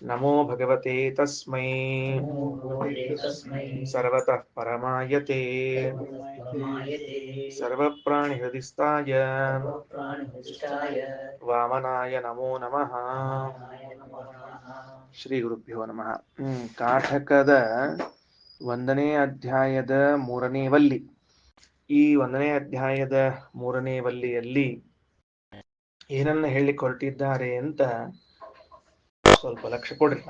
ನಮೋ ಭಗವತೆ ತಸ್ಮೈ ಸರ್ವತಃ ಪರಮಾಯತೆ ಸರ್ವಪ್ರಾಣಿ ಹೃದಿಸ್ಥಾಯ ವಾಮನಾಯ ನಮೋ ನಮಃ. ಶ್ರೀ ಗುರುಭ್ಯೋ ನಮಃ. ಕಾಠಕದ 1ನೇ ಅಧ್ಯಾಯದ 3ನೇ ವಲ್ಲಿ. ಈ 1ನೇ ಅಧ್ಯಾಯದ 3ನೇ ವಲ್ಲಿಯಲ್ಲಿ ಏನನ್ನ ಹೇಳಿಕ್ಕೆ ಹೊರಟಿದ್ದಾರೆ ಅಂತ ಸ್ವಲ್ಪ ಲಕ್ಷ್ಯ ಕೊಡ್ರಿ.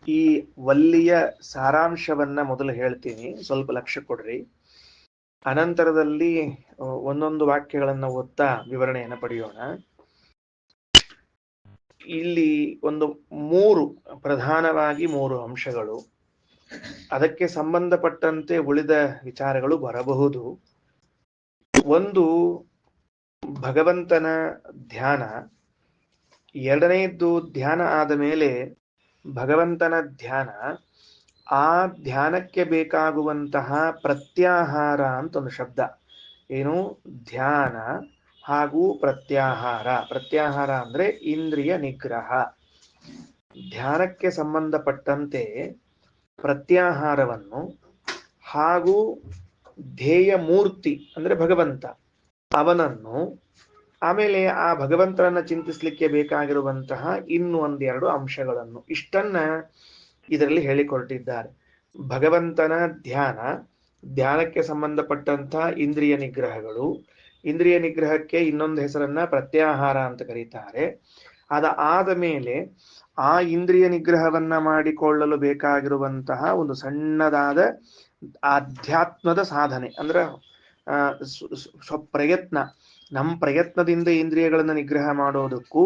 ಈ ವಲ್ಲಿಯ ಸಾರಾಂಶವನ್ನ ಮೊದಲು ಹೇಳ್ತೀನಿ, ಸ್ವಲ್ಪ ಲಕ್ಷ್ಯ ಕೊಡ್ರಿ. ಅನಂತರದಲ್ಲಿ ಒಂದೊಂದು ವಾಕ್ಯಗಳನ್ನ ಓದ್ತಾ ವಿವರಣೆಯನ್ನು ಪಡೆಯೋಣ. ಇಲ್ಲಿ ಒಂದು ಪ್ರಧಾನವಾಗಿ 3 ಅಂಶಗಳು, ಅದಕ್ಕೆ ಸಂಬಂಧಪಟ್ಟಂತೆ ಉಳಿದ ವಿಚಾರಗಳು ಬರಬಹುದು. ಒಂದು ಭಗವಂತನ ಧ್ಯಾನ, ಎರಡನೆಯದ್ದು ಧ್ಯಾನ ಆದ ಮೇಲೆ ಭಗವಂತನ ಧ್ಯಾನ, ಆ ಧ್ಯಾನಕ್ಕೆ ಬೇಕಾಗುವಂತಹ ಪ್ರತ್ಯಾಹಾರ ಅಂತ ಒಂದು ಶಬ್ದ. ಏನು? ಧ್ಯಾನ ಹಾಗೂ ಪ್ರತ್ಯಾಹಾರ. ಪ್ರತ್ಯಾಹಾರ ಅಂದ್ರೆ ಇಂದ್ರಿಯ ನಿಗ್ರಹ. ಧ್ಯಾನಕ್ಕೆ ಸಂಬಂಧಪಟ್ಟಂತೆ ಪ್ರತ್ಯಾಹಾರವನ್ನು ಹಾಗೂ ಧ್ಯೇಯ ಮೂರ್ತಿ ಅಂದ್ರೆ ಭಗವಂತ ಅವನನ್ನು, ಆಮೇಲೆ ಆ ಭಗವಂತನನ್ನ ಚಿಂತಿಸ್ಲಿಕ್ಕೆ ಬೇಕಾಗಿರುವಂತಹ ಇನ್ನು 1-2 ಅಂಶಗಳನ್ನು, ಇಷ್ಟನ್ನ ಇದರಲ್ಲಿ ಹೇಳಿಕೊಟ್ಟಿದ್ದಾರೆ. ಭಗವಂತನ ಧ್ಯಾನ, ಧ್ಯಾನಕ್ಕೆ ಸಂಬಂಧಪಟ್ಟಂತಹ ಇಂದ್ರಿಯ ನಿಗ್ರಹಗಳು, ಇಂದ್ರಿಯ ನಿಗ್ರಹಕ್ಕೆ ಇನ್ನೊಂದು ಹೆಸರನ್ನ ಪ್ರತ್ಯಾಹಾರ ಅಂತ ಕರೀತಾರೆ. ಆದ ಮೇಲೆ ಆ ಇಂದ್ರಿಯ ನಿಗ್ರಹವನ್ನ ಮಾಡಿಕೊಳ್ಳಲು ಬೇಕಾಗಿರುವಂತಹ ಒಂದು ಸಣ್ಣದಾದ ಆಧ್ಯಾತ್ಮದ ಸಾಧನೆ, ಅಂದ್ರೆ ಪ್ರಯತ್ನ. ನಮ್ಮ ಪ್ರಯತ್ನದಿಂದ ಇಂದ್ರಿಯಗಳನ್ನು ನಿಗ್ರಹ ಮಾಡೋದಕ್ಕೂ,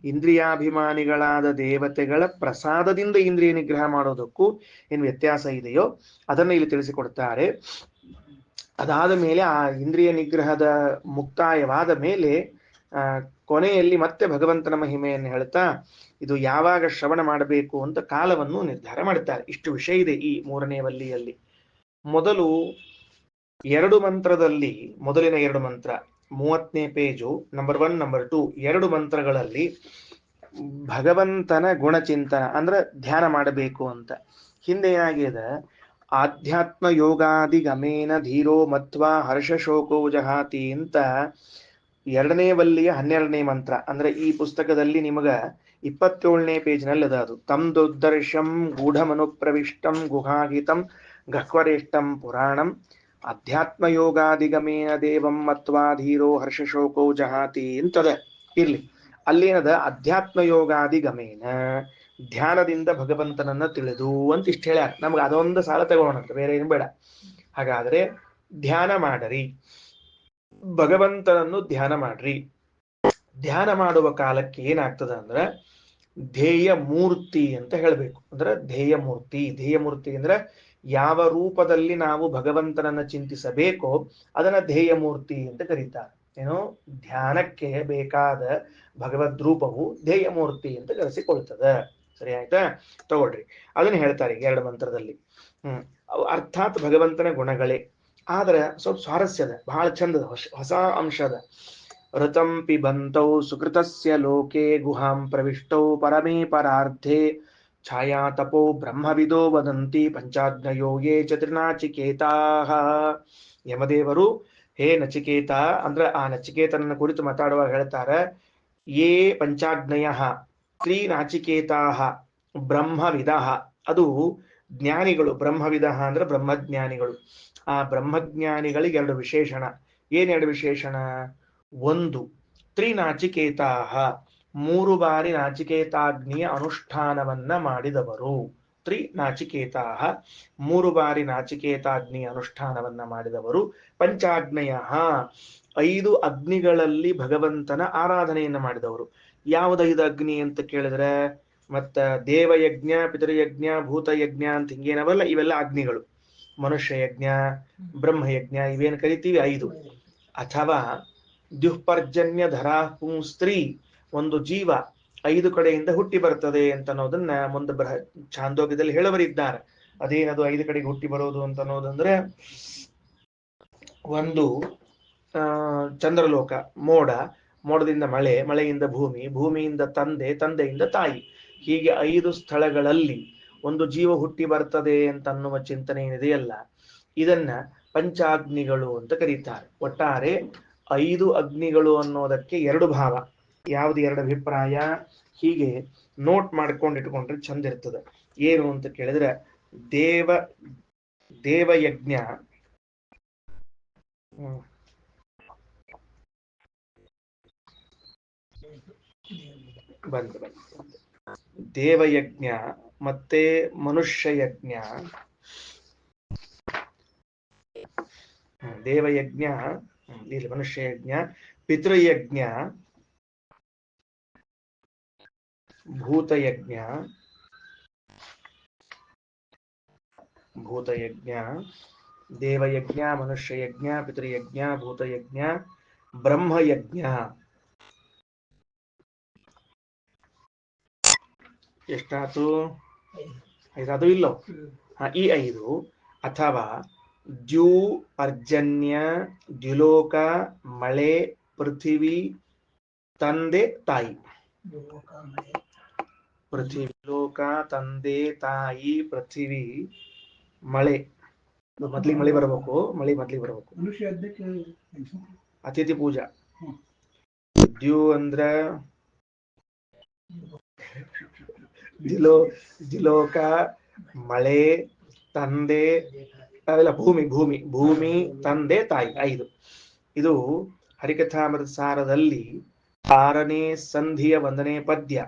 ಇಂದ್ರಿಯಾಭಿಮಾನಿಗಳಾದ ದೇವತೆಗಳ ಪ್ರಸಾದದಿಂದ ಇಂದ್ರಿಯ ನಿಗ್ರಹ ಮಾಡೋದಕ್ಕೂ ಏನು ವ್ಯತ್ಯಾಸ ಇದೆಯೋ ಅದನ್ನು ಇಲ್ಲಿ ತಿಳಿಸಿಕೊಡ್ತಾರೆ. ಅದಾದ ಮೇಲೆ ಆ ಇಂದ್ರಿಯ ನಿಗ್ರಹದ ಮುಕ್ತಾಯವಾದ ಮೇಲೆ ಕೊನೆಯಲ್ಲಿ ಮತ್ತೆ ಭಗವಂತನ ಮಹಿಮೆಯನ್ನು ಹೇಳ್ತಾ ಇದು ಯಾವಾಗ ಶ್ರವಣ ಮಾಡಬೇಕು ಅಂತ ಕಾಲವನ್ನು ನಿರ್ಧಾರ ಮಾಡ್ತಾರೆ. ಇಷ್ಟು ವಿಷಯ ಇದೆ ಈ 3ನೇ ವಲ್ಲಿಯಲ್ಲಿ. ಮೊದಲು 2 ಮಂತ್ರದಲ್ಲಿ, ಮೊದಲಿನ 2 ಮಂತ್ರ 30ನೇ ಪೇಜು, ನಂಬರ್ 1, ನಂಬರ್ 2, 2 ಮಂತ್ರಗಳಲ್ಲಿ ಭಗವಂತನ ಗುಣಚಿಂತನ ಅಂದ್ರೆ ಧ್ಯಾನ ಮಾಡಬೇಕು ಅಂತ. ಹಿಂದೆ ಏನಾಗಿದೆ? ಆಧ್ಯಾತ್ಮ ಯೋಗಾದಿ ಗಮೇನ ಧೀರೋ ಮತ್ವಾ ಹರ್ಷ ಶೋಕೋ ಜಹಾತಿ ಅಂತ 2ನೇ ವಲ್ಲಿಯ 12ನೇ ಮಂತ್ರ. ಅಂದ್ರೆ ಈ ಪುಸ್ತಕದಲ್ಲಿ ನಿಮಗ 27ನೇ ಪೇಜ್ನಲ್ಲಿ ಅದು ತಂ ದುರ್ದರ್ಶಂ ಗೂಢಮನುಪ್ರವಿಷ್ಟಂ ಗುಹಾಹಿತಂ ಗಹ್ವರೇಷ್ಟಂ ಪುರಾಣಂ ಅಧ್ಯಾತ್ಮ ಯೋಗಾದಿಗಮೇನ ದೇವಂ ಮತ್ವಾ ಧೀರೋ ಹರ್ಷಶೋಕೋ ಜಹಾತಿ ಅಂತದ. ಇರ್ಲಿ, ಅಲ್ಲೇನದ? ಅಧ್ಯಾತ್ಮ ಯೋಗಾದಿಗಮೇನ, ಧ್ಯಾನದಿಂದ ಭಗವಂತನನ್ನ ತಿಳಿದು ಅಂತ ಇಷ್ಟ ಹೇಳ್ಯಾರ. ನಮ್ಗೆ ಅದೊಂದು ಸಾಲ ತಗೋಣಂತ, ಬೇರೆ ಏನು ಬೇಡ. ಹಾಗಾದ್ರೆ ಧ್ಯಾನ ಮಾಡರಿ, ಭಗವಂತನನ್ನು ಧ್ಯಾನ ಮಾಡ್ರಿ. ಧ್ಯಾನ ಮಾಡುವ ಕಾಲಕ್ಕೆ ಏನಾಗ್ತದ ಅಂದ್ರೆ ಧ್ಯೇಯ ಮೂರ್ತಿ ಅಂತ ಹೇಳ್ಬೇಕು. ಅಂದ್ರೆ ಧ್ಯೇಯ ಮೂರ್ತಿ ಅಂದ್ರೆ ಯಾವ ರೂಪದಲ್ಲಿ ನಾವು ಭಗವಂತನನ್ನ ಚಿಂತಿಸಬೇಕೋ ಅದನ್ನ ಧ್ಯೇಯ ಮೂರ್ತಿ ಅಂತ ಕರೀತಾರೆ. ಏನು? ಧ್ಯಾನಕ್ಕೆ ಬೇಕಾದ ಭಗವದ್ ರೂಪವು ಧ್ಯೇಯ ಮೂರ್ತಿ ಅಂತ ಕರೆಸಿಕೊಳ್ತದೆ. ಸರಿ ಆಯ್ತಾ? ತಗೊಳ್ರಿ, ಅದನ್ನ ಹೇಳ್ತಾರೆ 2 ಮಂತ್ರದಲ್ಲಿ. ಅರ್ಥಾತ್ ಭಗವಂತನ ಗುಣಗಳೇ. ಆದ್ರೆ ಸ್ವಲ್ಪ ಸ್ವಾರಸ್ಯದ, ಬಹಳ ಚಂದದ, ಹೊಸ ಅಂಶದ. ಋತಂ ಪಿಬಂತೌ ಸುಕೃತಸ್ಯ ಲೋಕೆ ಗುಹಾಂ ಪ್ರವಿಷ್ಟೌ ಪರಮೇ ಪರಾರ್ಥೆ ಛಾಯಾ ತಪೋ ಬ್ರಹ್ಮವಿದೋ ವದಂತಿ ಪಂಚಾಗ್ನಯೋ ಯೇ ಚತುರ್ನಾಚಿಕೇತಾಃ. ಯಮದೇವರು ಹೇ ನಚಿಕೇತ ಅಂದ್ರೆ ಆ ನಚಿಕೇತನನ್ನ ಕುರಿತು ಮಾತಾಡುವಾಗ ಹೇಳ್ತಾರೆ, ಯೇ ಪಂಚಾಗ್ನಯ ತ್ರಿನಾಚಿಕೇತಾಃ ಬ್ರಹ್ಮವಿದಃ. ಅದು ಜ್ಞಾನಿಗಳು. ಬ್ರಹ್ಮವಿದ ಅಂದ್ರೆ ಬ್ರಹ್ಮಜ್ಞಾನಿಗಳು. ಆ ಬ್ರಹ್ಮಜ್ಞಾನಿಗಳಿಗೆ 2 ವಿಶೇಷಣ. ಏನ್ 2 ವಿಶೇಷಣ? 1, ತ್ರಿನಾಚಿಕೇತಾಃ, 3 ಬಾರಿ ನಾಚಿಕೇತಾಗ್ನಿಯ ಅನುಷ್ಠಾನವನ್ನ ಮಾಡಿದವರು. ತ್ರಿನಾಚಿಕೇತಾಃ, 3 ಬಾರಿ ನಾಚಿಕೇತಾಗ್ನಿಯ ಅನುಷ್ಠಾನವನ್ನ ಮಾಡಿದವರು. ಪಂಚಾಗ್ನಯ, 5 ಅಗ್ನಿಗಳಲ್ಲಿ ಭಗವಂತನ ಆರಾಧನೆಯನ್ನ ಮಾಡಿದವರು. ಯಾವ್ದು 5 ಅಗ್ನಿ ಅಂತ ಕೇಳಿದ್ರೆ, ಮತ್ತ ದೇವಯಜ್ಞ, ಪಿತೃಯಜ್ಞ, ಭೂತಯಜ್ಞ ಅಂತ ಹಿಂಗೇನವಲ್ಲ, ಇವೆಲ್ಲ ಅಗ್ನಿಗಳು. ಮನುಷ್ಯ ಯಜ್ಞ, ಬ್ರಹ್ಮಯಜ್ಞ, ಇವೇನು ಕರಿತೀವಿ 5. ಅಥವಾ ದ್ಯುಃಪರ್ಜನ್ಯ ಧರಾ ಪುಂಸ್ತ್ರೀ, ಒಂದು ಜೀವ 5 ಕಡೆಯಿಂದ ಹುಟ್ಟಿ ಬರ್ತದೆ ಅಂತ ಅನ್ನೋದನ್ನ ಮುಂದೆ ಛಾಂದೋಗ್ಯದಲ್ಲಿ ಹೇಳುವರಿದ್ದಾರೆ. ಅದೇನದು 5 ಕಡೆಗೆ ಹುಟ್ಟಿ ಬರೋದು ಅಂತ ಅನ್ನೋದಂದ್ರೆ, ಒಂದು ಚಂದ್ರಲೋಕ, ಮೋಡ, ಮೋಡದಿಂದ ಮಳೆ, ಮಳೆಯಿಂದ ಭೂಮಿ, ಭೂಮಿಯಿಂದ ತಂದೆ, ತಂದೆಯಿಂದ ತಾಯಿ. ಹೀಗೆ 5 ಸ್ಥಳಗಳಲ್ಲಿ ಒಂದು ಜೀವ ಹುಟ್ಟಿ ಬರ್ತದೆ ಅಂತ ಅನ್ನುವ ಚಿಂತನೆ ಏನಿದೆಯಲ್ಲ, ಇದನ್ನ ಪಂಚಾಗ್ನಿಗಳು ಅಂತ ಕರೀತಾರೆ. ಒಟ್ಟಾರೆ 5 ಅಗ್ನಿಗಳು ಅನ್ನೋದಕ್ಕೆ 2 ಭಾವ. ಯಾವ್ದು 2 ಅಭಿಪ್ರಾಯ? ಹೀಗೆ ನೋಟ್ ಮಾಡ್ಕೊಂಡು ಇಟ್ಕೊಂಡ್ರೆ ಚಂದ ಇರ್ತದೆ. ಏನು ಅಂತ ಕೇಳಿದ್ರೆ, ದೇವಯಜ್ಞ, ಬಂತು ದೇವಯಜ್ಞ ಮತ್ತೆ ಮನುಷ್ಯ ಯಜ್ಞ. ದೇವಯಜ್ಞ, ಇಲ್ಲಿ ಮನುಷ್ಯ ಯಜ್ಞ, ಪಿತೃಯಜ್ಞ, ಭೂತಯಜ್ಞ, ದೇವಯಜ್ಞ, ಮನುಷ್ಯಯಜ್ಞ, ಪಿತೃಯಜ್ಞ, ಭೂತಯಜ್ಞ, ಬ್ರಹ್ಮಯಜ್ಞ. ಎಷ್ಟಾತು? 5 ಅದು ಇಲ್ಲೋ? ಈ 5 ಅಥವಾ ದ್ಯೂ, ಪರ್ಜನ್ಯ, ದ್ಯುಲೋಕ, ಮಳೆ, ಪೃಥಿವಿ, ತಂದೆ, ತಾಯಿ. ಪೃಥಿವಿ, ಲೋಕ, ತಂದೆ, ತಾಯಿ, ಪೃಥಿವಿ, ಮಳೆ. ಮೊದ್ಲಿಗೆ ಮಳೆ ಬರಬೇಕು, ಮಳೆ ಮೊದ್ಲಿಗೆ ಬರಬೇಕು. ಅತಿಥಿ ಪೂಜಾ. ದ್ಯೂ ಅಂದ್ರ ದ್ಯುಲೋಕ, ಮಳೆ, ತಂದೆ, ಅವೆಲ್ಲ ಭೂಮಿ, ತಂದೆ, ತಾಯಿ. 5. ಇದು ಹರಿಕಥಾಮೃತ ಸಾರದಲ್ಲಿ 6ನೇ ಸಂಧಿಯ 1ನೇ ಪದ್ಯ.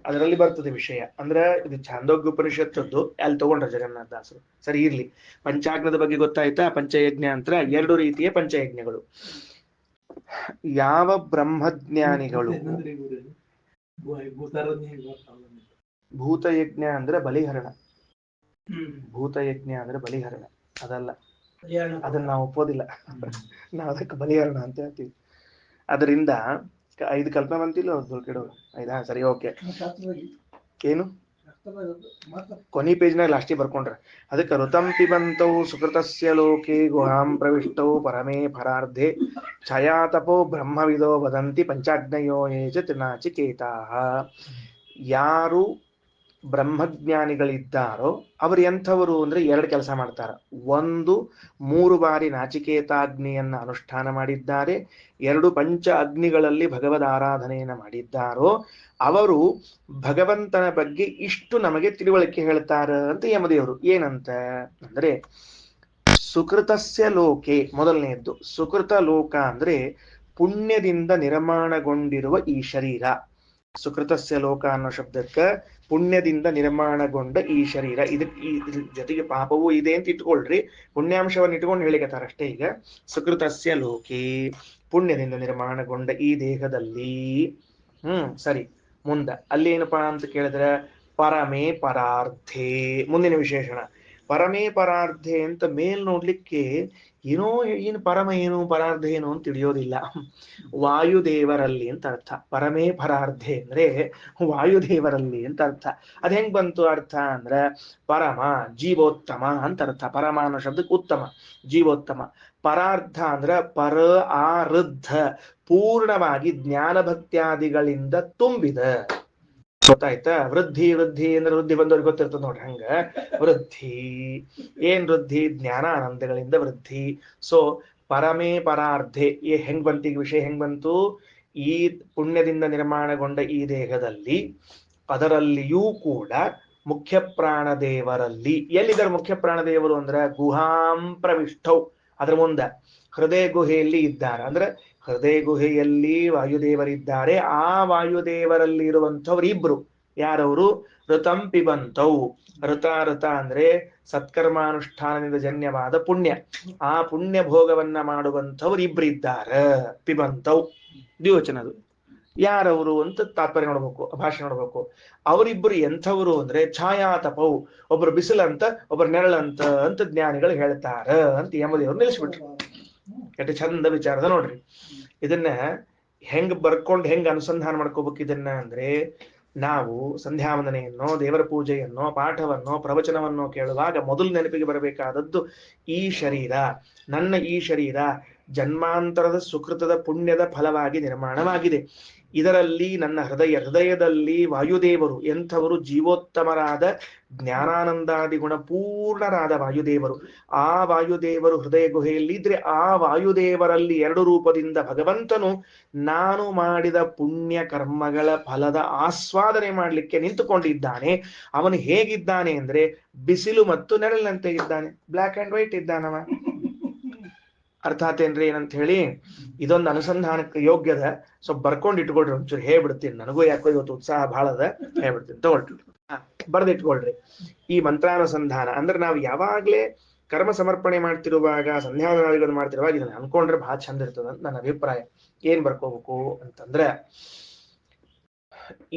ಅದರಲ್ಲಿ ಬರ್ತದೆ ವಿಷಯ. ಅಂದ್ರೆ ಇದು ಛಾಂದೋಗ್ಯ ಉಪನಿಷತ್ತದ್ದು, ಅಲ್ಲಿ ತಗೊಂಡ್ರೆ ಜಗನ್ನಾಥದಾಸರು. ಸರಿ ಇರ್ಲಿ. ಪಂಚಾಗ್ನದ ಬಗ್ಗೆ ಗೊತ್ತಾಯ್ತಾ? ಪಂಚಯಜ್ಞ ಅಂತ 2 ರೀತಿಯ ಪಂಚಯಜ್ಞಗಳು. ಯಾವ ಬ್ರಹ್ಮಜ್ಞಾನಿಗಳು ಭೂತಯಜ್ಞ ಅಂದ್ರೆ ಬಲಿಹರಣ. ಭೂತಯಜ್ಞ ಅಂದ್ರೆ ಬಲಿಹರಣ, ಅದಲ್ಲ. ಅದನ್ನ ನಾವು ಒಪ್ಪೋದಿಲ್ಲ. ನಾವು ಅದಕ್ಕೆ ಬಲಿಹರಣ ಅಂತ ಹೇಳ್ತೀವಿ. ಅದರಿಂದ 5 ಕಲ್ಪನೆ ಬಂತಿಲ್ಲ ಕೆಡು 5. ಸರಿ, ಓಕೆ. ಏನು ಕೊನಿ ಪೇಜ್ನಾಗ ಲಾಸ್ಟಿಗೆ ಬರ್ಕೊಂಡ್ರೆ, ಅದಕ್ಕೆ ಋತಂ ಪಿಬಂತೌ ಸುಕೃತಸ್ಯ ಲೋಕೆ ಗುಹಾಂ ಪ್ರವಿಷ್ಟೌ ಪರಮೇ ಪರಾರ್ಧೆ ಛಾಯಾತಪೋ ಬ್ರಹ್ಮವಿದೋ ವದಂತಿ ಪಂಚಾಗ್ನಯೋ ಯೇಚ ತ್ರಿನಾಚಿಕೇತಾಃ. ಯಾರು ಬ್ರಹ್ಮಜ್ಞಾನಿಗಳಿದ್ದಾರೋ ಅವರು ಎಂಥವರು ಅಂದ್ರೆ 2 ಕೆಲಸ ಮಾಡ್ತಾರೆ. 1, 3 ಬಾರಿ ನಾಚಿಕೇತಾಗ್ನಿಯನ್ನ ಅನುಷ್ಠಾನ ಮಾಡಿದ್ದಾರೆ. 2 ಪಂಚ ಅಗ್ನಿಗಳಲ್ಲಿ ಭಗವದ್ ಆರಾಧನೆಯನ್ನ ಮಾಡಿದ್ದಾರೋ ಅವರು ಭಗವಂತನ ಬಗ್ಗೆ ಇಷ್ಟು ನಮಗೆ ತಿಳುವಳಿಕೆ ಹೇಳ್ತಾರ ಅಂತ ಯಮದೇವರು. ಏನಂತ ಅಂದ್ರೆ, ಸುಕೃತಸ್ಯ ಲೋಕೆ, ಮೊದಲನೆಯದ್ದು ಸುಕೃತ ಲೋಕ ಅಂದ್ರೆ ಪುಣ್ಯದಿಂದ ನಿರ್ಮಾಣಗೊಂಡಿರುವ ಈ ಶರೀರ. ಸುಕೃತಸ್ಯ ಲೋಕ ಅನ್ನೋ ಶಬ್ದಕ್ಕೆ ಪುಣ್ಯದಿಂದ ನಿರ್ಮಾಣಗೊಂಡ ಈ ಶರೀರ. ಇದ್ರ ಜೊತೆಗೆ ಪಾಪವೂ ಇದೆ ಅಂತ ಇಟ್ಕೊಳ್ರಿ, ಪುಣ್ಯಾಂಶವನ್ನು ಇಟ್ಕೊಂಡು ಹೇಳಿಕತ್ತಾರಷ್ಟೇ. ಈಗ ಸುಕೃತಸ್ಯ ಲೋಕೆ, ಪುಣ್ಯದಿಂದ ನಿರ್ಮಾಣಗೊಂಡ ಈ ದೇಹದಲ್ಲಿ. ಸರಿ, ಮುಂದ ಅಲ್ಲಿ ಏನಪ್ಪಾ ಅಂತ ಕೇಳಿದ್ರೆ, ಪರಮೇ ಪರಾರ್ಧೆ. ಮುಂದಿನ ವಿಶೇಷಣ ಪರಮೇ ಪರಾರ್ಧೆ ಅಂತ. ಮೇಲ್ ನೋಡ್ಲಿಕ್ಕೆ ಏನು ಪರಮ ಏನು ಪರಾರ್ಧ ಏನು ಅಂತ ತಿಳಿಯೋದಿಲ್ಲ. ವಾಯುದೇವರಲ್ಲಿ ಅಂತ ಅರ್ಥ. ಪರಮೇ ಪರಾರ್ಧೆ ಅಂದ್ರೆ ವಾಯುದೇವರಲ್ಲಿ ಅಂತ ಅರ್ಥ. ಅದ್ ಹೆಂಗ್ ಬಂತು ಅರ್ಥ ಅಂದ್ರೆ, ಪರಮ ಜೀವೋತ್ತಮ ಅಂತ ಅರ್ಥ. ಪರಮ ಅನ್ನೋ ಶಬ್ದಕ್ಕೆ ಉತ್ತಮ, ಜೀವೋತ್ತಮ. ಪರಾರ್ಧ ಅಂದ್ರೆ ಪರ ಆರುದ್ಧ, ಪೂರ್ಣವಾಗಿ ಜ್ಞಾನ ಭಕ್ತ್ಯಾದಿಗಳಿಂದ ತುಂಬಿದ. ಗೊತ್ತಾಯ್ತಾ? ವೃದ್ಧಿ ಅಂದ್ರೆ ವೃದ್ಧಿ ಬಂದವ್ರಿಗೆ ಗೊತ್ತಿರ್ತದೆ ನೋಡ್ರಿ. ಹಂಗ ವೃದ್ಧಿ ಏನ್ ವೃದ್ಧಿ? ಜ್ಞಾನ ಆನಂದಗಳಿಂದ ವೃದ್ಧಿ. ಸೊ ಪರಮೇ ಪರಾರ್ಧೆ ಹೆಂಗ್ ಬಂತು? ಈಗ ವಿಷಯ ಹೆಂಗ್ ಬಂತು? ಈ ಪುಣ್ಯದಿಂದ ನಿರ್ಮಾಣಗೊಂಡ ಈ ದೇಹದಲ್ಲಿ, ಅದರಲ್ಲಿಯೂ ಕೂಡ ಮುಖ್ಯ ಪ್ರಾಣದೇವರಲ್ಲಿ. ಎಲ್ಲಿದ್ದಾರೆ ಮುಖ್ಯ ಪ್ರಾಣದೇವರು ಅಂದ್ರೆ, ಗುಹಾಂ ಪ್ರವಿಷ್ಟೌ, ಅದ್ರ ಮುಂದ ಹೃದಯ ಗುಹೆಯಲ್ಲಿ ಇದ್ದಾರೆ. ಅಂದ್ರೆ ಹೃದಯ ಗುಹೆಯಲ್ಲಿ ವಾಯುದೇವರಿದ್ದಾರೆ. ಆ ವಾಯುದೇವರಲ್ಲಿ ಇರುವಂಥವ್ರು ಇಬ್ರು. ಯಾರವರು? ಋತಂ ಪಿಬಂತೌ. ಋತ ಅಂದ್ರೆ ಸತ್ಕರ್ಮಾನುಷ್ಠಾನದಿಂದ ಜನ್ಯವಾದ ಪುಣ್ಯ. ಆ ಪುಣ್ಯ ಭೋಗವನ್ನ ಮಾಡುವಂಥವ್ರು ಇಬ್ಬರಿದ್ದಾರ. ಪಿಬಂತೌ ದ್ವಿವಚನದು. ಯಾರವರು ಅಂತ ತಾತ್ಪರ್ಯ ನೋಡ್ಬೇಕು, ಭಾಷೆ ನೋಡ್ಬೇಕು. ಅವರಿಬ್ಬರು ಎಂಥವರು ಅಂದ್ರೆ, ಛಾಯಾತಪೌ, ಒಬ್ರು ಬಿಸಿಲಂತ ಒಬ್ರು ನೆರಳಂತ ಅಂತ ಜ್ಞಾನಿಗಳು ಹೇಳ್ತಾರ ಅಂತ ಯಮದೇವರು ನಿಲ್ಲಿಸ್ಬಿಟ್ರು. ಎಷ್ಟು ಚಂದ ವಿಚಾರದ ನೋಡ್ರಿ. ಇದನ್ನ ಹೆಂಗ್ ಬರ್ಕೊಂಡು ಹೆಂಗ್ ಅನುಸಂಧಾನ ಮಾಡ್ಕೋಬೇಕು ಇದನ್ನ ಅಂದ್ರೆ, ನಾವು ಸಂಧ್ಯಾವಂದನೆಯನ್ನೋ, ದೇವರ ಪೂಜೆಯನ್ನೋ, ಪಾಠವನ್ನೋ, ಪ್ರವಚನವನ್ನೋ ಕೇಳುವಾಗ ಮೊದಲು ನೆನಪಿಗೆ ಬರಬೇಕಾದದ್ದು ಈ ಶರೀರ. ನನ್ನ ಈ ಶರೀರ ಜನ್ಮಾಂತರದ ಸುಕೃತದ ಪುಣ್ಯದ ಫಲವಾಗಿ ನಿರ್ಮಾಣವಾಗಿದೆ. ಇದರಲ್ಲಿ ನನ್ನ ಹೃದಯದಲ್ಲಿ ವಾಯುದೇವರು ಎಂಥವರು? ಜೀವೋತ್ತಮರಾದ ಜ್ಞಾನಾನಂದಾದಿ ಗುಣಪೂರ್ಣರಾದ ವಾಯುದೇವರು. ಆ ವಾಯುದೇವರು ಹೃದಯ ಗುಹೆಯಲ್ಲಿ ಇದ್ರೆ ಆ ವಾಯುದೇವರಲ್ಲಿ 2 ರೂಪದಿಂದ ಭಗವಂತನು ನಾನು ಮಾಡಿದ ಪುಣ್ಯ ಕರ್ಮಗಳ ಫಲದ ಆಸ್ವಾದನೆ ಮಾಡಲಿಕ್ಕೆ ನಿಂತುಕೊಂಡಿದ್ದಾನೆ. ಅವನು ಹೇಗಿದ್ದಾನೆ ಅಂದ್ರೆ ಬಿಸಿಲು ಮತ್ತು ನೆರಳಿನಂತೆ ಇದ್ದಾನೆ. ಬ್ಲ್ಯಾಕ್ ಅಂಡ್ ವೈಟ್ ಇದ್ದಾನವ. ಅರ್ಥ ಆತೇನ್ರಿ ಏನಂತ ಹೇಳಿ? ಇದೊಂದು ಅನುಸಂಧಾನಕ್ಕೆ ಯೋಗ್ಯದ. ಸ್ವಲ್ಪ ಬರ್ಕೊಂಡು ಇಟ್ಕೊಳ್ರಿ, ಒಂಚೂರು ಹೇಳ್ಬಿಡ್ತೀನಿ. ನನಗೂ ಯಾಕೋ ಇವತ್ತು ಉತ್ಸಾಹ ಬಹಳ ಅದ, ಹೇಳ್ಬಿಡ್ತೀನಿ, ತಗೊಳ್ರಿ, ಬರ್ದಿಟ್ಕೊಳ್ರಿ. ಈ ಮಂತ್ರಾನುಸಂಧಾನ ಅಂದ್ರೆ ನಾವು ಯಾವಾಗ್ಲೇ ಕರ್ಮ ಸಮರ್ಪಣೆ ಮಾಡ್ತಿರುವಾಗ, ಸಂಧ್ಯಾವಂದನಾದಿಗಳನ್ನು ಮಾಡ್ತಿರುವಾಗ ಇದನ್ನ ಅನ್ಕೊಂಡ್ರೆ ಬಹಳ ಚಂದ ಇರ್ತದ ಅಂತ ನನ್ನ ಅಭಿಪ್ರಾಯ. ಏನ್ ಬರ್ಕೋಬೇಕು ಅಂತಂದ್ರೆ,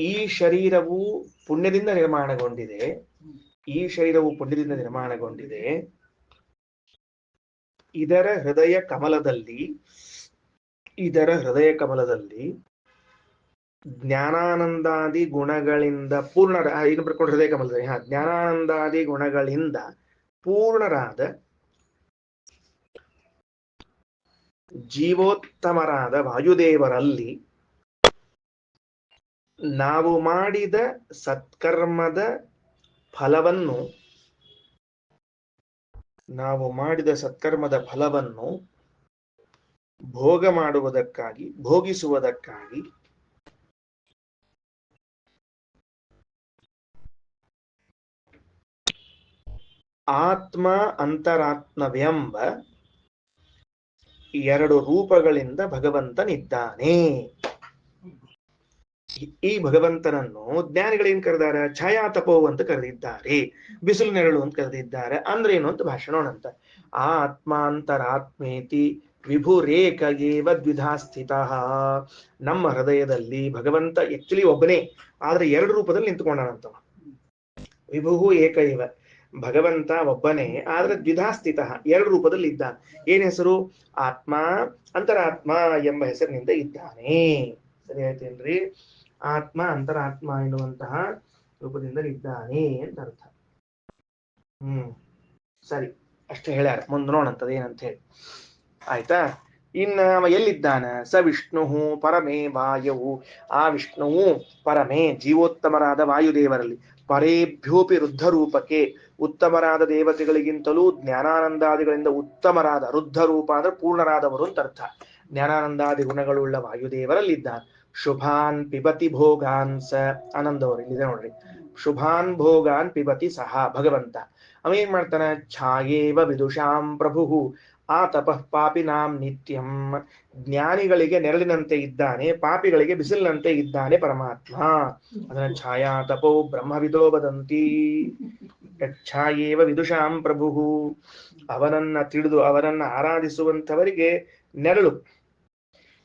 ಈ ಶರೀರವು ಪುಣ್ಯದಿಂದ ನಿರ್ಮಾಣಗೊಂಡಿದೆ. ಈ ಶರೀರವು ಪುಣ್ಯದಿಂದ ನಿರ್ಮಾಣಗೊಂಡಿದೆ. ಇದರ ಹೃದಯ ಕಮಲದಲ್ಲಿ ಜ್ಞಾನಾನಂದಾದಿ ಗುಣಗಳಿಂದ ಇನ್ನು ಬರ್ಕೊಂಡು ಹೃದಯ ಕಮಲದಲ್ಲಿ ಜ್ಞಾನಾನಂದಾದಿ ಗುಣಗಳಿಂದ ಪೂರ್ಣರಾದ ಜೀವೋತ್ತಮರಾದ ವಾಯುದೇವರಲ್ಲಿ ನಾವು ಮಾಡಿದ ಸತ್ಕರ್ಮದ ಫಲವನ್ನು ಭೋಗಿಸುವುದಕ್ಕಾಗಿ ಆತ್ಮ ಅಂತರಾತ್ಮವೆಂಬ 2 ರೂಪಗಳಿಂದ ಭಗವಂತನಿದ್ದಾನೆ. ಈ ಭಗವಂತನನ್ನು ಜ್ಞಾನಿಗಳೇನ್ ಕರೆದಾರ? ಛಾಯಾತಪೋ ಅಂತ ಕರೆದಿದ್ದಾರೆ, ಬಿಸಿಲು ನೆರಳು ಅಂತ ಕರೆದಿದ್ದಾರೆ. ಅಂದ್ರೆ ಏನು ಅಂತ ಭಾಷಣೋಣಂತ. ಆತ್ಮಾಂತರಾತ್ಮೇತಿ ವಿಭುರೇಕ ಏವ ದ್ವಿಧಾ ಸ್ಥಿತ. ನಮ್ಮ ಹೃದಯದಲ್ಲಿ ಭಗವಂತ ಆಕ್ಚುಲಿ ಒಬ್ಬನೇ, ಆದ್ರೆ 2 ರೂಪದಲ್ಲಿ ನಿಂತ್ಕೊಂಡಾನಂತವ. ವಿಭು ಏಕ ಇವ, ಭಗವಂತ ಒಬ್ಬನೇ, ಆದ್ರೆ ದ್ವಿಧಾ ಸ್ಥಿತ, 2 ರೂಪದಲ್ಲಿ ಇದ್ದಾನೆ. ಏನ್ ಹೆಸರು? ಆತ್ಮ ಅಂತರಾತ್ಮ ಎಂಬ ಹೆಸರಿನಿಂದ ಇದ್ದಾನೆ. ಸರಿ ಆಯ್ತೇನ್ರಿ? ಆತ್ಮ ಅಂತರಾತ್ಮ ಎನ್ನುವಂತಹ ರೂಪದಿಂದ ಇದ್ದಾನೆ ಅಂತ ಅರ್ಥ. ಸರಿ, ಅಷ್ಟೇ ಹೇಳ್ಯಾರ. ಮುಂದೆ ನೋಡಂತದ ಏನಂತ ಹೇಳಿ. ಆಯ್ತಾ? ಇನ್ನ ಅವ ಎಲ್ಲಿದ್ದಾನ? ಸ ವಿಷ್ಣು ಪರಮೇ ವಾಯವು. ಆ ವಿಷ್ಣುವು ಪರಮೇ ಜೀವೋತ್ತಮರಾದ ವಾಯುದೇವರಲ್ಲಿ, ಪರೇಭ್ಯೋಪಿ ರುದ್ಧ ರೂಪಕ್ಕೆ, ಉತ್ತಮರಾದ ದೇವತೆಗಳಿಗಿಂತಲೂ ಜ್ಞಾನಾನಂದಾದಿಗಳಿಂದ ಉತ್ತಮರಾದ, ರುದ್ಧ ರೂಪ ಅಂದ್ರೆ ಪೂರ್ಣರಾದವರು ಅಂತ ಅರ್ಥ. ಜ್ಞಾನಾನಂದಾದಿ ಗುಣಗಳುಳ್ಳ ವಾಯುದೇವರಲ್ಲಿದ್ದಾನೆ. ಶುಭಾನ್ ಪಿಬತಿ ಭೋಗಾನ್ ಸ, ಆನಂದವರು ಇಲ್ಲಿದೆ ನೋಡ್ರಿ. ಶುಭಾನ್ ಭೋಗಾನ್ ಪಿಬತಿ ಸಹ ಭಗವಂತ. ಅವ ಏನ್ ಮಾಡ್ತಾನ? ಛಾಯೇವ ವಿದುಷಾಂ ಪ್ರಭು ಆ ತಪಃ ಪಾಪಿನಾಂ ನಿತ್ಯಂ. ಜ್ಞಾನಿಗಳಿಗೆ ನೆರಳಿನಂತೆ ಇದ್ದಾನೆ, ಪಾಪಿಗಳಿಗೆ ಬಿಸಿಲಿನಂತೆ ಇದ್ದಾನೆ ಪರಮಾತ್ಮ. ಅದನ್ನ ಛಾಯಾ ತಪೋ ಬ್ರಹ್ಮವಿದೋ ವದಂತಿ. ಛಾಯೇವ ವಿದುಷಾಂ ಪ್ರಭು. ಅವನನ್ನ ತಿಳಿದು ಅವನನ್ನ ಆರಾಧಿಸುವಂತವರಿಗೆ ನೆರಳು.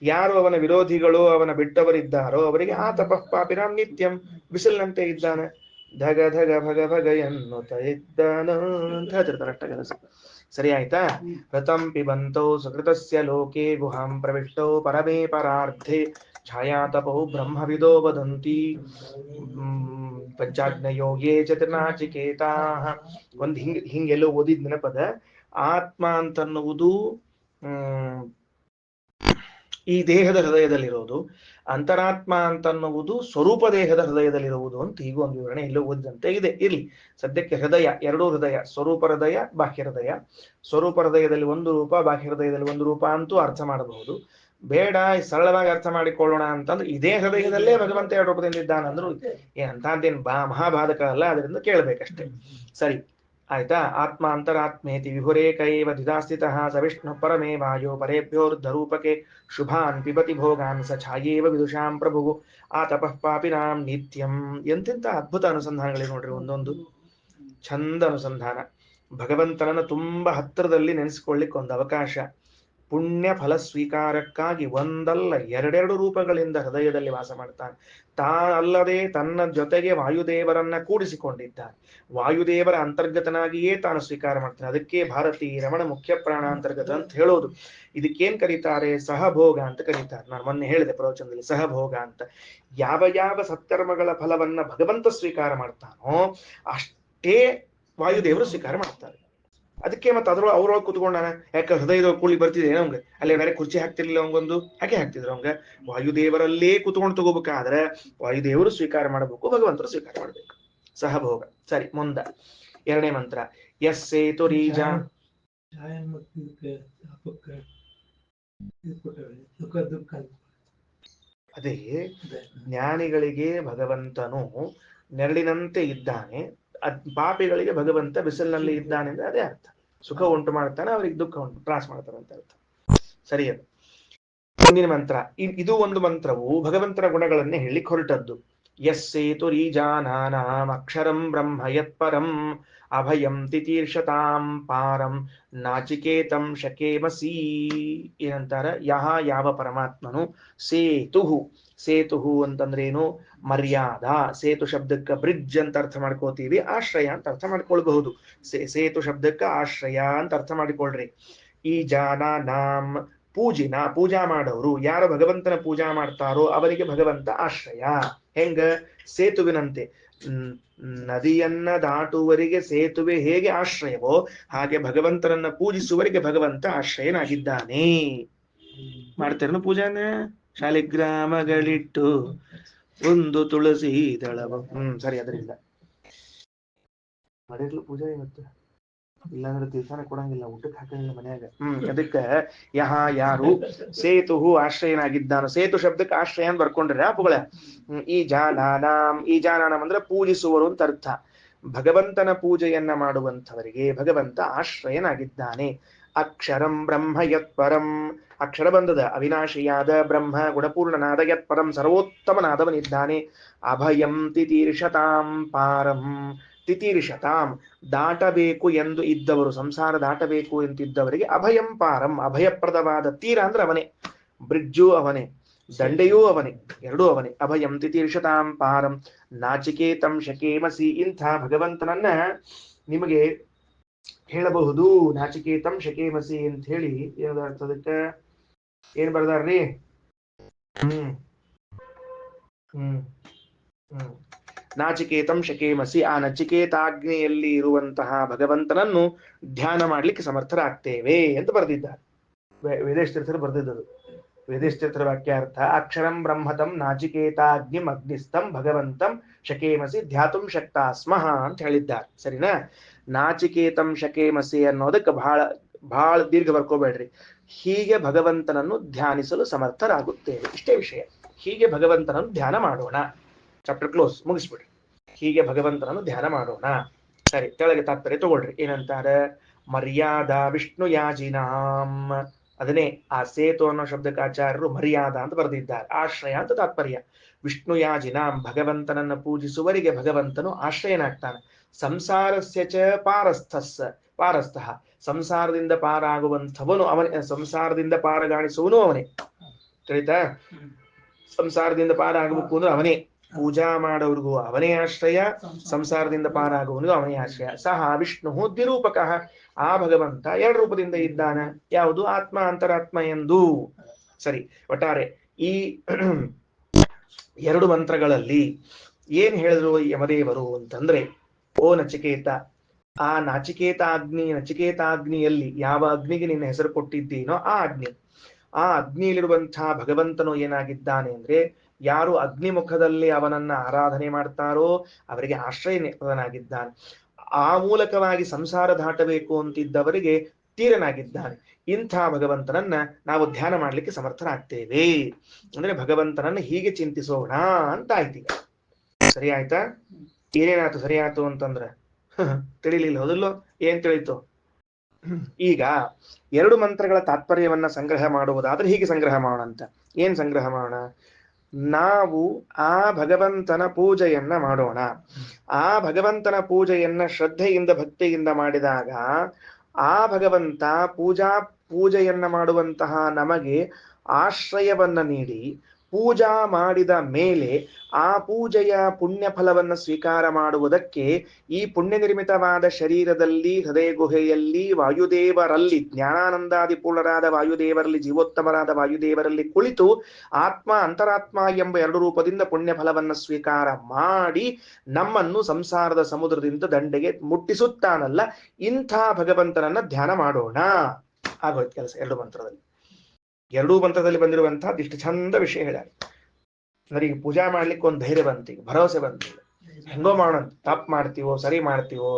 ಯಾರು ಅವನ ವಿರೋಧಿಗಳು, ಅವನ ಬಿಟ್ಟವರಿದ್ದಾರೋ ಅವರಿಗೆ ಆ ತಪಃ ಪಾಪಿನಾಂ ನಿತ್ಯಂ, ಬಿಸಿಲಿನಂತೆ ಇದ್ದಾನೆ. ಧಗ ಧಗ ಭಗ ಭಗ ಎನ್ನುತ್ತ ಇದ್ದಾನ ಅಂತ ಹೇಳ್ತಿರ್ತಾರೆ ಅಷ್ಟಗಲಸ. ಸರಿ ಆಯ್ತಾ? ರಥಂ ಪಿಬಂತೋ ಸುಕೃತಸ್ಯ ಲೋಕೆ ಗುಹಾಂ ಪ್ರವಿಷ್ಟೋ ಪರಮೇ ಪರಾರ್ಧೆ ಛಾಯಾತಪೋ ಬ್ರಹ್ಮವಿದೋ ವದಂತಿ. ಪಂಚಾಗ್ನಯೋಗೇ ಚತುರ್ನಾಚಿಕೇತಾ. ಒಂದ್ ಹಿಂಗೆಲ್ಲೋ ಓದಿದ್ ನೆನಪದ. ಆತ್ಮ ಅಂತನ್ನುವುದು ಈ ದೇಹದ ಹೃದಯದಲ್ಲಿರೋದು, ಅಂತರಾತ್ಮ ಅಂತನ್ನುವುದು ಸ್ವರೂಪ ದೇಹದ ಹೃದಯದಲ್ಲಿರುವುದು ಅಂತ ಹೀಗೂ ಒಂದು ವಿವರಣೆ ಎಲ್ಲೋ ಓದಿದಂತೆ ಇದೆ. ಇರ್ಲಿ, ಸದ್ಯಕ್ಕೆ ಹೃದಯ, 2 ಹೃದಯ, ಸ್ವರೂಪ ಹೃದಯ, ಬಾಹ್ಯ ಹೃದಯ. ಸ್ವರೂಪ ಹೃದಯದಲ್ಲಿ 1 ರೂಪ, ಬಾಹ್ಯ ಹೃದಯದಲ್ಲಿ 1 ರೂಪ ಅಂತೂ ಅರ್ಥ ಮಾಡಬಹುದು. ಬೇಡ ಸರಳವಾಗಿ ಅರ್ಥ ಮಾಡಿಕೊಳ್ಳೋಣ ಅಂತಂದ್ರೆ ಇದೇ ಹೃದಯದಲ್ಲೇ ಭಗವಂತ 2 ರೂಪದಿಂದ ಇದ್ದಾನಂದ್ರು ಏನಂತೇನು ಮಹಾಭಾರತ ಅಲ್ಲ, ಅದರಿಂದ ಕೇಳಬೇಕಷ್ಟೇ. ಸರಿ ಆಯ್ತಾ? ಆತ್ಮ ಅಂತರಾತ್ಮೇತಿ ವಿಭುರೇಕೈವ ದ್ವಿಧಾಸ್ಥಿತಃ ಸ ವಿಷ್ಣು ಪರಮೇ ವಾಯೋ ಪರೇಭ್ಯೋರ್ಧರೂಪಕೆ ಶುಭಾನ್ ಪಿಬತಿ ಭೋಗಾನ್ ಸ ಛಾಯೇವ ವಿದುಷಾಂ ಪ್ರಭು ಆ ತಪಃ ಪಾಪಿನಾಂ ನಿತ್ಯಂ. ಎಂತೆಂತ ಅದ್ಭುತ ಅನುಸಂಧಾನಗಳಿವೆ ನೋಡ್ರಿ. ಒಂದೊಂದು ಚಂದ ಅನುಸಂಧಾನ. ಭಗವಂತನನ್ನು ತುಂಬಾ ಹತ್ತಿರದಲ್ಲಿ ನೆನೆಸ್ಕೊಳ್ಳಿಕ್ಕೆ ಒಂದು ಅವಕಾಶ. ಪುಣ್ಯ ಫಲ ಸ್ವೀಕಾರಕ್ಕಾಗಿ ಒಂದಲ್ಲ 2 ರೂಪಗಳಿಂದ ಹೃದಯದಲ್ಲಿ ವಾಸ ಮಾಡ್ತಾನೆ. ತಾನಲ್ಲದೆ ತನ್ನ ಜೊತೆಗೆ ವಾಯುದೇವರನ್ನ ಕೂಡಿಸಿಕೊಂಡಿದ್ದಾನೆ. ವಾಯುದೇವರ ಅಂತರ್ಗತನಾಗಿಯೇ ತಾನು ಸ್ವೀಕಾರ ಮಾಡ್ತಾನೆ. ಅದಕ್ಕೆ ಭಾರತೀ ರಮಣ ಮುಖ್ಯ ಪ್ರಾಣ ಅಂತರ್ಗತ ಅಂತ ಹೇಳೋದು. ಇದಕ್ಕೇನ್ ಕರೀತಾರೆ? ಸಹಭೋಗ ಅಂತ ಕರೀತಾರೆ. ನಾನು ಮೊನ್ನೆ ಹೇಳಿದೆ ಪ್ರವಚನದಲ್ಲಿ ಸಹಭೋಗ ಅಂತ. ಯಾವ ಯಾವ ಸತ್ಕರ್ಮಗಳ ಫಲವನ್ನ ಭಗವಂತ ಸ್ವೀಕಾರ ಮಾಡ್ತಾನೋ ಅಷ್ಟೇ ವಾಯುದೇವರು ಸ್ವೀಕಾರ ಮಾಡ್ತಾರೆ. ಅದಕ್ಕೆ ಮತ್ತೆ ಅವ್ರೊಳಗೆ ಕುತ್ಕೊಂಡಾನ. ಯಾಕೆ ಹೃದಯದ ಕೂಳಿ ಬರ್ತಿದೆ ನಮ್ಗೆ, ಅಲ್ಲಿ ಬೇರೆ ಕುರ್ಚಿ ಹಾಕ್ತಿರ್ಲಿಲ್ಲ ಅವಂಗೊಂದು, ಹಾಗೆ ಹಾಕ್ತಿದ್ರು ಅವಂಗ. ವಾಯುದೇವರಲ್ಲೇ ಕುತ್ಕೊಂಡು ತಗೋಬೇಕಾದ್ರೆ ವಾಯುದೇವರು ಸ್ವೀಕಾರ ಮಾಡಬೇಕು, ಭಗವಂತರು ಸ್ವೀಕಾರ ಮಾಡಬೇಕು. ಸಹಭೋಗ. ಸರಿ, ಮುಂದ ಎರಡನೇ ಮಂತ್ರ. ಯಸ್ಸೇತು ರೀಜ. ಅದೇ ಜ್ಞಾನಿಗಳಿಗೆ ಭಗವಂತನು ನೆರಳಿನಂತೆ ಇದ್ದಾನೆ, ಪಾಪಿಗಳಿಗೆ ಭಗವಂತ ಬಿಸಿಲಿನಲ್ಲಿ ಇದ್ದಾನೆ ಅಂದ್ರೆ ಅದೇ ಅರ್ಥ. ಸುಖ ಉಂಟು ಮಾಡ್ತಾನೆ, ಅವ್ರಿಗೆ ದುಃಖ ಉಂಟು ತ್ರಾಸ ಮಾಡ್ತಾನೆ ಅಂತ ಅರ್ಥ. ಸರಿ, ಅದು ಮುಂದಿನ ಮಂತ್ರ. ಇದು ಒಂದು ಮಂತ್ರವು ಭಗವಂತನ ಗುಣಗಳನ್ನೇ ಹೇಳಿ ಹೊರಟದ್ದು. ಯಸ್ಸೇತು ರೀಜಾನಾನಾಂ ಅಕ್ಷರಂ ಬ್ರಹ್ಮ ಯತ್ಪರಂ ಅಭಯಂ ತಿತೀರ್ಷತಾಂ ಪಾರಂ ನಾಚಿಕೇತಂ ಶಕೇಮಸಿ. ಏನಂತಾರ? ಯಾವ ಪರಮಾತ್ಮನು ಸೇತುಹು. ಸೇತುಹು ಅಂತಂದ್ರೇನು? ಮರ್ಯಾದಾ. ಸೇತು ಶಬ್ದಕ್ಕೆ ಬ್ರಿಡ್ಜ್ ಅಂತ ಅರ್ಥ ಮಾಡ್ಕೋತೀವಿ, ಆಶ್ರಯ ಅಂತ ಅರ್ಥ ಮಾಡ್ಕೊಳ್ಬಹುದು. ಸೇತು ಶಬ್ದಕ್ಕೆ ಆಶ್ರಯ ಅಂತ ಅರ್ಥ ಮಾಡಿಕೊಳ್ಳ್ರಿ. ಈ ಜಾನಾನಾಂ ಪೂಜಾ ಮಾಡೋರು, ಯಾರು ಭಗವಂತನ ಪೂಜಾ ಮಾಡ್ತಾರೋ ಅವರಿಗೆ ಭಗವಂತ ಆಶ್ರಯ. ಹೆಂಗ? ಸೇತುವಿನಂತೆ. ನದಿಯನ್ನ ದಾಟುವರಿಗೆ ಸೇತುವೆ ಹೇಗೆ ಆಶ್ರಯವೋ ಹಾಗೆ ಭಗವಂತನನ್ನ ಪೂಜಿಸುವರಿಗೆ ಭಗವಂತ ಆಶ್ರಯನಾಗಿದ್ದಾನೆ. ಮಾಡ್ತೇರನು ಪೂಜಾನ? ಶಾಲಿಗ್ರಾಮಗಳಿಟ್ಟು ಒಂದು ತುಳಸಿ ದಳವ. ಸರಿ, ಅದರಿಂದ ಮಾಡಿರ್ಲು ಪೂಜೆ ಇವತ್ತು. ಇಲ್ಲಾಂದ್ರೆ ತೀರ್ಥಾನ ಕೊಡಂಗಿಲ್ಲ, ಊಟಕ್ಕೆ ಹಾಕಂಗಿಲ್ಲ ಮನ್ಯಾಗ. ಅದಕ್ಕೆ ಯಾರು ಸೇತುಹು ಆಶ್ರಯನಾಗಿದ್ದಾನೋ, ಸೇತು ಶಬ್ದಕ್ಕೆ ಆಶ್ರಯ ಅಂತ ಬರ್ಕೊಂಡ್ರೆ ಅಪ್ಪುಗಳ. ಈ ಜಾನಾನಾಂ ಅಂದ್ರೆ ಪೂಜಿಸುವರು ಅಂತ ಅರ್ಥ. ಭಗವಂತನ ಪೂಜೆಯನ್ನ ಮಾಡುವಂಥವರಿಗೆ ಭಗವಂತ ಆಶ್ರಯನಾಗಿದ್ದಾನೆ. ಅಕ್ಷರಂ ಬ್ರಹ್ಮ ಯತ್ಪರಂ. ಅಕ್ಷರ ಬಂದದ ಅವಿನಾಶಿಯಾದ ಬ್ರಹ್ಮ ಗುಣಪೂರ್ಣನಾದ ಯತ್ಪರಂ ಸರ್ವೋತ್ತಮನಾದವನಿದ್ದಾನೆ. ಅಭಯಂ ತಿತೀರ್ಷತಾಂ ಪಾರಂ. ತಿತೀರ್ಷತಾಂ ದಾಟಬೇಕು ಎಂದು ಇದ್ದವರು, ಸಂಸಾರ ದಾಟಬೇಕು ಎಂತಿದ್ದವರಿಗೆ ಅಭಯಂ ಪಾರಂ, ಅಭಯಪ್ರದವಾದ ತೀರ ಅಂದ್ರೆ ಅವನೇ, ಬ್ರಿಡ್ಜು ಅವನೇ, ದಂಡೆಯೂ ಅವನೇ, ಎರಡೂ ಅವನೇ. ಅಭಯಂ ತಿತೀರ್ಷತಾಂ ಪಾರಂ ನಾಚಿಕೇತಂ ಶಕೇಮಸಿ. ಇಂಥ ಭಗವಂತನನ್ನ ನಿಮಗೆ ಹೇಳಬಹುದು. ನಾಚಿಕೇತಂ ಶಕೇಮಸಿ ಅಂತ ಹೇಳಿ ಏನದಕ್ಕೆ ಏನ್ ಬರ್ದಾರ್ರಿ? ನಾಚಿಕೇತಂ ಶಕೇಮಸಿ. ಆ ನಚಿಕೇತಾಗ್ನಿಯಲ್ಲಿ ಇರುವಂತಹ ಭಗವಂತನನ್ನು ಧ್ಯಾನ ಮಾಡ್ಲಿಕ್ಕೆ ಸಮರ್ಥರಾಗ್ತೇವೆ ಅಂತ ಬರೆದಿದ್ದಾರೆ. ವೇದೇಶ ತೀರ್ಥರು ಬರೆದಿದ್ದದು. ವೇದೇಶ ತೀರ್ಥರ ವಾಕ್ಯಾರ್ಥ: ಅಕ್ಷರಂ ಬ್ರಹ್ಮತಂ ನಾಚಿಕೇತಾಗ್ನಿಂ ಅಗ್ನಿಸ್ತಂ ಭಗವಂತಂ ಶಕೇಮಸಿ ಧ್ಯಾತುಂ ಶಕ್ತಾ ಸ್ಮಃ ಅಂತ ಹೇಳಿದ್ದಾರೆ. ಸರಿನಾ? ನಾಚಿಕೇತಂ ಶಕೇಮಸಿ ಅನ್ನೋದಕ್ಕೆ ಬಹಳ ದೀರ್ಘ ಬರ್ಕೋಬೇಡ್ರಿ. ಹೀಗೆ ಭಗವಂತನನ್ನು ಧ್ಯಾನಿಸಲು ಸಮರ್ಥರಾಗುತ್ತೇವೆ, ಇಷ್ಟೇ ವಿಷಯ. ಹೀಗೆ ಭಗವಂತನನ್ನು ಧ್ಯಾನ ಮಾಡೋಣ. ಚಾಪ್ಟರ್ ಕ್ಲೋಸ್, ಮುಗಿಸ್ಬಿಡ್ರಿ. ಹೀಗೆ ಭಗವಂತನನ್ನು ಧ್ಯಾನ ಮಾಡೋಣ. ಸರಿ, ಕೆಳಗೆ ತಾತ್ಪರ್ಯ ತಗೊಳ್ರಿ. ಏನಂತಾರ? ಮರ್ಯಾದಾ ವಿಷ್ಣು ಯಾಜಿನಾಂ. ಅದನ್ನೇ ಆ ಸೇತು ಅನ್ನೋ ಶಬ್ದಕ್ಕೆ ಆಚಾರ್ಯರು ಮರ್ಯಾದಾ ಅಂತ ಬರೆದಿದ್ದಾರೆ. ಆಶ್ರಯ ಅಂತ ತಾತ್ಪರ್ಯ. ವಿಷ್ಣು ಯಾಜಿನಾಂ, ಭಗವಂತನನ್ನು ಪೂಜಿಸುವರಿಗೆ ಭಗವಂತನು ಆಶ್ರಯನಾಗ್ತಾನೆ. ಸಂಸಾರಸ್ಯ ಚ ಪಾರಸ್ಥಃ, ಸಂಸಾರದಿಂದ ಪಾರಾಗುವಂಥವನು ಅವನೇ, ಸಂಸಾರದಿಂದ ಪಾರಗಾಣಿಸುವನು ಅವನೇ. ತಿಳಿತಾ? ಸಂಸಾರದಿಂದ ಪಾರಾಗಬೇಕು ಅಂದ್ರೆ ಅವನೇ. ಪೂಜಾ ಮಾಡೋರಿಗೂ ಅವನೇ ಆಶ್ರಯ, ಸಂಸಾರದಿಂದ ಪಾರಾಗುವನಿಗೂ ಅವನೇ ಆಶ್ರಯ. ಸಹ ವಿಷ್ಣು ದ್ವಿರೂಪಕ. ಆ ಭಗವಂತ ಎರಡು ರೂಪದಿಂದ ಇದ್ದಾನ. ಯಾವುದು? ಆತ್ಮ ಅಂತರಾತ್ಮ ಎಂದು. ಸರಿ, ಒಟ್ಟಾರೆ ಈ ಎರಡು ಮಂತ್ರಗಳಲ್ಲಿ ಏನ್ ಹೇಳಿದ್ರು ಯಮದೇವರು ಅಂತಂದ್ರೆ, ಓ ನಚಿಕೇತ, ಆ ನಚಿಕೇತಾಗ್ನಿಯಲ್ಲಿ ಯಾವ ಅಗ್ನಿಗೆ ನಿನ್ನ ಹೆಸರು ಕೊಟ್ಟಿದ್ದೀನೋ ಆ ಅಗ್ನಿಯಲ್ಲಿರುವಂತಹ ಭಗವಂತನು ಏನಾಗಿದ್ದಾನೆ ಅಂದ್ರೆ, ಯಾರು ಅಗ್ನಿಮುಖದಲ್ಲಿ ಅವನನ್ನ ಆರಾಧನೆ ಮಾಡ್ತಾರೋ ಅವರಿಗೆ ಆಶ್ರಯನಾಗಿದ್ದಾನೆ. ಆ ಮೂಲಕವಾಗಿ ಸಂಸಾರ ದಾಟಬೇಕು ಅಂತಿದ್ದವರಿಗೆ ತೀರನಾಗಿದ್ದಾನೆ. ಇಂಥ ಭಗವಂತನನ್ನ ನಾವು ಧ್ಯಾನ ಮಾಡ್ಲಿಕ್ಕೆ ಸಮರ್ಥರಾಗ್ತೇವೆ. ಅಂದ್ರೆ ಭಗವಂತನನ್ನ ಹೀಗೆ ಚಿಂತಿಸೋಣ ಅಂತ ಆಯ್ತೀಗ. ಸರಿ ಆಯ್ತಾ? ಏನೇನಾಯ್ತು ಸರಿ ಆಯ್ತು ಅಂತಂದ್ರೆ ತಿಳಿಲಿಲ್ಲ, ಹೌದಲ್ಲೋ? ಏನ್ ತಿಳಿತು? ಈಗ ಎರಡು ಮಂತ್ರಗಳ ತಾತ್ಪರ್ಯವನ್ನ ಸಂಗ್ರಹ ಮಾಡುವುದಾದ್ರೆ ಹೀಗೆ ಸಂಗ್ರಹ ಮಾಡೋಣ ಅಂತ. ಏನ್ ಸಂಗ್ರಹ ಮಾಡೋಣ? ನಾವು ಆ ಭಗವಂತನ ಪೂಜೆಯನ್ನ ಮಾಡೋಣ. ಆ ಭಗವಂತನ ಪೂಜೆಯನ್ನ ಶ್ರದ್ಧೆಯಿಂದ ಭಕ್ತಿಯಿಂದ ಮಾಡಿದಾಗ ಆ ಭಗವಂತ ಪೂಜೆಯನ್ನ ಮಾಡುವಂತಹ ನಮಗೆ ಆಶ್ರಯವನ್ನ ನೀಡಿ ಪೂಜಾ ಮಾಡಿದ ಮೇಲೆ ಆ ಪೂಜೆಯ ಪುಣ್ಯ ಫಲವನ್ನು ಸ್ವೀಕಾರ ಮಾಡುವುದಕ್ಕೆ ಈ ಪುಣ್ಯ ನಿರ್ಮಿತವಾದ ಶರೀರದಲ್ಲಿ ಹೃದಯ ಗುಹೆಯಲ್ಲಿ ವಾಯುದೇವರಲ್ಲಿ ಜ್ಞಾನಾನಂದಾದಿ ಪೂರ್ಣರಾದ ವಾಯುದೇವರಲ್ಲಿ ಜೀವೋತ್ತಮರಾದ ವಾಯುದೇವರಲ್ಲಿ ಕುಳಿತು ಆತ್ಮ ಅಂತರಾತ್ಮ ಎಂಬ ಎರಡು ರೂಪದಿಂದ ಪುಣ್ಯ ಫಲವನ್ನು ಸ್ವೀಕಾರ ಮಾಡಿ ನಮ್ಮನ್ನು ಸಂಸಾರದ ಸಮುದ್ರದಿಂದ ದಂಡೆಗೆ ಮುಟ್ಟಿಸುತ್ತಾನಲ್ಲ, ಇಂಥ ಭಗವಂತನನ್ನ ಧ್ಯಾನ ಮಾಡೋಣ. ಆಗೋಯ್ತು ಕೆಲಸ. ಎರಡೂ ಮಂತ್ರದಲ್ಲಿ ಬಂದಿರುವಂತಹ ಇಷ್ಟು ಚಂದ ವಿಷಯ ಹೇಳ್ಯಾರ. ಅಂದ್ರೆ ಈಗ ಪೂಜಾ ಮಾಡ್ಲಿಕ್ಕೆ ಒಂದು ಧೈರ್ಯ ಬಂತು, ಈಗ ಭರವಸೆ ಬಂತು. ಹೆಂಗೋ ಮಾಡೋಣ, ತಪ್ಪು ಮಾಡ್ತೀವೋ ಸರಿ ಮಾಡ್ತೀವೋ,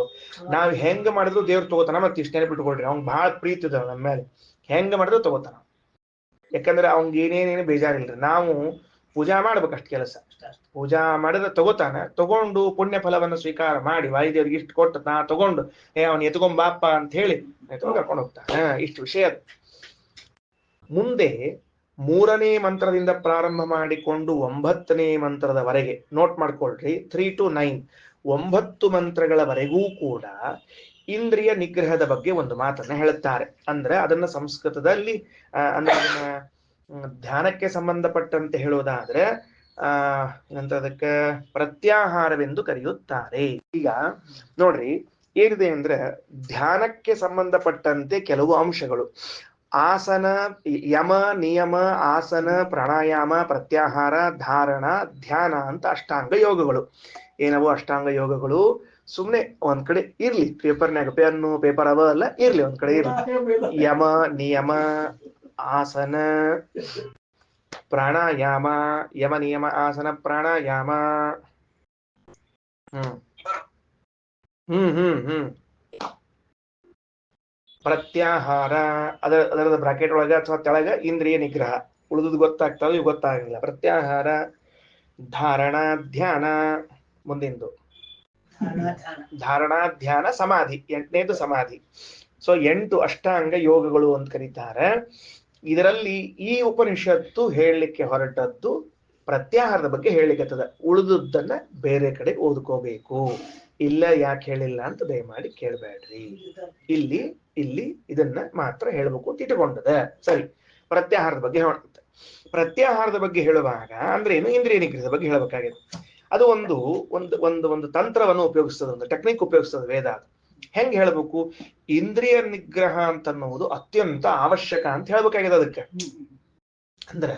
ನಾವ್ ಹೆಂಗ ಮಾಡಿದ್ರು ದೇವ್ರು ತಗೋತಾನ. ಮತ್ತೆ ಇಷ್ಟೇ ಬಿಟ್ಕೊಡ್ರಿ, ಅವ್ನ್ ಬಹಳ ಪ್ರೀತಿ ಇದಾವ ನಮ್ಮ ಮೇಲೆ, ಹೆಂಗ ಮಾಡಿದ್ರು ತಗೋತಾನ. ಯಾಕಂದ್ರೆ ಅವ್ನ್ಗೆ ಏನೇನೇನು ಬೇಜಾರಿಲ್ರಿ, ನಾವು ಪೂಜಾ ಮಾಡ್ಬೇಕಷ್ಟು ಕೆಲಸ. ಪೂಜಾ ಮಾಡಿದ್ರೆ ತಗೋತಾನ, ತಗೊಂಡು ಪುಣ್ಯ ಫಲವನ್ನು ಸ್ವೀಕಾರ ಮಾಡಿ ವಾಯುದೇವ್ರಿಗೆ ಇಷ್ಟು ಕೊಟ್ಟು ನಾ ತಗೊಂಡು ಅವ್ನು ಎತ್ಕೊಂಬಾಪ ಅಂತ ಹೇಳಿ ಕರ್ಕೊಂಡು ಹೋಗ್ತಾನ. ಇಷ್ಟು ವಿಷಯ ಅದು. ಮುಂದೆ 3ನೇ ಮಂತ್ರದಿಂದ ಪ್ರಾರಂಭ ಮಾಡಿಕೊಂಡು 9ನೇ ಮಂತ್ರದವರೆಗೆ ನೋಟ್ ಮಾಡ್ಕೊಳ್ರಿ. 3 to 9 9 ಮಂತ್ರಗಳವರೆಗೂ ಕೂಡ ಇಂದ್ರಿಯ ನಿಗ್ರಹದ ಬಗ್ಗೆ ಒಂದು ಮಾತನ್ನ ಹೇಳುತ್ತಾರೆ. ಅಂದ್ರೆ ಅದನ್ನ ಸಂಸ್ಕೃತದಲ್ಲಿ ಅಂದ್ರೆ ಅದನ್ನ ಧ್ಯಾನಕ್ಕೆ ಸಂಬಂಧಪಟ್ಟಂತೆ ಹೇಳೋದಾದ್ರೆ ಏನಂತ ಅದಕ್ಕೆ ಪ್ರತ್ಯಾಹಾರವೆಂದು ಕರೆಯುತ್ತಾರೆ. ಈಗ ನೋಡ್ರಿ ಏನಿದೆ ಅಂದ್ರೆ ಧ್ಯಾನಕ್ಕೆ ಸಂಬಂಧಪಟ್ಟಂತೆ ಕೆಲವು ಅಂಶಗಳು, ಆಸನ, ಯಮ, ನಿಯಮ, ಆಸನ, ಪ್ರಾಣಾಯಾಮ, ಪ್ರತ್ಯಾಹಾರ, ಧಾರಣ, ಧ್ಯಾನ ಅಂತ ಅಷ್ಟಾಂಗ ಯೋಗಗಳು. ಏನವು ಅಷ್ಟಾಂಗ ಯೋಗಗಳು? ಸುಮ್ನೆ ಒಂದ್ ಕಡೆ ಇರ್ಲಿ, ಪೇಪರ್ನ್ಯಾಗ ಪೆನ್ನು ಪೇಪರ್ ಅವ ಅಲ್ಲ, ಇರ್ಲಿ ಒಂದ್ ಕಡೆ ಇರ್ಲಿ. ಯಮ, ನಿಯಮ, ಆಸನ, ಪ್ರಾಣಾಯಾಮ, ಯಮ ನಿಯಮ ಆಸನ ಪ್ರಾಣಾಯಾಮ, ಪ್ರತ್ಯಾಹಾರ, ಅದರದ ಬ್ರಾಕೆಟ್ ಒಳಗ ಅಥವಾ ತೆಳಗ ಇಂದ್ರಿಯ ನಿಗ್ರಹ. ಉಳಿದುದು ಗೊತ್ತಾಗ್ತಾವ, ಇವು ಗೊತ್ತಾಗಲಿಲ್ಲ. ಪ್ರತ್ಯಾಹಾರ, ಧಾರಣ, ಧ್ಯಾನ, ಮುಂದಿಂದು ಧಾರಣ, ಧ್ಯಾನ, ಸಮಾಧಿ, 8ನೇದು ಸಮಾಧಿ. ಸೊ 8 ಅಷ್ಟಾಂಗ ಯೋಗಗಳು ಅಂತ ಕರೀತಾರೆ. ಇದರಲ್ಲಿ ಈ ಉಪನಿಷತ್ತು ಹೇಳಲಿಕ್ಕೆ ಹೊರಟದ್ದು ಪ್ರತ್ಯಾಹಾರದ ಬಗ್ಗೆ ಹೇಳಲಿಕ್ಕತ್ತದ. ಉಳಿದುದನ್ನ ಬೇರೆ ಕಡೆ ಓದ್ಕೋಬೇಕು. ಇಲ್ಲ ಯಾಕೆ ಹೇಳಿಲ್ಲ ಅಂತ ದಯಮಾಡಿ ಕೇಳಬೇಡ್ರಿ. ಇಲ್ಲಿ ಇದನ್ನ ಮಾತ್ರ ಹೇಳಬೇಕು ಅಂತ ಇಟ್ಟುಕೊಂಡದ. ಸರಿ, ಪ್ರತ್ಯಾಹಾರದ ಬಗ್ಗೆ ಹೇಳುತ್ತೆ. ಪ್ರತ್ಯಾಹಾರದ ಬಗ್ಗೆ ಹೇಳುವಾಗ ಅಂದ್ರೆ ಏನು? ಇಂದ್ರಿಯ ನಿಗ್ರಹದ ಬಗ್ಗೆ ಹೇಳಬೇಕಾಗಿದೆ. ಅದು ಒಂದು ಒಂದು ಒಂದು ಒಂದು ತಂತ್ರವನ್ನು ಉಪಯೋಗಿಸ್ತದೆ, ಒಂದು ಟೆಕ್ನಿಕ್ ಉಪಯೋಗಿಸ್ತದೆ ವೇದ. ಅದು ಹೆಂಗ್ ಹೇಳ್ಬೇಕು? ಇಂದ್ರಿಯ ನಿಗ್ರಹ ಅಂತನ್ನುವುದು ಅತ್ಯಂತ ಅವಶ್ಯಕ ಅಂತ ಹೇಳ್ಬೇಕಾಗಿದೆ. ಅದಕ್ಕೆ ಅಂದ್ರ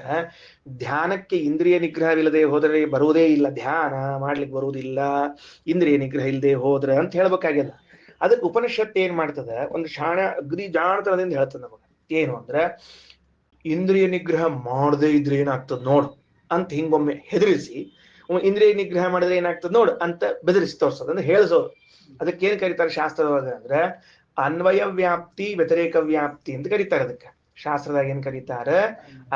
ಧ್ಯಾನಕ್ಕೆ ಇಂದ್ರಿಯ ನಿಗ್ರಹವಿಲ್ಲದೆ ಹೋದರೆ ಬರುವುದೇ ಇಲ್ಲ, ಧ್ಯಾನ ಮಾಡ್ಲಿಕ್ಕೆ ಬರುವುದಿಲ್ಲ ಇಂದ್ರಿಯ ನಿಗ್ರಹ ಇಲ್ಲದೆ ಹೋದ್ರೆ ಅಂತ ಹೇಳ್ಬೇಕಾಗ್ಯದ. ಅದಕ್ಕೆ ಉಪನಿಷತ್ ಏನ್ ಮಾಡ್ತದ? ಒಂದು ಅಗ್ರಿ ಜಾಣತನದಿಂದ ಹೇಳ್ತದ ನಮಗ. ಏನು ಅಂದ್ರೆ, ಇಂದ್ರಿಯ ನಿಗ್ರಹ ಮಾಡದೇ ಇದ್ರೆ ಏನಾಗ್ತದ ನೋಡು ಅಂತ ಹಿಂಗೊಮ್ಮೆ ಹೆದರಿಸಿ, ಇಂದ್ರಿಯ ನಿಗ್ರಹ ಮಾಡಿದ್ರೆ ಏನಾಗ್ತದ ನೋಡು ಅಂತ ಬೆದರಿಸಿ ತೋರ್ಸೋದು, ಅಂದ್ರೆ ಹೇಳಿಸೋದು. ಅದಕ್ಕೆ ಏನ್ ಕರೀತಾರೆ ಶಾಸ್ತ್ರದೊಳಗ ಅಂದ್ರೆ ಅನ್ವಯ ವ್ಯಾಪ್ತಿ, ವ್ಯತಿರೇಕ ವ್ಯಾಪ್ತಿ ಅಂತ ಕರೀತಾರೆ. ಅದಕ್ಕೆ ಶಾಸ್ತ್ರದಾಗ ಏನ್ ಕರೀತಾರೆ?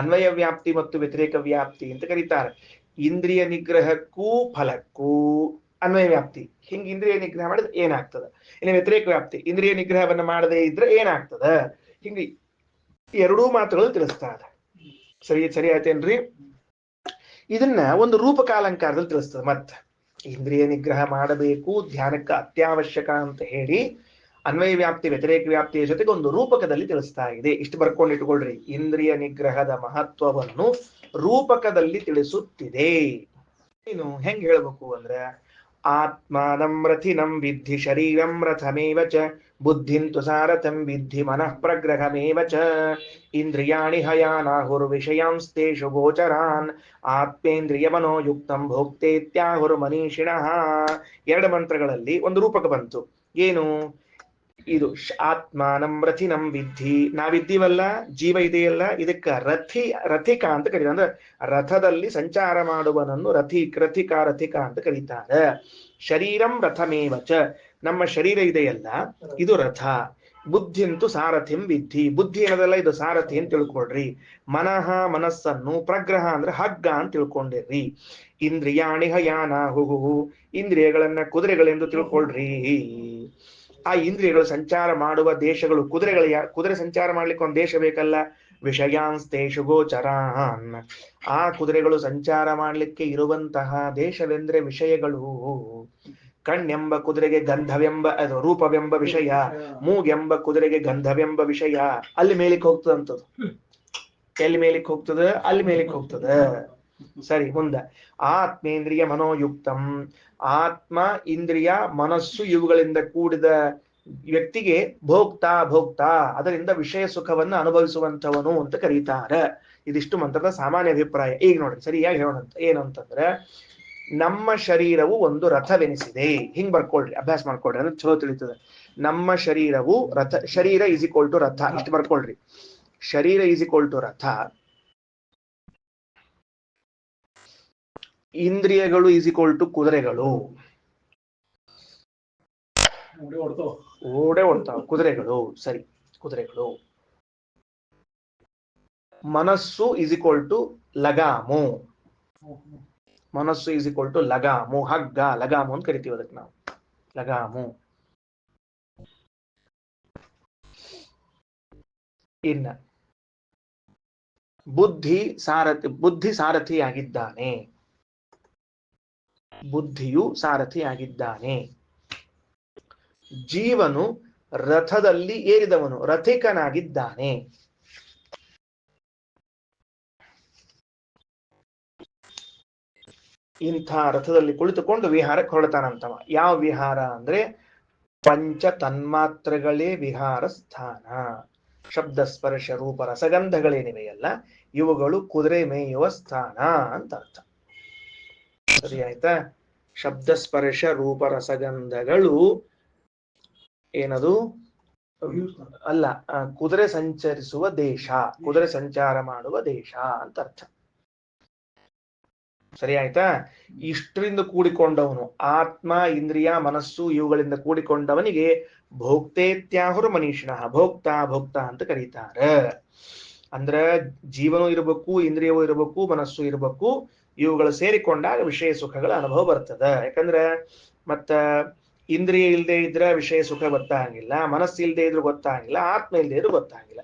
ಅನ್ವಯ ವ್ಯಾಪ್ತಿ ಮತ್ತು ವ್ಯತಿರೇಕ ವ್ಯಾಪ್ತಿ ಅಂತ ಕರೀತಾರೆ. ಇಂದ್ರಿಯ ನಿಗ್ರಹಕ್ಕೂ ಫಲಕ್ಕೂ ಅನ್ವಯ ವ್ಯಾಪ್ತಿ, ಹಿಂಗ ಇಂದ್ರಿಯ ನಿಗ್ರಹ ಮಾಡಿದ್ರೆ ಏನಾಗ್ತದ. ಇನ್ನು ವ್ಯತಿರೇಕ ವ್ಯಾಪ್ತಿ, ಇಂದ್ರಿಯ ನಿಗ್ರಹವನ್ನ ಮಾಡದೇ ಇದ್ರೆ ಏನಾಗ್ತದ. ಹಿಂಗ ಎರಡೂ ಮಾತುಗಳು ತಿಳಿಸ್ತಾರೆ. ಸರಿ ಆಯ್ತೇನ್ರಿ? ಇದನ್ನ ಒಂದು ರೂಪಕಾಲಂಕಾರದಲ್ಲಿ ತಿಳಿಸ್ತದೆ. ಮತ್ತೆ ಇಂದ್ರಿಯ ನಿಗ್ರಹ ಮಾಡಬೇಕು, ಧ್ಯಾನಕ್ಕೆ ಅತ್ಯವಶ್ಯಕ ಅಂತ ಹೇಳಿ ಅನ್ವಯ ವ್ಯಾಪ್ತಿ ವ್ಯತಿರೇಕ ವ್ಯಾಪ್ತಿಯ ಜೊತೆಗೆ ಒಂದು ರೂಪಕದಲ್ಲಿ ತಿಳಿಸ್ತಾ ಇದೆ. ಇಷ್ಟು ಬರ್ಕೊಂಡಿಟ್ಕೊಳ್ರಿ. ಇಂದ್ರಿಯ ನಿಗ್ರಹದ ಮಹತ್ವವನ್ನು ರೂಪಕದಲ್ಲಿ ತಿಳಿಸುತ್ತಿದೆ. ಏನು ಹೆಂಗ್ ಹೇಳ್ಬೇಕು ಅಂದ್ರೆ, ಆತ್ಮಾನಂ ರಥಿನಂ ವಿದ್ಧಿ ಶರೀರಂ ರಥಮೇವ ಚ ಬುದ್ಧಿಂತು ಸಾರಥಂ ವಿದ್ಧಿ ಮನಃ ಪ್ರಗ್ರಹಮೇವ ಚ ಇಂದ್ರಿಯಾಣಿ ಹಯಾನಾಹುರ್ ವಿಷಯಾಂಸ್ತೇಷು ಗೋಚರಾನ್ ಆತ್ಮೇಂದ್ರಿಯ ಮನೋಯುಕ್ತಂ ಭೋಕ್ತೇತ್ಯಾಹುರ್ ಮನೀಷಿಣಃ. 2 ಮಂತ್ರಗಳಲ್ಲಿ ಒಂದು ರೂಪಕ ಬಂತು. ಏನು ಇದು? ಆತ್ಮಾನಂ ರಥಿನಂ ವಿದ್ಧಿ, ನಾವಿದ್ದೀವಲ್ಲ, ಜೀವ ಇದೆಯಲ್ಲ, ಇದಕ್ಕ ರಥಿಕ ಅಂತ ಕರೀತಾರೆ. ಅಂದ್ರೆ ರಥದಲ್ಲಿ ಸಂಚಾರ ಮಾಡುವನನ್ನು ರಥಿಕ ಅಂತ ಕರೀತಾರೆ. ಶರೀರಂ ರಥಮೇವಚ, ನಮ್ಮ ಶರೀರ ಇದೆಯಲ್ಲ ಇದು ರಥ. ಬುದ್ಧಿಂತು ಸಾರಥಿಂ ವಿದ್ಧಿ, ಬುದ್ಧಿ ಏನದಲ್ಲ ಇದು ಸಾರಥಿ ಅಂತ ತಿಳ್ಕೊಳ್ರಿ. ಮನಃ, ಮನಸ್ಸನ್ನು, ಪ್ರಗ್ರಹ ಅಂದ್ರೆ ಹಗ್ಗ ಅಂತ ತಿಳ್ಕೊಂಡಿರ್ರಿ. ಇಂದ್ರಿಯಾಣಿ ಹಯಾನಾಹುಹು, ಇಂದ್ರಿಯಗಳನ್ನ ಕುದುರೆಗಳೆಂದು ತಿಳ್ಕೊಳ್ರಿ. ಆ ಇಂದ್ರಿಯಗಳು ಸಂಚಾರ ಮಾಡುವ ದೇಶಗಳು ಕುದುರೆ ಸಂಚಾರ ಮಾಡ್ಲಿಕ್ಕೆ ಒಂದು ದೇಶ ಬೇಕಲ್ಲ. ವಿಷಯಾಂಸ್ತೇಷು ಗೋಚರಾನ್, ಆ ಕುದುರೆಗಳು ಸಂಚಾರ ಮಾಡ್ಲಿಕ್ಕೆ ಇರುವಂತಹ ದೇಶವೆಂದ್ರೆ ವಿಷಯಗಳು. ಕಣ್ಣೆಂಬ ಕುದುರೆಗೆ ಗಂಧವೆಂಬ ರೂಪವೆಂಬ ವಿಷಯ, ಮೂಗೆಂಬ ಕುದುರೆಗೆ ಗಂಧವೆಂಬ ವಿಷಯ. ಅಲ್ಲಿ ಮೇಲಿಕ್ಕೆ ಹೋಗ್ತದಂಥದ್ದು. ಎಲ್ಲಿ ಮೇಲಿಕ್ಕೆ ಹೋಗ್ತದ? ಅಲ್ಲಿ ಮೇಲಿಕ್ಕೆ ಹೋಗ್ತದ. ಸರಿ, ಮುಂದೆ ಆತ್ಮೇಂದ್ರಿಯ ಮನೋಯುಕ್ತಂ, ಆತ್ಮ ಇಂದ್ರಿಯ ಮನಸ್ಸು ಇವುಗಳಿಂದ ಕೂಡಿದ ವ್ಯಕ್ತಿಗೆ ಭೋಕ್ತಾ ಭೋಕ್ತಾ ಅದರಿಂದ ವಿಷಯ ಸುಖವನ್ನು ಅನುಭವಿಸುವಂತವನು ಅಂತ ಕರೀತಾರೆ. ಇದಿಷ್ಟು ಮಂತ್ರದ ಸಾಮಾನ್ಯ ಅಭಿಪ್ರಾಯ. ಈಗ ನೋಡ್ರಿ ಸರಿಯಾಗಿ ಹೇಳೋಣಂತ ಏನು ಅಂತಂದ್ರೆ, ನಮ್ಮ ಶರೀರವು ಒಂದು ರಥವೆನಿಸಿದೆ. ಹಿಂಗ್ ಬರ್ಕೊಳ್ರಿ, ಅಭ್ಯಾಸ ಮಾಡ್ಕೊಳ್ರಿ, ಅಂದ್ರೆ ಚಲೋ ತಿಳಿತದೆ. ನಮ್ಮ ಶರೀರವು ರಥ, ಶರೀರ ಈಸ್ ಈಕ್ವಲ್ ಟು ರಥ, ಇಷ್ಟು ಬರ್ಕೊಳ್ರಿ. ಶರೀರ ಈಸ್ ಈಕ್ವಲ್ ಟು ರಥ, ಇಂದ್ರಿಯಗಳು ಈಸ್ ಈಕ್ವಲ್ ಟು ಕುದುರೆಗಳು. ಓಡೇ ಓಡ್ತಾವ ಕುದುರೆಗಳು, ಸರಿ, ಕುದುರೆಗಳು. ಮನಸ್ಸು ಈಸ್ ಈಕ್ವಲ್ ಟು ಲಗಾಮು, ಮನಸ್ಸು ಈಸ್ ಈಕ್ವಲ್ ಟು ಲಗಾಮು, ಹಗ್ಗ, ಲಗಾಮು ಅಂತ ಕರಿತೀವಿ ಅದಕ್ಕೆ ನಾವು, ಲಗಾಮು. ಇನ್ನ ಬುದ್ಧಿ ಸಾರಥಿ, ಬುದ್ಧಿ ಸಾರಥಿಯಾಗಿದ್ದಾನೆ, ಬುದ್ಧಿಯು ಸಾರಥಿಯಾಗಿದ್ದಾನೆ. ಜೀವನು ರಥದಲ್ಲಿ ಏರಿದವನು, ರಥಿಕನಾಗಿದ್ದಾನೆ. ಇಂಥ ರಥದಲ್ಲಿ ಕುಳಿತುಕೊಂಡು ವಿಹಾರಕ್ಕೆ ಹೊರಡ್ತಾನಂತವ. ಯಾವ ವಿಹಾರ ಅಂದ್ರೆ ಪಂಚ ತನ್ಮಾತ್ರಗಳೇ ವಿಹಾರ ಸ್ಥಾನ. ಶಬ್ದ ಸ್ಪರ್ಶ ರೂಪ ರಸಗಂಧಗಳೇನಿವೆಯಲ್ಲ ಇವುಗಳು ಕುದುರೆ ಮೇಯುವ ಸ್ಥಾನ ಅಂತ ಅರ್ಥ. ಸರಿ ಆಯ್ತಾ? ಶಬ್ದ ಸ್ಪರ್ಶ ರೂಪ ರಸಗಂಧಗಳು ಏನದು ಅಲ್ಲ, ಕುದುರೆ ಸಂಚರಿಸುವ ದೇಶ, ಕುದುರೆ ಸಂಚಾರ ಮಾಡುವ ದೇಶ ಅಂತ ಅರ್ಥ. ಸರಿ ಆಯ್ತಾ? ಇಷ್ಟರಿಂದ ಕೂಡಿಕೊಂಡವನು, ಆತ್ಮ ಇಂದ್ರಿಯ ಮನಸ್ಸು ಇವುಗಳಿಂದ ಕೂಡಿಕೊಂಡವನಿಗೆ ಭೋಕ್ತೇತ್ಯಾಹುರ ಮನೀಷಿಣಃ, ಭೋಕ್ತಾ ಭೋಕ್ತಾ ಅಂತ ಕರೀತಾರೆ. ಅಂದ್ರ ಜೀವನೂ ಇರಬೇಕು, ಇಂದ್ರಿಯವೂ ಇರಬೇಕು, ಮನಸ್ಸು ಇರಬೇಕು. ಇವುಗಳು ಸೇರಿಕೊಂಡಾಗ ವಿಷಯ ಸುಖಗಳ ಅನುಭವ ಬರ್ತದೆ. ಯಾಕಂದ್ರೆ ಮತ್ತ ಇಂದ್ರಿಯ ಇಲ್ಲದೆ ಇದ್ರೆ ವಿಷಯ ಸುಖ ಗೊತ್ತಾಗಿಲ್ಲ, ಮನಸ್ಸು ಇಲ್ಲದೆ ಇದ್ರೂ ಗೊತ್ತಾಗಿಲ್ಲ, ಆತ್ಮ ಇಲ್ಲದೆ ಇದ್ರೂ ಗೊತ್ತಾಗಿಲ್ಲ.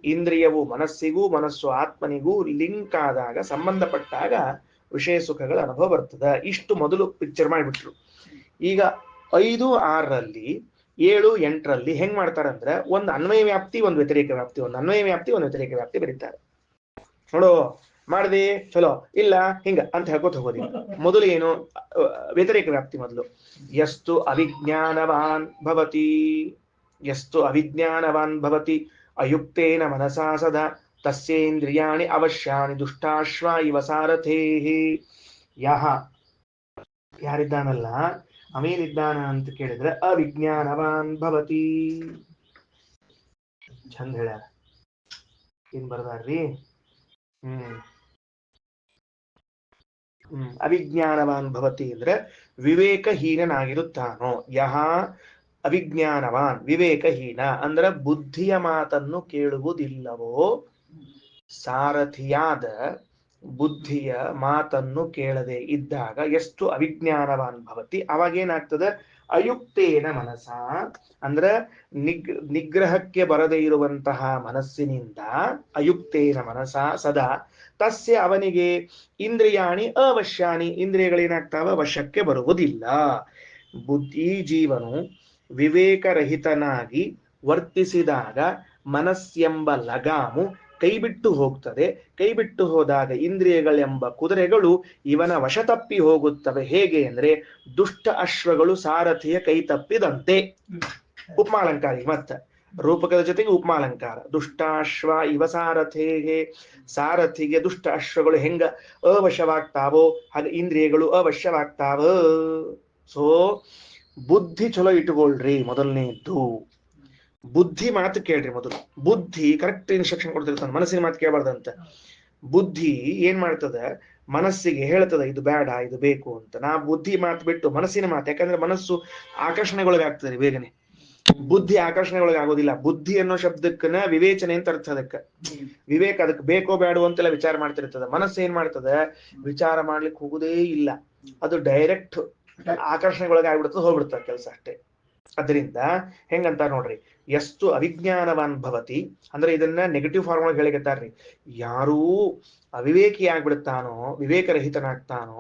ಇಂದ್ರಿಯವು ಮನಸ್ಸಿಗೂ ಮನಸ್ಸು ಆತ್ಮನಿಗೂ ಲಿಂಕ್ ಆದಾಗ, ಸಂಬಂಧಪಟ್ಟಾಗ ವಿಷಯ ಸುಖಗಳ ಅನುಭವ ಬರ್ತದೆ. ಇಷ್ಟು ಮೊದಲು ಪಿಕ್ಚರ್ ಮಾಡಿಬಿಟ್ರು. ಈಗ 5, 6ರಲ್ಲಿ 7, 8ರಲ್ಲಿ ಹೆಂಗ್ ಮಾಡ್ತಾರಂದ್ರೆ, ಒಂದು ಅನ್ವಯ ವ್ಯಾಪ್ತಿ, ಒಂದು ವ್ಯತಿರೇಕ ವ್ಯಾಪ್ತಿ, ಒಂದು ಅನ್ವಯ ವ್ಯಾಪ್ತಿ, ಒಂದು ವ್ಯತಿರೇಕ ವ್ಯಾಪ್ತಿ ಬರೀತಾರೆ. ನೋಡು ಮಾಡ್ದಿ ಚಲೋ, ಇಲ್ಲ ಹಿಂಗ ಅಂತ ಹೇಳ್ಕೊತ ಹೋಗೋದಿ. ಮೊದಲು ಏನು ವ್ಯತಿರೇಕ ವ್ಯಾಪ್ತಿ. ಮೊದಲು ಎಷ್ಟು ಅವಿಜ್ಞಾನವಾನ್ ಭವತಿ, ಎಷ್ಟು ಅವಿಜ್ಞಾನವಾನ್ ಭವತಿ ಅಯುಕ್ತೇನ ಮನಸಾ ಸದಾ ತಸ್ಯೇಂದ್ರಿಯಾಣಿ ಅವಶ್ಯಾನಿ ದುಷ್ಟಾಶ್ವ ಇವ ಸಾರಥೇಹಿ. ಯಾರಿದ್ದಾನಲ್ಲ ಅವೇನಿದ್ದಾನ ಅಂತ ಕೇಳಿದ್ರೆ ಅವಿಜ್ಞಾನವಾನ್ ಭವತಿ. ಚಂದ ಹೇಳ್ಯಾರ, ಏನ್ ಬರ್ದಾರ್ರಿ? ಅವಿಜ್ಞಾನವಾನ್ ಭವತಿ ಅಂದ್ರೆ ವಿವೇಕಹೀನನಾಗಿರುತ್ತಾನೋ. ಯಹ ಅವಿಜ್ಞಾನವಾನ್, ವಿವೇಕಹೀನ ಅಂದ್ರೆ ಬುದ್ಧಿಯ ಮಾತನ್ನು ಕೇಳುವುದಿಲ್ಲವೋ, ಸಾರಥಿಯಾದ ಬುದ್ಧಿಯ ಮಾತನ್ನು ಕೇಳದೆ ಇದ್ದಾಗ ಎಷ್ಟು ಅವಿಜ್ಞಾನವಾನ್ ಭವತಿ, ಅವಾಗೇನಾಗ್ತದೆ? ಅಯುಕ್ತೇನ ಮನಸ ಅಂದ್ರೆ ನಿಗ್ರಹಕ್ಕೆ ಬರದೇ ಇರುವಂತಹ ಮನಸ್ಸಿನಿಂದ, ಅಯುಕ್ತೇನ ಮನಸ ಸದಾ ತಸ್ಯ ಅವನಿಗೆ ಇಂದ್ರಿಯಾಣಿ ಅವಶ್ಯಾನಿ, ಇಂದ್ರಿಯಗಳೇನಾಗ್ತಾವ? ವಶಕ್ಕೆ ಬರುವುದಿಲ್ಲ. ಬುದ್ಧಿ ಜೀವನು ವಿವೇಕರಹಿತನಾಗಿ ವರ್ತಿಸಿದಾಗ ಮನಸ್ಸೆಂಬ ಲಗಾಮು ಕೈಬಿಟ್ಟು ಹೋಗ್ತದೆ. ಕೈಬಿಟ್ಟು ಹೋದಾಗ ಇಂದ್ರಿಯಗಳೆಂಬ ಕುದುರೆಗಳು ಇವನ ವಶ ತಪ್ಪಿ ಹೋಗುತ್ತವೆ. ಹೇಗೆ ಅಂದ್ರೆ ದುಷ್ಟ ಅಶ್ವಗಳು ಸಾರಥಿಯ ಕೈ ತಪ್ಪಿದಂತೆ. ಉಪಮಾಲಂಕಾರ, ಮತ್ತ ರೂಪಕದ ಜೊತೆಗೆ ಉಪಮಾಲಂಕಾರ. ದುಷ್ಟಾಶ್ವ ಇವ ಸಾರಥೇಗೆ, ಸಾರಥಿಗೆ ದುಷ್ಟ ಅಶ್ವಗಳು ಹೆಂಗ ಅವಶ್ಯವಾಗ್ತಾವೋ ಹಾಗೆ ಇಂದ್ರಿಯಗಳು ಅವಶ್ಯವಾಗ್ತಾವ. ಸೊ ಬುದ್ಧಿ ಚಲೋ ಇಟ್ಟುಕೊಳ್ರಿ. ಮೊದಲನೇದ್ದು ಬುದ್ಧಿ ಮಾತು ಕೇಳ್ರಿ. ಮೊದಲು ಬುದ್ಧಿ ಕರೆಕ್ಟ್ ಇನ್ಸ್ಟ್ರಕ್ಷನ್ ಕೊಡ್ತಿರ್ತಾನೆ, ಮನಸ್ಸಿನ ಮಾತು ಕೇಳಬಾರ್ದಂತ. ಬುದ್ಧಿ ಏನ್ ಮಾಡ್ತದ? ಮನಸ್ಸಿಗೆ ಹೇಳ್ತದ ಇದು ಬೇಡ ಇದು ಬೇಕು ಅಂತ. ನಾ ಬುದ್ಧಿ ಮಾತು ಬಿಟ್ಟು ಮನಸ್ಸಿನ ಮಾತು, ಯಾಕಂದ್ರೆ ಮನಸ್ಸು ಆಕರ್ಷಣೆಗೊಳಗಾಗ್ತದೆ ಬೇಗನೆ, ಬುದ್ಧಿ ಆಕರ್ಷಣೆಗೊಳಗಾಗೋದಿಲ್ಲ. ಬುದ್ಧಿ ಅನ್ನೋ ಶಬ್ದಕ್ಕನ ವಿವೇಚನೆ ಅಂತ ಅರ್ಥ. ಅದಕ್ಕೆ ವಿವೇಕ, ಅದಕ್ಕೆ ಬೇಕೋ ಬೇಡೋ ಅಂತೆಲ್ಲ ವಿಚಾರ ಮಾಡ್ತಿರ್ತದ. ಮನಸ್ಸು ಏನ್ ಮಾಡ್ತದ? ವಿಚಾರ ಮಾಡ್ಲಿಕ್ಕೆ ಹೋಗುದೇ ಇಲ್ಲ, ಅದು ಡೈರೆಕ್ಟ್ ಆಕರ್ಷಣೆಗೊಳಗಾಗ್ಬಿಡ್ತದೆ, ಹೋಗ್ಬಿಡ್ತದೆ ಕೆಲಸ ಅಷ್ಟೇ. ಅದರಿಂದ ಹೆಂಗಂತ ನೋಡ್ರಿ, ಎಷ್ಟು ಅವಿಜ್ಞಾನವಾನ್ ಭವತಿ ಅಂದ್ರೆ ಇದನ್ನ ನೆಗೆಟಿವ್ ಫಾರ್ಮ್ ಒಳಗೆ ಹೇಳಿಗತ್ತಾರ್ರಿ. ಯಾರೂ ಅವಿವೇಕಿ ಆಗ್ಬಿಡ್ತಾನೋ, ವಿವೇಕರಹಿತನಾಗ್ತಾನೋ,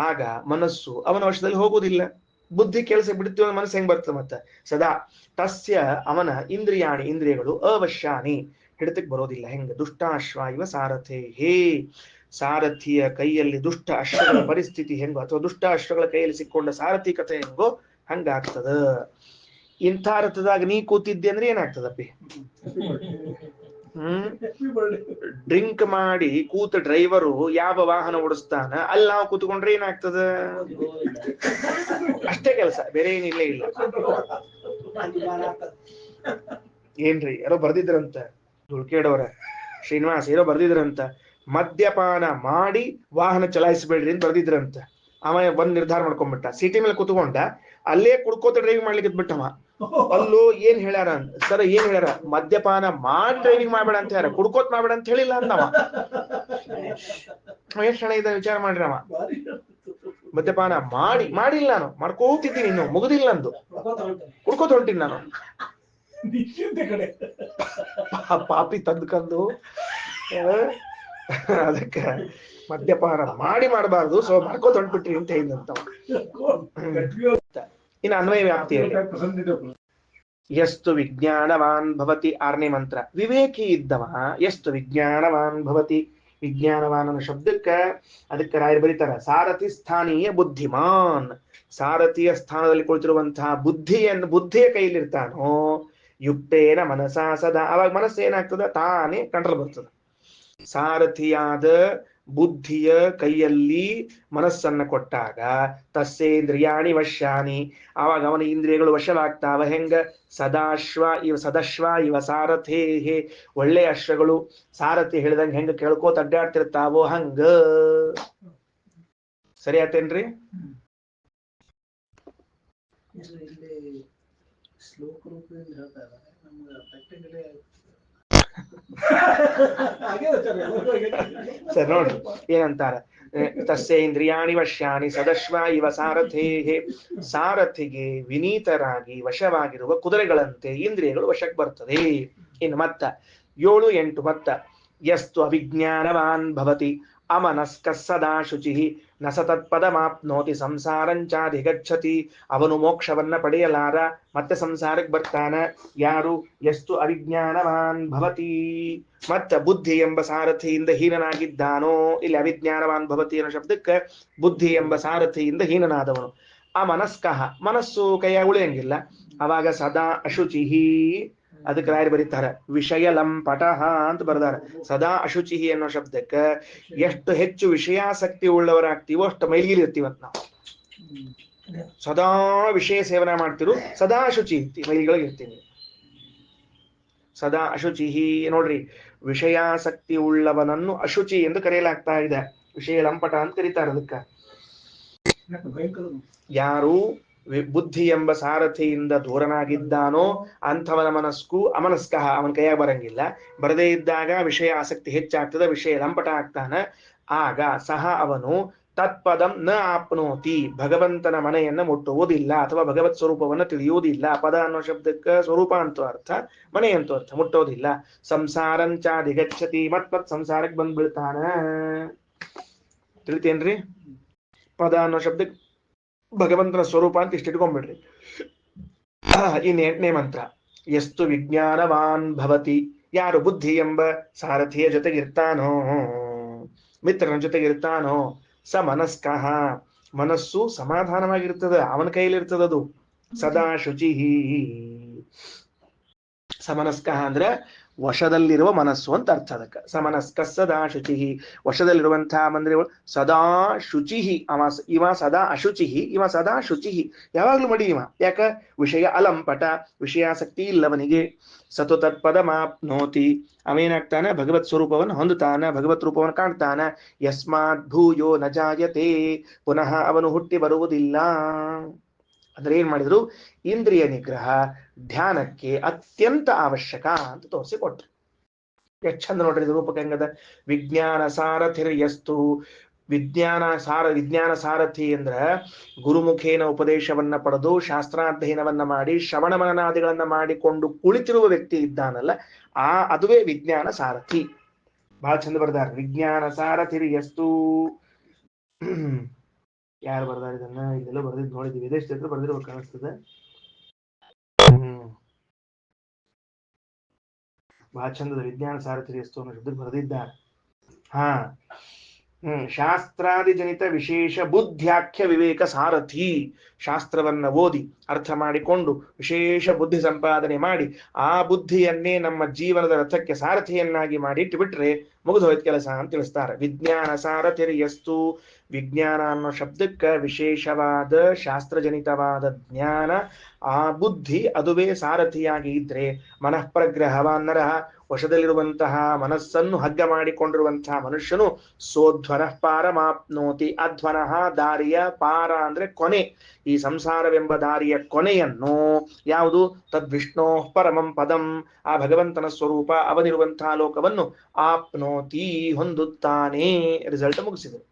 ಆಗ ಮನಸ್ಸು ಅವನ ವಶದಲ್ಲಿ ಹೋಗುವುದಿಲ್ಲ. ಬುದ್ಧಿ ಕೆಲಸ ಬಿಡ್ತೀವ, ಮನಸ್ಸು ಹೆಂಗ್ ಬರ್ತದೆ ಮತ್ತೆ? ಸದಾ ತಸ್ಯ ಅವನ ಇಂದ್ರಿಯಾಣಿ, ಇಂದ್ರಿಯಗಳು ಅವಶ್ಯಾನಿ ಹಿಡಿತಕ್ಕೆ ಬರೋದಿಲ್ಲ. ಹೆಂಗ? ದುಷ್ಟಾಶ್ವ ಇವ ಸಾರಥೇ ಹೇ, ಸಾರಥಿಯ ಕೈಯಲ್ಲಿ ದುಷ್ಟ ಅಶ್ವಗಳ ಪರಿಸ್ಥಿತಿ ಹೆಂಗೋ ಅಥವಾ ದುಷ್ಟ ಅಶ್ವಗಳ ಕೈಯಲ್ಲಿ ಸಿಕ್ಕೊಂಡ ಸಾರಥಿ ಕಥೆ ಹೆಂಗೋ ಹಂಗಾಗ್ತದ. ಇಂಥ ರಥದಾಗ ನೀ ಕೂತಿದ್ದೆ ಅಂದ್ರೆ ಏನಾಗ್ತದಪ್ಪಿ? ಡ್ರಿಂಕ್ ಮಾಡಿ ಕೂತ ಡ್ರೈವರು ಯಾವ ವಾಹನ ಓಡಿಸ್ತಾನ ಅಲ್ಲಿ ನಾವು ಕೂತ್ಕೊಂಡ್ರೆ ಏನಾಗ್ತದ? ಅಷ್ಟೇ ಕೆಲಸ, ಬೇರೆ ಏನಿಲ್ಲ ಇಲ್ಲ. ಏನ್ರಿ ಯಾರೋ ಬರ್ದಿದ್ರಂತ, ದುಳ್ಕೇಡವರ ಶ್ರೀನಿವಾಸ್ ಏನೋ ಬರ್ದಿದ್ರಂತ, ಮದ್ಯಪಾನ ಮಾಡಿ ವಾಹನ ಚಲಾಯಿಸಬೇಡ್ರಿ ಅಂತ ಬರ್ದಿದ್ರಂತ. ಅವ ಬಂದ್ ನಿರ್ಧಾರ ಮಾಡ್ಕೊಂಡ್ಬಿಟ್ಟ, ಸಿಟಿ ಮೇಲೆ ಕುತ್ಕೊಂಡ ಅಲ್ಲೇ ಕುಡ್ಕೋತ ಡ್ರೈವಿಂಗ್ ಮಾಡ್ಲಿಕ್ಕೆ ಬಿಟ್ಟವ. ಅಲ್ಲೂ ಏನ್ ಹೇಳ್ಯಾರ ಸರ್, ಏನ್ ಹೇಳ್ಯಾರ? ಮದ್ಯಪಾನ ಮಾಡಿ ಡ್ರೈವಿಂಗ್ ಮಾಡ್ಬೇಡ ಅಂತ ಹೇಳ್ಯಾರ, ಕುಡ್ಕೋತ್ ಮಾಡ್ಬೇಡ ಅಂತ ಹೇಳಿಲ್ಲ ಅಂದವ. ಎಷ್ಟು ಹಣ ಇದ್ದ ವಿಚಾರ ಮಾಡ್ರಿ. ಅವ ಮದ್ಯಪಾನ ಮಾಡಿಲ್ಲ, ನಾನು ಮಾಡ್ಕೋತಿದ್ದೀನಿ, ಇನ್ನು ಮುಗುದಿಲ್ಲ ನಂದು, ಕುಡ್ಕೋತ ಹೊಂಟೀನಿ ನಾನು. ಪಾಪಿ ತಂದ್ಕಂದು ಅದಕ್ಕ ಮದ್ಯಪಾನ ಮಾಡಬಾರ್ದು, ಸೊ ಮಾಡ್ಕೋತ ಹೊಂಟ್ಬಿಟ್ರಿ ಅಂತ ಹೇಳಿದಂತವ. ಇನ್ನು ಅನ್ವಯ ವ್ಯಾಪ್ತಿಯಲ್ಲಿ ಎಷ್ಟು ವಿಜ್ಞಾನವಾನ್ ಭವತಿ, 6ನೇ ಮಂತ್ರ. ವಿವೇಕಿ ಇದ್ದವ ಎಷ್ಟು ವಿಜ್ಞಾನವಾನ್ ಭವತಿ. ವಿಜ್ಞಾನವಾನ್ ಅನ್ನೋ ಶಬ್ದಕ್ಕ ಅದಕ್ಕೆ ರಾಯರು ಬರೀತಾರ, ಸಾರಥಿ ಸ್ಥಾನೀಯ ಬುದ್ಧಿಮಾನ್. ಸಾರಥಿಯ ಸ್ಥಾನದಲ್ಲಿ ಕುಳಿತಿರುವಂತಹ ಬುದ್ಧಿಯ ಕೈಲಿರ್ತಾನೋ ಯುಕ್ತೇನ ಮನಸಾ ಸದಾ. ಅವಾಗ ಮನಸ್ಸು ಏನಾಗ್ತದ? ತಾನೇ ಕಂಟ್ರೋಲ್ ಬರ್ತದ. ಸಾರಥಿಯಾದ ಬುದ್ಧಿಯ ಕೈಯಲ್ಲಿ ಮನಸ್ಸನ್ನ ಕೊಟ್ಟಾಗ ತಸ್ಸೇಂದ್ರಿಯಾಣಿ ವಶ್ಯಾನಿ, ಆವಾಗ ಅವನ ಇಂದ್ರಿಯಗಳು ವಶವಾಗ್ತಾವ. ಹೆಂಗ? ಸದಶ್ವ ಇವ ಸಾರಥೇ, ಒಳ್ಳೆ ಅಶ್ವಗಳು ಸಾರಥಿ ಹೇಳಿದಂಗ ಹೆಂಗ ಕೇಳ್ಕೋತ ಅಡ್ಡಾಡ್ತಿರ್ತಾವೋ ಹಂಗ. ಸರಿ ಆತೇನ್ರಿ? ಶ್ಲೋಕ ರೂಪದಿಂದ ಹೇಳ್ತಾರ, ನಮ್ಗೆ ಸರ್ ನೋಡ್ರಿ ಏನಂತಾರ, ತಸ್ಯ ಇಂದ್ರಿಯಾಣಿ ವಶ್ಯಾನಿ ಸದಶ್ವ ಇವ ಸಾರಥೇ. ಸಾರಥಿಗೆ ವಿನೀತರಾಗಿ ವಶವಾಗಿರುವ ಕುದುರೆಗಳಂತೆ ಇಂದ್ರಿಯಗಳು ವಶಕ್ಕೆ ಬರ್ತದೆ. ಇನ್ನು ಮತ್ತ 7, 8 ಮತ್ತ ಯಸ್ತು ಅವಿಜ್ಞಾನವಾನ್ ಭವತಿ ಅಮನಸ್ಕ ಸದಾ ಶುಚಿ ನ ಸತತ್ಪದಮಾಪ್ನೋತಿ ಸಂಸಾರಂಚಾಧಿಗಚ್ಚತಿ. ಅವನು ಮೋಕ್ಷವನ್ನ ಪಡೆಯಲಾರ, ಮತ್ತೆ ಸಂಸಾರಕ್ಕೆ ಬರ್ತಾನ. ಯಾರು? ಎಷ್ಟು ಅವಿಜ್ಞಾನವಾನ್ ಭವತಿ. ಮತ್ತ ಬುದ್ಧಿ ಎಂಬ ಸಾರಥಿಯಿಂದ ಹೀನನಾಗಿದ್ದಾನೋ. ಇಲ್ಲಿ ಅವಿಜ್ಞಾನವಾನ್ ಭವತಿ ಅನ್ನೋ ಶಬ್ದಕ್ಕೆ ಬುದ್ಧಿ ಎಂಬ ಸಾರಥಿಯಿಂದ ಹೀನನಾದವನು. ಆ ಮನಸ್ಕಃ, ಮನಸ್ಸು ಕೈಯಾಗ ಉಳಿಯಂಗಿಲ್ಲ. ಅವಾಗ ಸದಾ ಅಶುಚಿಹಿ, ಅದಕ್ಕೆ ರಾಯರು ಬರೀತಾರೆ ವಿಷಯ ಲಂಪಟಃ ಅಂತ ಬರ್ದಾರ. ಸದಾ ಅಶುಚಿಹಿ ಅನ್ನೋ ಶಬ್ದಕ್ಕೆ ಎಷ್ಟು ಹೆಚ್ಚು ವಿಷಯಾಸಕ್ತಿ ಉಳ್ಳವರಾಗ್ತೀವೋ ಅಷ್ಟು ಮೈಲಿಗಿರ್ತೀವಂತ ನಾವು. ಸದಾ ವಿಷಯ ಸೇವನೆ ಮಾಡ್ತಿರು, ಸದಾ ಅಶುಚಿ ಮೈಲಿಗಳಿರ್ತೀವಿ. ಸದಾ ಅಶುಚಿಹಿ ನೋಡ್ರಿ, ವಿಷಯಾಸಕ್ತಿ ಉಳ್ಳವನನ್ನು ಅಶುಚಿ ಎಂದು ಕರೆಯಲಾಗ್ತಾ ಇದೆ. ವಿಷಯ ಲಂಪಟ ಅಂತ ಕರೀತಾರೆ ಅದಕ್ಕ. ಯಾರು ಬುದ್ಧಿ ಎಂಬ ಸಾರಥಿಯಿಂದ ದೂರನಾಗಿದ್ದಾನೋ ಅಂಥವನ ಮನಸ್ಕು ಅಮನಸ್ಕಃ, ಅವನ ಕೈಯಾಗ ಬರಂಗಿಲ್ಲ. ಬರದೇ ಇದ್ದಾಗ ವಿಷಯ ಆಸಕ್ತಿ ಹೆಚ್ಚಾಗ್ತದೆ, ವಿಷಯ ಲಂಪಟ ಆಗ್ತಾನ. ಆಗ ಸಹ ಅವನು ತತ್ಪದಂ ನ ಆಪ್ನೋತಿ, ಭಗವಂತನ ಮನೆಯನ್ನ ಮುಟ್ಟುವುದಿಲ್ಲ ಅಥವಾ ಭಗವತ್ ಸ್ವರೂಪವನ್ನು ತಿಳಿಯುವುದಿಲ್ಲ. ಪದ ಅನ್ನೋ ಶಬ್ದಕ್ಕೆ ಸ್ವರೂಪ ಅಂತೂ ಅರ್ಥ, ಮನೆ ಅಂತೂ ಅರ್ಥ, ಮುಟ್ಟೋದಿಲ್ಲ. ಸಂಸಾರಂಚಾಧಿಗಚ್ಚತಿ, ಮತ್ ಸಂಸಾರಕ್ಕೆ ಬಂದ್ಬಿಡ್ತಾನ. ತಿಳಿತೇನ್ರಿ? ಪದ ಅನ್ನೋ ಶಬ್ದಕ್ಕೆ ಭಗವಂತನ ಸ್ವರೂಪ ಅಂತ ಇಷ್ಟಿಟ್ಕೊಂಡ್ಬಿಡ್ರಿ. ಇನ್ನು 8ನೇ ಮಂತ್ರ ಎಷ್ಟು ವಿಜ್ಞಾನವಾನ್ ಭವತಿ. ಯಾರು ಬುದ್ಧಿ ಎಂಬ ಸಾರಥಿಯ ಜೊತೆಗಿರ್ತಾನೋ, ಮಿತ್ರನ ಜೊತೆಗಿರ್ತಾನೋ, ಸ ಮನಸ್ಕಃ, ಮನಸ್ಸು ಸಮಾಧಾನವಾಗಿರ್ತದ, ಅವನ ಕೈಲಿರ್ತದದು. ಸದಾ ಶುಚಿಹಿ, ಸಮನಸ್ಕಃ ಅಂದ್ರೆ ವಶದಲ್ಲಿರುವ ಮನಸ್ಸು ಅಂತ ಅರ್ಥ. ಅದಕ್ಕೆ ಸಮನಸ್ಕ ಸದಾ ಶುಚಿಹಿ, ವಶದಲ್ಲಿರುವಂತಹ ಮಂದ್ರೆ ಸದಾ ಶುಚಿಹಿ. ಇವ ಸದಾ ಅಶುಚಿಹಿ, ಇವ ಸದಾ ಶುಚಿಹಿ, ಯಾವಾಗ್ಲೂ ಮಡಿ ಇವ. ಯಾಕ? ವಿಷಯ ಅಲಂಪಟ, ವಿಷಯಾಸಕ್ತಿ ಇಲ್ಲವನಿಗೆ. ಸತು ತತ್ಪದಮಾಪ್ನೋತಿ, ಅವೇನಾಗ್ತಾನ? ಭಗವತ್ ಸ್ವರೂಪವನ್ನು ಹೊಂದುತ್ತಾನ, ಭಗವತ್ ರೂಪವನ್ನು ಕಾಣ್ತಾನ. ಯಸ್ಮಾತ್ ಭೂಯೋ ನ ಜಾಯತೆ, ಪುನಃ ಅವನು ಹುಟ್ಟಿ ಬರುವುದಿಲ್ಲ. ಅಂದ್ರೆ ಏನ್ ಮಾಡಿದ್ರು? ಇಂದ್ರಿಯ ನಿಗ್ರಹ ಧ್ಯಾನಕ್ಕೆ ಅತ್ಯಂತ ಅವಶ್ಯಕ ಅಂತ ತೋರಿಸಿಕೊಟ್ರು. ಎಷ್ಟು ಚಂದ ನೋಡ್ರಿ ಇದು ರೂಪಕ ಹೆಂಗದ. ವಿಜ್ಞಾನ ಸಾರಥಿರ್ಯಸ್ತು, ವಿಜ್ಞಾನ ಸಾರಥಿ ಅಂದ್ರ ಗುರುಮುಖೇನ ಉಪದೇಶವನ್ನ ಪಡೆದು ಶಾಸ್ತ್ರಾಧ್ಯಯನವನ್ನ ಮಾಡಿ ಶ್ರವಣ ಮನನಾದಿಗಳನ್ನ ಮಾಡಿಕೊಂಡು ಕುಳಿತಿರುವ ವ್ಯಕ್ತಿ ಇದ್ದಾನಲ್ಲ, ಅದುವೇ ವಿಜ್ಞಾನ ಸಾರಥಿ. ಬಹಳ ಚಂದ ಬರ್ದಾರ. ವಿಜ್ಞಾನ ಸಾರಥಿರ್ಯಸ್ತು. ಯಾರು ಬರ್ದಾರ ಇದನ್ನ? ಇದೆಲ್ಲ ಬರ್ದಿದ್ ನೋಡಿದ್ವಿ, ವಿದೇಶದಲ್ಲಿ ಬರ್ದಿರ್ಬೇಕು ಕಾಣಿಸ್ತದೆ. ಬಹಳ ಚಂದದ ವಿಜ್ಞಾನ ಸಾರಥಿರ್ಯಸ್ತು ಅನ್ನೋ ಶಬ್ದಕ್ಕೆ ಬರ್ದಿದ್ದಾರೆ. ಹಾ, ಶಾಸ್ತ್ರಾದಿಜನಿತ ವಿಶೇಷ ಬುದ್ಧ್ಯಾಖ್ಯ ವಿವೇಕ ಸಾರಥಿ. ಶಾಸ್ತ್ರವನ್ನ ಓದಿ ಅರ್ಥ ಮಾಡಿಕೊಂಡು ವಿಶೇಷ ಬುದ್ಧಿ ಸಂಪಾದನೆ ಮಾಡಿ ಆ ಬುದ್ಧಿಯನ್ನೇ ನಮ್ಮ ಜೀವನದ ರಥಕ್ಕೆ ಸಾರಥಿಯನ್ನಾಗಿ ಮಾಡಿ ಇಟ್ಟು ಬಿಟ್ರೆ ಮುಗಿದು ಹೋಯ್ತು ಕೆಲಸ ಅಂತ ತಿಳಿಸ್ತಾರೆ. ವಿಜ್ಞಾನ ಸಾರಥಿರ್ಯಸ್ತು. ವಿಜ್ಞಾನ ಅನ್ನೋ ಶಬ್ದಕ್ಕೆ ವಿಶೇಷವಾದ ಶಾಸ್ತ್ರಜನಿತವಾದ ಜ್ಞಾನ, ಆ ಬುದ್ಧಿ ಅದುವೇ ಸಾರಥಿಯಾಗಿ ಇದ್ರೆ ಮನಃಪ್ರಗ್ರಹವಾನ್ನರ, ವಶದಲ್ಲಿರುವಂತಹ ಮನಸ್ಸನ್ನು ಹಗ್ಗ ಮಾಡಿಕೊಂಡಿರುವಂತಹ ಮನುಷ್ಯನು ಸೋಧ್ವನಃ ಪಾರಮಾಪ್ನೋತಿ. ಅಧ್ವನಃ ದಾರಿಯ, ಪಾರ ಅಂದ್ರೆ ಕೊನೆ, ಈ ಸಂಸಾರವೆಂಬ ದಾರಿಯ ಕೊನೆಯನ್ನು ಯಾವುದು ತದ್ವಿಷ್ಣೋ ಪರಮಂ ಪದಂ, ಆ ಭಗವಂತನ ಸ್ವರೂಪ ಅವನಿರುವಂತಹ ಲೋಕವನ್ನು ಆಪ್ನೋತಿ ಹೊಂದುತ್ತಾನೆ. ರಿಸಲ್ಟ್ ಮುಗಿಸಿದರು.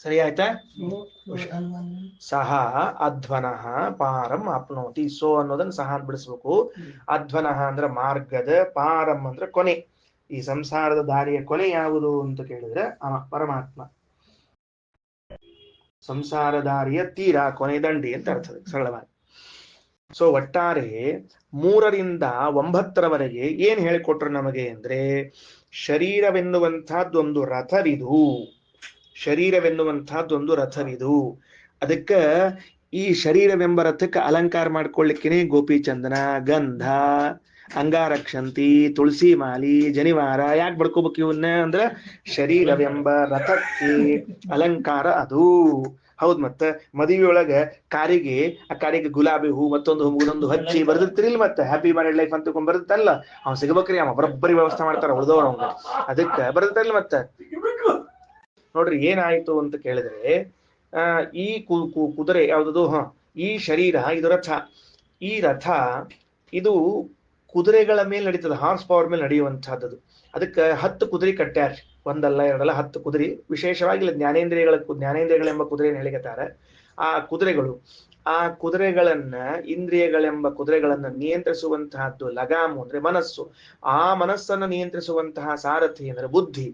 ಸರಿ ಆಯ್ತಾ? ಸಹ ಅಧ್ವನಃ ಪಾರಂ ಆಪ್ನೋತಿ. ಸೋ ಅನ್ನೋದನ್ನ ಸಹ ಅಂತ ಬಿಡಿಸ್ಬೇಕು. ಅಧ್ವನಃ ಅಂದ್ರೆ ಮಾರ್ಗದ, ಪಾರಂ ಅಂದ್ರೆ ಕೊನೆ. ಈ ಸಂಸಾರದ ದಾರಿಯ ಕೊನೆ ಯಾವುದು ಅಂತ ಕೇಳಿದ್ರೆ ಪರಮಾತ್ಮ. ಸಂಸಾರ ದಾರಿಯ ತೀರ, ಕೊನೆ ದಂಡಿ ಅಂತ ಅರ್ಥ ಸರಳವಾಗಿ. ಸೊ ಒಟ್ಟಾರೆ 3 ರಿಂದ 9 ಏನ್ ಹೇಳಿಕೊಟ್ರು ನಮಗೆ ಅಂದ್ರೆ, ಶರೀರವೆನ್ನುವಂತಹದ್ದೊಂದು ರಥವಿದು. ಶರೀರವೆನ್ನುವಂತಹದ್ದೊಂದು ರಥವಿದು. ಅದಕ್ಕ ಈ ಶರೀರವೆಂಬ ರಥಕ್ಕೆ ಅಲಂಕಾರ ಮಾಡ್ಕೊಳ್ಳಿಕ್ಕೇನೆ ಗೋಪಿಚಂದನ, ಗಂಧ, ಅಂಗಾರಕ್ಷಂತಿ, ತುಳಸಿ ಮಾಲಿ, ಜನಿವಾರ ಯಾಕೆ ಬಡ್ಕೋಬೇಕು ಇವನ್ನ ಅಂದ್ರೆ ಶರೀರವೆಂಬ ರಥಕ್ಕೆ ಅಲಂಕಾರ ಅದು. ಹೌದ್, ಮತ್ತ ಮದುವೆಯೊಳಗ ಕಾರಿಗೆ, ಆ ಕಾರಿಗೆ ಗುಲಾಬಿ ಹೂ ಮತ್ತೊಂದು ಹೂ ಮುಗಿದೊಂದು ಹಚ್ಚಿ ಬರ್ದಿರ್ತಿರಿಲ್, ಮತ್ತೆ ಹ್ಯಾಪಿ ಮ್ಯಾರಿಡ್ ಲೈಫ್ ಅಂತ ಬರ್ದಿತ್ತಲ್ಲ, ಅವ್ನು ಸಿಗಬೇಕ್ರಿ, ಅವ ಬರೋಬ್ಬರಿ ವ್ಯವಸ್ಥೆ ಮಾಡ್ತಾರ ಉಳ್ದವ್ರ ಅವಂಗ, ಅದಕ್ಕೆ ಬರ್ದಿರ್ತಾರಿಲ್ಲ. ಮತ್ತೆ ನೋಡ್ರಿ ಏನಾಯ್ತು ಅಂತ ಕೇಳಿದ್ರೆ, ಈ ಕುದುರೆ ಯಾವ್ದು, ಈ ಶರೀರ ಇದು ರಥ. ಈ ರಥ ಇದು ಕುದುರೆಗಳ ಮೇಲೆ ನಡೀತದ, ಹಾರ್ಸ್ ಪವರ್ ಮೇಲೆ ನಡೆಯುವಂತಹದ್ದು. ಅದಕ್ಕೆ 10 ಕುದುರೆ ಕಟ್ಟ್ಯಾರ, ಒಂದಲ್ಲ ಎರಡಲ್ಲ 10 ಕುದುರೆ. ವಿಶೇಷವಾಗಿ ಜ್ಞಾನೇಂದ್ರಿಯಗಳೆಂಬ ಕುದುರೆ ಹೇಳಿಕತ್ತಾರೆ. ಆ ಕುದುರೆಗಳನ್ನ ಇಂದ್ರಿಯಗಳೆಂಬ ಕುದುರೆಗಳನ್ನ ನಿಯಂತ್ರಿಸುವಂತಹದ್ದು ಲಗಾಮು ಅಂದ್ರೆ ಮನಸ್ಸು. ಆ ಮನಸ್ಸನ್ನು ನಿಯಂತ್ರಿಸುವಂತಹ ಸಾರಥಿ ಅಂದ್ರೆ ಬುದ್ಧಿ.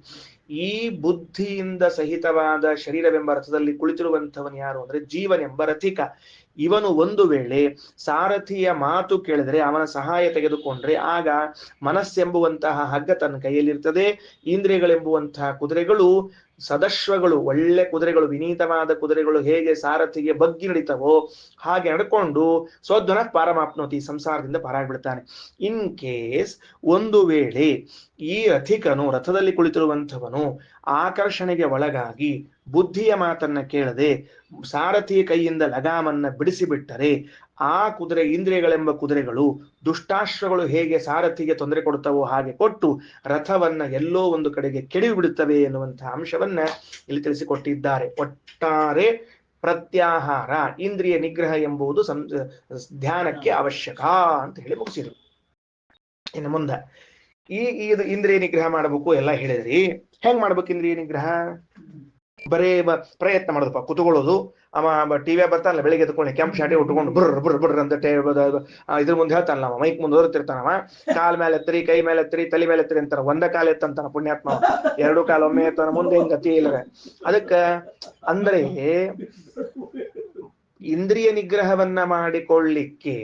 ಈ ಬುದ್ಧಿಯಿಂದ ಸಹಿತವಾದ ಶರೀರವೆಂಬ ರಥದಲ್ಲಿ ಕುಳಿತಿರುವಂಥವನು ಯಾರು ಅಂದ್ರೆ ಜೀವನೆಂಬ ರಥಿಕ. ಇವನು ಒಂದು ವೇಳೆ ಸಾರಥಿಯ ಮಾತು ಕೇಳಿದ್ರೆ, ಅವನ ಸಹಾಯ ತೆಗೆದುಕೊಂಡ್ರೆ, ಆಗ ಮನಸ್ಸೆಂಬುವಂತಹ ಹಗ್ಗ ತನ್ನ ಕೈಯಲ್ಲಿರ್ತದೆ. ಇಂದ್ರಿಯಗಳೆಂಬುವಂತಹ ಕುದುರೆಗಳು ಸದಶ್ವಗಳು, ಒಳ್ಳೆ ಕುದುರೆಗಳು, ವಿನೀತವಾದ ಕುದುರೆಗಳು ಹೇಗೆ ಸಾರಥಿಗೆ ಬಗ್ಗಿ ನಡೀತವೋ ಹಾಗೆ ನಡ್ಕೊಂಡು ಸ್ವಧ್ವನ ಪಾರಮಾಪ್ನೋತಿ, ಸಂಸಾರದಿಂದ ಪಾರಾಗ್ಬಿಡ್ತಾನೆ. ಇನ್ ಕೇಸ್ ಒಂದು ವೇಳೆ ಈ ರಥಿಕನು, ರಥದಲ್ಲಿ ಕುಳಿತಿರುವಂಥವನು ಆಕರ್ಷಣೆಗೆ ಒಳಗಾಗಿ ಬುದ್ಧಿಯ ಮಾತನ್ನ ಕೇಳದೆ ಸಾರಥಿಯ ಕೈಯಿಂದ ಲಗಾಮನ್ನ ಬಿಡಿಸಿಬಿಟ್ಟರೆ, ಆ ಕುದುರೆ, ಇಂದ್ರಿಯಗಳೆಂಬ ಕುದುರೆಗಳು, ದುಷ್ಟಾಶ್ವಗಳು ಹೇಗೆ ಸಾರಥಿಗೆ ತೊಂದರೆ ಕೊಡ್ತವೋ ಹಾಗೆ ಕೊಟ್ಟು ರಥವನ್ನ ಎಲ್ಲೋ ಒಂದು ಕಡೆಗೆ ಕೆಡವಿ ಬಿಡುತ್ತವೆ ಎನ್ನುವಂತಹ ಅಂಶವನ್ನ ಇಲ್ಲಿ ತಿಳಿಸಿಕೊಟ್ಟಿದ್ದಾರೆ. ಒಟ್ಟಾರೆ ಪ್ರತ್ಯಾಹಾರ, ಇಂದ್ರಿಯ ನಿಗ್ರಹ ಎಂಬುದು ಧ್ಯಾನಕ್ಕೆ ಅವಶ್ಯಕ ಅಂತ ಹೇಳಿ ಮುಗಿಸಿದ್ರು. ಇನ್ನು ಮುಂದೆ ಇದು ಇಂದ್ರಿಯ ನಿಗ್ರಹ ಮಾಡಬೇಕು ಎಲ್ಲ ಹೇಳಿದ್ರಿ. ಹೆಂಗ್ ಮಾಡ್ಬೇಕು ಇಂದ್ರಿಯ ನಿಗ್ರಹ? ಬರೇ ಪ್ರಯತ್ನ ಮಾಡೋದಪ್ಪ, ಕುತ್ಕೊಳ್ಳೋದು. ಅವ ಟಿವಿ ಬರ್ತಾನಲ್ಲ ಬೆಳಿಗ್ಗೆ ಎತ್ಕೊಂಡು ಕೆಂಪು ಶಾಟಿ ಉಟ್ಕೊಂಡು ಬುರ್ರ ಅಂತ ಇದ್ರ ಮುಂದೆ ಹೇಳ್ತಾನಲ್ಲ, ಅವ ಮೈಕ್ ಮುಂದೆ ಓದುತ್ತಿರ್ತಾನವ, ಕಾಲ್ ಮೇಲೆ ಎತ್ತರಿ, ಕೈ ಮೇಲೆ ಎತ್ತರಿ, ತಲೆ ಮೇಲೆ ಎತ್ತರಿ ಅಂತಾರ. ಒಂದ ಕಾಲ ಎತ್ತಂತಾನ ಪುಣ್ಯಾತ್ಮ, 2 ಕಾಲ ಒಮ್ಮೆ ಎತ್ತಾನ, ಮುಂದೆ ಹಿಂಗ್ ಗತಿ ಇಲ್ಲ. ಅದಕ್ಕ ಅಂದ್ರೆ ಇಂದ್ರಿಯ ನಿಗ್ರಹವನ್ನ ಮಾಡಿಕೊಳ್ಳಿಕ್ಕೆ,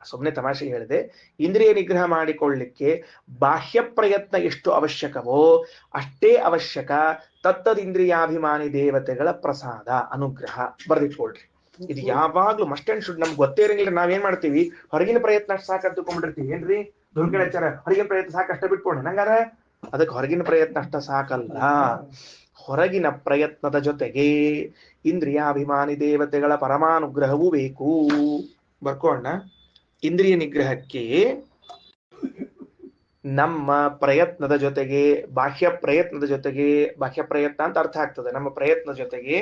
ಸುಮ್ಮನೆ ತಮಾಷೆಗೆ ಹೇಳಿದೆ, ಇಂದ್ರಿಯ ನಿಗ್ರಹ ಮಾಡಿಕೊಳ್ಳಿಕ್ಕೆ ಬಾಹ್ಯ ಪ್ರಯತ್ನ ಎಷ್ಟು ಅವಶ್ಯಕವೋ ಅಷ್ಟೇ ಅವಶ್ಯಕ ತತ್ತದಿಂದ್ರಿಯಾಭಿಮಾನಿ ದೇವತೆಗಳ ಪ್ರಸಾದ, ಅನುಗ್ರಹ. ಬರ್ದಿಟ್ಕೊಳ್ರಿ, ಇದು ಯಾವಾಗ್ಲೂ ಮಸ್ಟ್ ಅಂಡ್ ಶುಡ್. ನಮ್ಗೆ ಗೊತ್ತೇ ಇರಂಗಿಲ್ಲ, ನಾವೇನ್ ಮಾಡ್ತೀವಿ, ಹೊರಗಿನ ಪ್ರಯತ್ನ ಅಷ್ಟು ಸಾಕಂತ ತಿಳ್ಕೊಂಡ್ಬಿಟ್ಟಿರ್ತೀವಿ. ಏನ್ರಿ ದುರ್ಗಣಾಚಾರ, ಹೊರಗಿನ ಪ್ರಯತ್ನ ಸಾಕಷ್ಟ ಬಿಟ್ಕೊಂಡೆ ನಂಗಾರ. ಅದಕ್ಕೆ ಹೊರಗಿನ ಪ್ರಯತ್ನ ಅಷ್ಟ ಸಾಕಲ್ಲ, ಹೊರಗಿನ ಪ್ರಯತ್ನದ ಜೊತೆಗೆ ಇಂದ್ರಿಯಾಭಿಮಾನಿ ದೇವತೆಗಳ ಪರಮಾನುಗ್ರಹವೂ ಬೇಕು. ಬರ್ಕೋಣ. ಇಂದ್ರಿಯ ನಿಗ್ರಹಕ್ಕೆ ನಮ್ಮ ಪ್ರಯತ್ನದ ಜೊತೆಗೆ, ಬಾಹ್ಯ ಪ್ರಯತ್ನದ ಜೊತೆಗೆ, ಬಾಹ್ಯ ಪ್ರಯತ್ನ ಅಂತ ಅರ್ಥ ಆಗ್ತದೆ, ನಮ್ಮ ಪ್ರಯತ್ನ ಜೊತೆಗೆ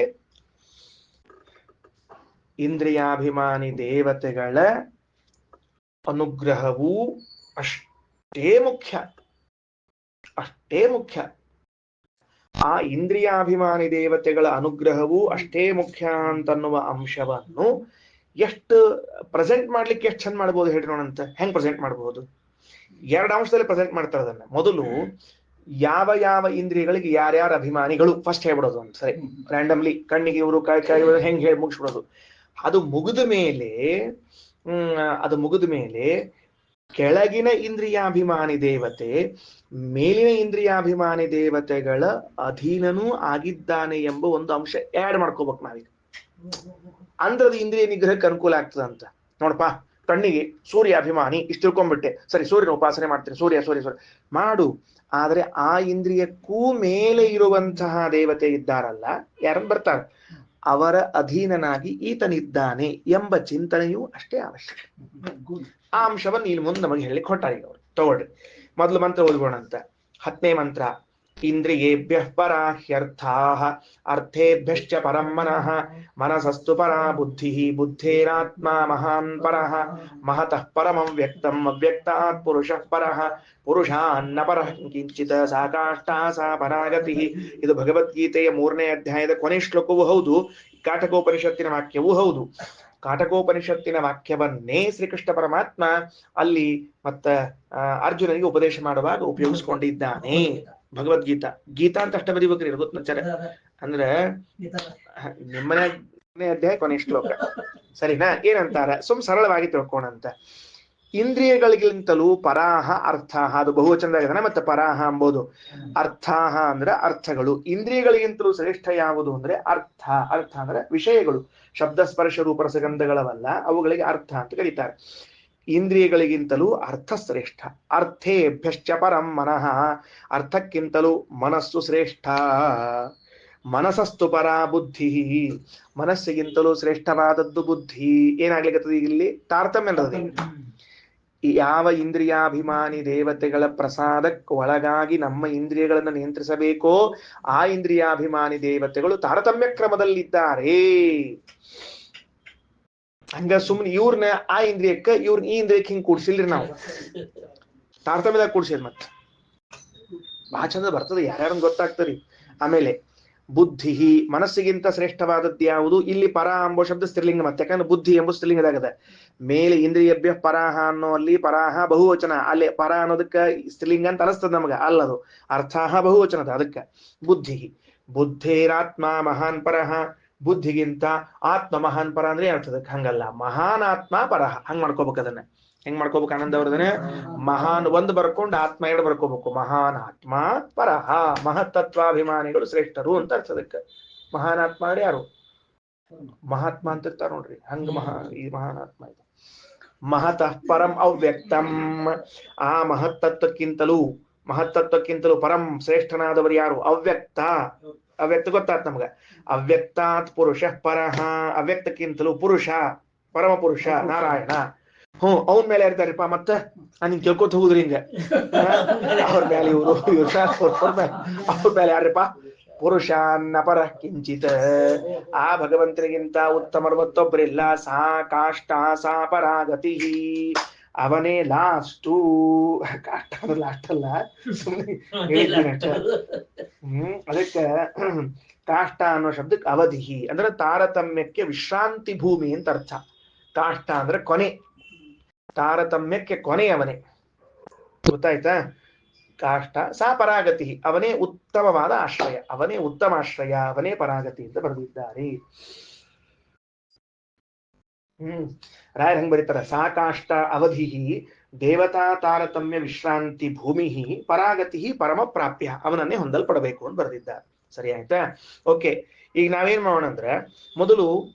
ಇಂದ್ರಿಯಾಭಿಮಾನಿ ದೇವತೆಗಳ ಅನುಗ್ರಹವೂ ಅಷ್ಟೇ ಮುಖ್ಯ, ಅಷ್ಟೇ ಮುಖ್ಯ. ಆ ಇಂದ್ರಿಯಾಭಿಮಾನಿ ದೇವತೆಗಳ ಅನುಗ್ರಹವೂ ಅಷ್ಟೇ ಮುಖ್ಯ ಅಂತನ್ನುವ ಅಂಶವನ್ನು ಎಷ್ಟು ಪ್ರೆಸೆಂಟ್ ಮಾಡ್ಲಿಕ್ಕೆ ಎಷ್ಟು ಚಂದ ಮಾಡ್ಬೋದು ಹೇಳಿ ನೋಡಂತ. ಹೆಂಗ್ ಪ್ರೆಸೆಂಟ್ ಮಾಡಬಹುದು? 2 ಅಂಶದಲ್ಲಿ ಪ್ರೆಸೆಂಟ್ ಮಾಡ್ತಾರೆ ಅದನ್ನ. ಮೊದಲು ಯಾವ ಯಾವ ಇಂದ್ರಿಯಗಳಿಗೆ ಯಾರ್ಯಾರ ಅಭಿಮಾನಿಗಳು ಫಸ್ಟ್ ಹೇಳ್ಬಿಡೋದು ಅಂತ, ಸರಿ ರ್ಯಾಂಡಮ್ಲಿ ಕಣ್ಣಿಗೆ ಇವರು, ಕಾಯಿ ಹೆಂಗ್ ಹೇಳಿ ಮುಗಿಸ್ಬಿಡೋದು. ಅದು ಮುಗಿದ ಮೇಲೆ ಕೆಳಗಿನ ಇಂದ್ರಿಯಾಭಿಮಾನಿ ದೇವತೆ ಮೇಲಿನ ಇಂದ್ರಿಯಾಭಿಮಾನಿ ದೇವತೆಗಳ ಅಧೀನನೂ ಆಗಿದ್ದಾನೆ ಎಂಬ ಒಂದು ಅಂಶ ಆಡ್ ಮಾಡ್ಕೋಬೇಕು ನಾವೀಗ. ಅಂದ್ರೆ ಅದು ಇಂದ್ರಿಯ ನಿಗ್ರಹಕ್ಕೆ ಅನುಕೂಲ ಆಗ್ತದಂತ. ನೋಡಪ್ಪ, ಕಣ್ಣಿಗೆ ಸೂರ್ಯ ಅಭಿಮಾನಿ ಇಷ್ಟು ತಿಳ್ಕೊಂಡ್ಬಿಟ್ಟೆ, ಸರಿ ಸೂರ್ಯನ ಉಪಾಸನೆ ಮಾಡ್ತೀನಿ, ಸೂರ್ಯ ಸೂರ್ಯ ಸೂರ್ಯ ಮಾಡು. ಆದ್ರೆ ಆ ಇಂದ್ರಿಯಕ್ಕೂ ಮೇಲೆ ಇರುವಂತಹ ದೇವತೆ ಇದ್ದಾರಲ್ಲ, ಯಾರನ್ನು ಬರ್ತಾರೆ, ಅವರ ಅಧೀನನಾಗಿ ಈತನಿದ್ದಾನೆ ಎಂಬ ಚಿಂತನೆಯೂ ಅಷ್ಟೇ ಅವಶ್ಯಕ. ಆ ಅಂಶವನ್ನು ಇಲ್ಲಿ ಮುಂದೆ ನಮಗೆ ಹೇಳಿ ಕೊಟ್ಟಾರೆ ಈಗ ಅವರು. ತಗೊಳ್ರಿ, ಮೊದಲು ಮಂತ್ರ ಓದ್ಬೋಣ ಅಂತ. 10ನೇ ಮಂತ್ರ. ಇಂದ್ರಿಯೇಭ್ಯ ಪರಾಹ್ಯರ್ಥಾಃ ಅರ್ಥೇಭ್ಯಶ್ಚ ಪರಂ ಮನಃ ಮನಸಸ್ತು ಪರಾ ಬುದ್ಧಿಃ ಬುದ್ಧೇರಾತ್ಮ ಮಹಾನ್ ಪರಃ ಮಹತಃ ಪರಮಂ ವ್ಯಕ್ತಂ ಅವ್ಯಕ್ತಾತ್ ಪುರುಷಃ ಪರಃ ಪುರುಷಾನ್ನ ಪರಃ ಕಿಂಚಿತ್ ಸಾಕಾಷ್ಟಾ ಸಾ ಪರಾಗತಿಃ. ಇದು ಭಗವದ್ಗೀತೆಯ 3ನೇ ಅಧ್ಯಾಯದ ಕೊನೆ ಶ್ಲೋಕವೂ ಹೌದು, ಕಾಟಕೋಪನಿಷತ್ತಿನ ವಾಕ್ಯವೂ ಹೌದು. ಕಾಟಕೋಪನಿಷತ್ತಿನ ವಾಕ್ಯವನ್ನೇ ಶ್ರೀಕೃಷ್ಣ ಪರಮಾತ್ಮ ಅಲ್ಲಿ ಮತ್ತ ಅರ್ಜುನನಿಗೆ ಉಪದೇಶ ಮಾಡುವಾಗ ಉಪಯೋಗಿಸ್ಕೊಂಡಿದ್ದಾನೆ. ಭಗವದ್ಗೀತಾ ಗೀತಾ ಅಂತ ಅಷ್ಟ ಬರಿಬೇಕ್ರಿ, ಗೊತ್ತಾರ ಅಂದ್ರೆ ನಿಮ್ಮನೆ ಅಧ್ಯಾಯ ಕೊನೆ ಶ್ಲೋಕ, ಸರಿನಾ? ಏನಂತಾರ ಸರಳವಾಗಿ ತಿಳ್ಕೋಣಂತ. ಇಂದ್ರಿಯಗಳಿಗಿಂತಲೂ ಪರಾಹ ಅರ್ಥಾಹ, ಅದು ಬಹುವಚನದಾಗಿದ್ದಾನೆ. ಮತ್ತೆ ಪರಾಹ ಎಂಬುದು ಅರ್ಥಾಹ ಅಂದ್ರೆ ಅರ್ಥಗಳು. ಇಂದ್ರಿಯಗಳಿಗಿಂತಲೂ ಶ್ರೇಷ್ಠ ಯಾವುದು ಅಂದ್ರೆ ಅರ್ಥ. ಅರ್ಥ ಅಂದ್ರೆ ವಿಷಯಗಳು, ಶಬ್ದ ಸ್ಪರ್ಶ ರೂಪ ರಸಗಂಧಗಳವಲ್ಲ, ಅವುಗಳಿಗೆ ಅರ್ಥ ಅಂತ ಕರೀತಾರೆ. ಇಂದ್ರಿಯಗಳಿಗಿಂತಲೂ ಅರ್ಥ ಶ್ರೇಷ್ಠ. ಅರ್ಥೇಭ್ಯಶ್ಚ ಪರಂ ಮನಃ, ಅರ್ಥಕ್ಕಿಂತಲೂ ಮನಸ್ಸು ಶ್ರೇಷ್ಠ. ಮನಸಸ್ತು ಪರ ಬುದ್ಧಿ, ಮನಸ್ಸಿಗಿಂತಲೂ ಶ್ರೇಷ್ಠವಾದದ್ದು ಬುದ್ಧಿ. ಏನಾಗ್ಲಿಕ್ಕತ್ತದ ಇಲ್ಲಿ ತಾರತಮ್ಯ ಅನ್ನೋದು. ಯಾವ ಇಂದ್ರಿಯಾಭಿಮಾನಿ ದೇವತೆಗಳ ಪ್ರಸಾದಕ್ಕೆ ಒಳಗಾಗಿ ನಮ್ಮ ಇಂದ್ರಿಯಗಳನ್ನು ನಿಯಂತ್ರಿಸಬೇಕೋ ಆ ಇಂದ್ರಿಯಾಭಿಮಾನಿ ದೇವತೆಗಳು ತಾರತಮ್ಯ ಕ್ರಮದಲ್ಲಿದ್ದಾರೆ. ಹಂಗ ಸುಮ್ನೆ ಇವ್ರನ್ನ ಆ ಇಂದ್ರಿಯಕ್ಕ ಇವ್ರನ್ನ ಈ ಇಂದ್ರಿಯಕ್ಕೆ ಹಿಂಗ್ ಕೂಡ್ಸಿಲ್ರಿ ನಾವು, ತಾರತಮ್ಯದಾಗ ಕೂಡ್ಸಿದ್ ಮತ್ತೆ ಬಹಳ ಚಂದ ಬರ್ತದೆ, ಯಾರ್ಯಾರನ್ನ ಗೊತ್ತಾಗ್ತರಿ. ಆಮೇಲೆ ಬುದ್ಧಿ, ಮನಸ್ಸಿಗಿಂತ ಶ್ರೇಷ್ಠವಾದದ್ದು ಯಾವುದು? ಇಲ್ಲಿ ಪರ ಎಂಬ ಶಬ್ದ ಸ್ತ್ರೀಲಿಂಗ, ಮತ್ತೆ ಯಾಕಂದ್ರೆ ಬುದ್ಧಿ ಎಂಬ ಸ್ತ್ರೀಲಿಂಗದಾಗದ. ಮೇಲೆ ಇಂದ್ರಿಯಭ್ಯ ಪರಾಹ ಅನ್ನೋ ಅಲ್ಲಿ ಪರಾಹ ಬಹುವಚನ, ಅಲ್ಲಿ ಪರ ಅನ್ನೋದಕ್ಕ ಸ್ತ್ರೀಲಿಂಗ ಅಂತ ಅನಿಸ್ತದ ನಮಗ, ಅಲ್ಲದು ಅರ್ಥಾಹ ಬಹುವಚನದ. ಅದಕ್ಕ ಬುದ್ಧಿ, ಬುದ್ಧೇರಾತ್ಮ ಮಹಾನ್ ಪರಹ, ಬುದ್ಧಿಗಿಂತ ಆತ್ಮ ಮಹಾನ್ ಪರ ಅಂದ್ರೆ ಅರ್ಥದಕ್ಕೆ ಹಂಗಲ್ಲ, ಮಹಾನ್ ಆತ್ಮ ಪರಹ. ಹಂಗ್ ಮಾಡ್ಕೋಬೇಕು. ಅದನ್ನ ಹೆಂಗ್ ಮಾಡ್ಕೋಬೇಕು? ಆನಂದವರ್ಧನೆ ಮಹಾನ್ ಒಂದು ಬರ್ಕೊಂಡು ಆತ್ಮ ಎರಡು ಬರ್ಕೋಬೇಕು. ಮಹಾನ್ ಆತ್ಮ ಪರಹ, ಮಹತ್ತತ್ವಾಭಿಮಾನಿಗಳು ಶ್ರೇಷ್ಠರು ಅಂತ ಅರ್ಥದಕ್ಕೆ. ಮಹಾನ್ ಆತ್ಮ ಅಂದ್ರೆ ಯಾರು? ಮಹಾತ್ಮ ಅಂತ ಇರ್ತಾರ ನೋಡ್ರಿ, ಹಂಗ ಈ ಮಹಾನ್ ಆತ್ಮ ಇದು. ಮಹತಃ ಪರಂ ಅವ್ಯಕ್ತಂ, ಆ ಮಹತ್ತತ್ವಕ್ಕಿಂತಲೂ ಪರಂ ಶ್ರೇಷ್ಠನಾದವರು ಯಾರು? ಅವ್ಯಕ್ತ. ಅವ್ಯಕ್ತ ಗೊತ್ತಾತ್ ನಮ್ಗ. ಅವ್ಯಕ್ತಾತ್ ಪುರುಷ ಪರಹ, ಅವ್ಯಕ್ತಕ್ಕಿಂತಲೂ ಪುರುಷ, ಪರಮ ಪುರುಷ ನಾರಾಯಣ. ಅವನ್ ಮೇಲೆ ಇರ್ತಾರಪ್ಪ. ಮತ್ತ ನಿಂಗೆ ಕೇಳ್ಕೊತ ಹೋಗುದ್ರಿ ಹಿಂಗ, ಅವ್ರ ಮೇಲೆ ಅವ್ರ ಮೇಲೆ ಯಾರಪ್ಪ? ಪುರುಷಾನ್ನ ಪರ ಕಿಂಚಿತ್, ಆ ಭಗವಂತನಿಗಿಂತ ಉತ್ತಮರು ಮತ್ತೊಬ್ಬರಿಲ್ಲ. ಸಾ ಕಾಷ್ಟ ಸಾ ಪರಾಗತಿ, ಅವನೇ ಲಾಸ್ಟು. ಕಾಷ್ಟ ಅಂದ್ರೆ ಲಾಸ್ಟ್ ಅಲ್ಲ, ಸುಮ್ಮನೆ ಹೇಳಿದ್ದೀನಿ ಅಷ್ಟ. ಅದಕ್ಕೆ ಕಾಷ್ಟ ಅನ್ನೋ ಶಬ್ದಕ್ಕೆ ಅವಧಿ ಅಂದ್ರೆ ತಾರತಮ್ಯಕ್ಕೆ ವಿಶ್ರಾಂತಿ ಭೂಮಿ ಅಂತ ಅರ್ಥ. ಕಾಷ್ಟ ಅಂದ್ರೆ ಕೊನೆ, ತಾರತಮ್ಯಕ್ಕೆ ಕೊನೆಯವನೇ. ಗೊತ್ತಾಯ್ತಾ? ಕಾಷ್ಟ ಸಾ ಪರಾಗತಿ, ಅವನೇ ಉತ್ತಮವಾದ ಆಶ್ರಯ, ಅವನೇ ಉತ್ತಮ ಆಶ್ರಯ, ಅವನೇ ಪರಾಗತಿ ಅಂತ ಬರೆದಿದ್ದಾರೆ. ರಾಯರ್ ಹಂಗ್ ಬರೀತಾರ, ಸಾಕಾಷ್ಟ ಅವಧಿ ದೇವತಾ ತಾರತಮ್ಯ ವಿಶ್ರಾಂತಿ ಭೂಮಿ ಪರಾಗತಿ ಪರಮ ಪ್ರಾಪ್ಯ, ಅವನನ್ನೇ ಹೊಂದಲ್ಪಡಬೇಕು ಅಂತ ಬರೆದಿದ್ದಾರೆ. ಸರಿ ಆಯ್ತಾ? ಓಕೆ, ಈಗ ನಾವೇನ್ ಮಾಡೋಣ ಅಂದ್ರೆ ಮೊದಲು